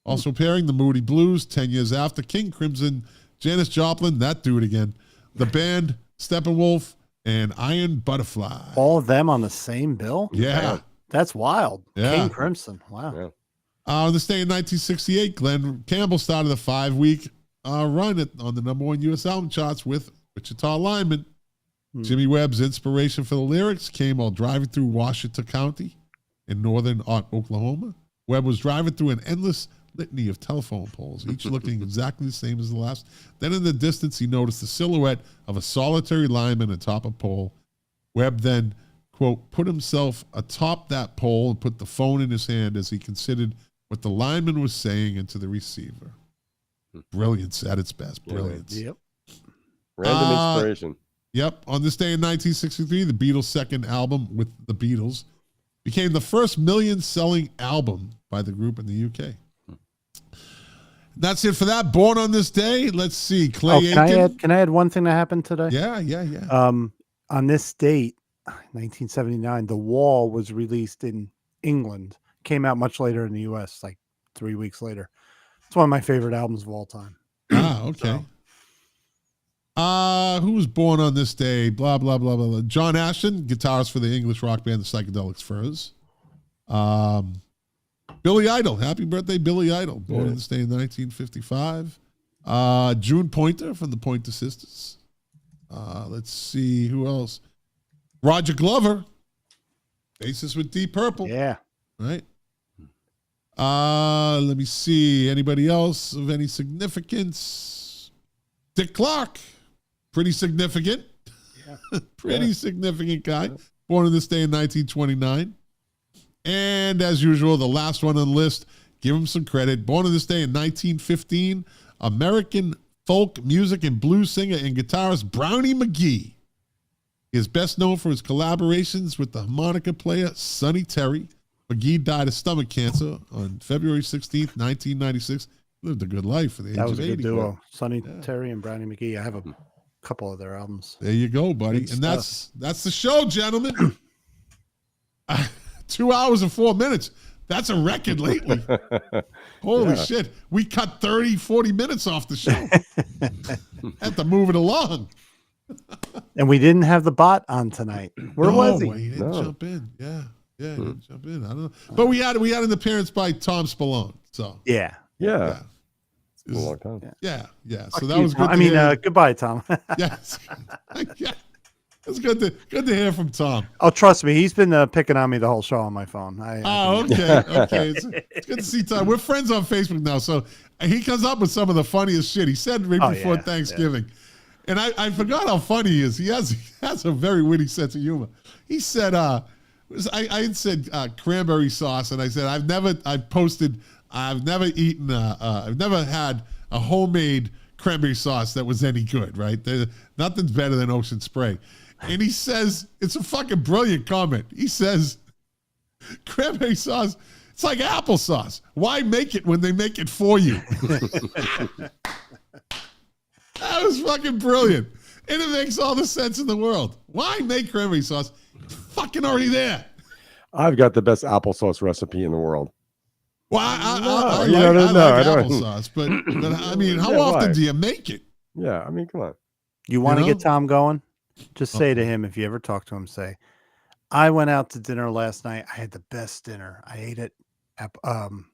Also appearing, the Moody Blues, 10 years after, King Crimson, Janis Joplin, that dude again, the band, Steppenwolf, and Iron Butterfly. All of them on the same bill? Yeah. That's wild. Yeah. King Crimson. Wow. Yeah. On this day in 1968, Glenn Campbell started a 5-week run on the number 1 U.S. album charts with Wichita Lineman. Jimmy Webb's inspiration for the lyrics came while driving through Washita County in northern Oklahoma. Webb was driving through an endless litany of telephone poles, each looking exactly the same as the last. Then in the distance, he noticed the silhouette of a solitary lineman atop a pole. Webb then, quote, put himself atop that pole and put the phone in his hand as he considered what the lineman was saying into the receiver. Brilliance at its best. Brilliance. Yep. Random inspiration. Yep. On this day in 1963, the Beatles' second album with the Beatles became the first million-selling album by the group in the UK. That's it for that. Born on this day. Let's see. Clay Aiken. Can I add one thing that happened today? Yeah. On this date, 1979, The Wall was released in England. Came out much later in the U.S., like 3 weeks later. It's one of my favorite albums of all time. Okay. Who was born on this day? Blah, blah, blah, blah, blah. John Ashton, guitarist for the English rock band The Psychedelic Furs. Billy Idol. Happy birthday, Billy Idol. Born on this day in 1955. June Pointer from the Pointer Sisters. Let's see who else. Roger Glover, bassist with Deep Purple. Yeah. Right. Let me see. Anybody else of any significance? Dick Clark, pretty significant. Yeah. Pretty significant guy. Born on this day in 1929. And as usual, the last one on the list, give him some credit. Born on this day in 1915, American folk music and blues singer and guitarist Brownie McGee. He is best known for his collaborations with the harmonica player Sonny Terry. McGee died of stomach cancer on February 16th, 1996. Lived a good life at the age That was of a 80. good duo. Sonny Terry and Brownie McGee. I have a couple of their albums. There you go, buddy. Good And that's the show, gentlemen. 2 hours and 4 minutes. That's a record lately. Holy shit. We cut 30, 40 minutes off the show. Had to move it along. And we didn't have the bot on tonight. Where was he? He didn't jump in. Yeah, he didn't jump in. I don't know. But we had an appearance by Tom Spallone. So Yeah. It's been a long time. yeah. Fuck So that you, was good. Tom. Goodbye, Tom. Yes. Yeah. It's good to hear from Tom. Oh, trust me, he's been picking on me the whole show on my phone. Okay. It's good to see Tom. We're friends on Facebook now, so he comes up with some of the funniest shit. He said right before Thanksgiving, and I forgot how funny he is. He has a very witty sense of humor. He said, I had said cranberry sauce, and I said I've never had a homemade cranberry sauce that was any good. Right? Nothing's better than Ocean Spray. And he says, it's a fucking brilliant comment. He says, cranberry sauce, it's like applesauce. Why make it when they make it for you? That was fucking brilliant. And it makes all the sense in the world. Why make cranberry sauce? It's fucking already there. I've got the best applesauce recipe in the world. Well, I like applesauce, but I mean, how often do you make it? Yeah, I mean, come on. You want to get Tom going? Just say to him, if you ever talk to him, say, I went out to dinner last night. I had the best dinner. I ate at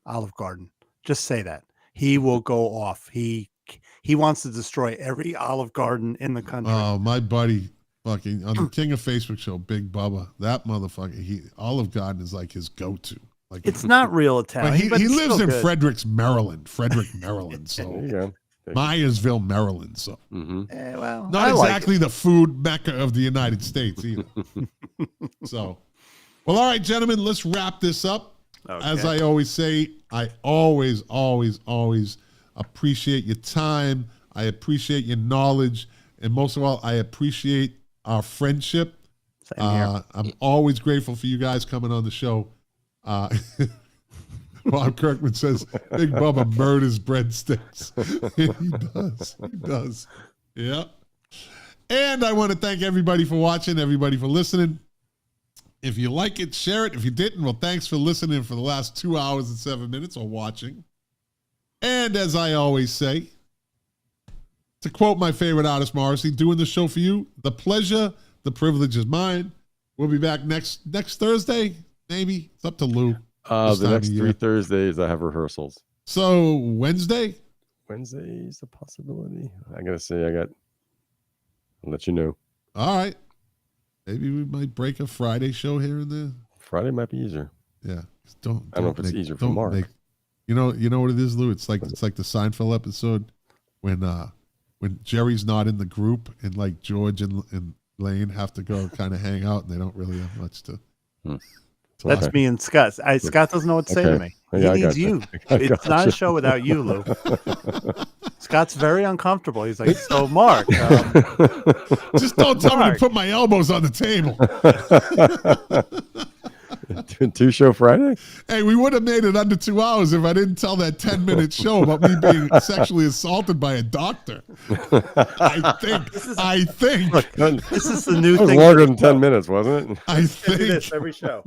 Olive Garden. Just say that. He will go off. He wants to destroy every Olive Garden in the country. Oh, my buddy, fucking on the King of Facebook show, Big Bubba, that motherfucker, Olive Garden is like his go-to. Like it's not real Italian. But he lives in Frederick, Maryland. So There you go. Myersville, Maryland. So well, not exactly the food mecca of the United States either. So, well, all right, gentlemen, let's wrap this up. Okay. As I always say, I always appreciate your time. I appreciate your knowledge, and most of all, I appreciate our friendship. Same here. I'm always grateful for you guys coming on the show. Bob Kirkman says Big Bubba murders breadsticks. He does. Yeah. And I want to thank everybody for watching, everybody for listening. If you like it, share it. If you didn't, well, thanks for listening for the last 2 hours and 7 minutes or watching. And as I always say, to quote my favorite artist, Morrissey, doing the show for you, the pleasure, the privilege is mine. We'll be back next Thursday, maybe. It's up to Lou. The next 3 Thursdays, I have rehearsals. So Wednesday? Wednesday's a possibility. I got to say, I'll let you know. All right. Maybe we might break a Friday show here and there. Friday might be easier. Yeah. I don't know if it's easier for Mark. You know what it is, Lou? It's like the Seinfeld episode when Jerry's not in the group and like George and Lane have to go kind of hang out and they don't really have much to. That's me and Scott. Scott doesn't know what to say to me. He needs you. It's not a show without you, Lou. Scott's very uncomfortable. He's like, so Mark. Just don't tell me to put my elbows on the table. 2-show Friday? Hey, we would have made it under 2 hours if I didn't tell that 10-minute show about me being sexually assaulted by a doctor. I think. Look, this is the new thing. It was longer than 10 minutes, wasn't it? I think. Do this every show.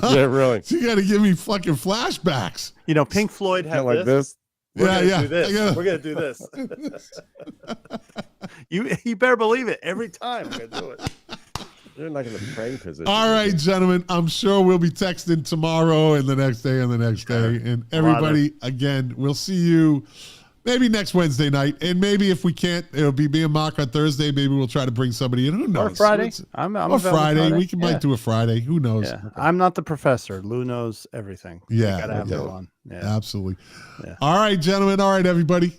Yeah, really. So you got to give me fucking flashbacks. You know, Pink Floyd had like this. We're gonna do this. We're gonna do this. You better believe it. Every time we're gonna do it. You're like in the praying position. All right, gentlemen. I'm sure we'll be texting tomorrow and the next day and the next day. And everybody, again, we'll see you Maybe next Wednesday night, and maybe if we can't, it'll be me and Mark on Thursday. Maybe we'll try to bring somebody in. Who knows? Or Friday. I'm available Friday. We Yeah. might do a Friday. Who knows? Yeah. I'm not the professor. Lou knows everything. Yeah, Gotta have okay. fun. Yeah. Absolutely. Yeah. All right, gentlemen. All right, everybody.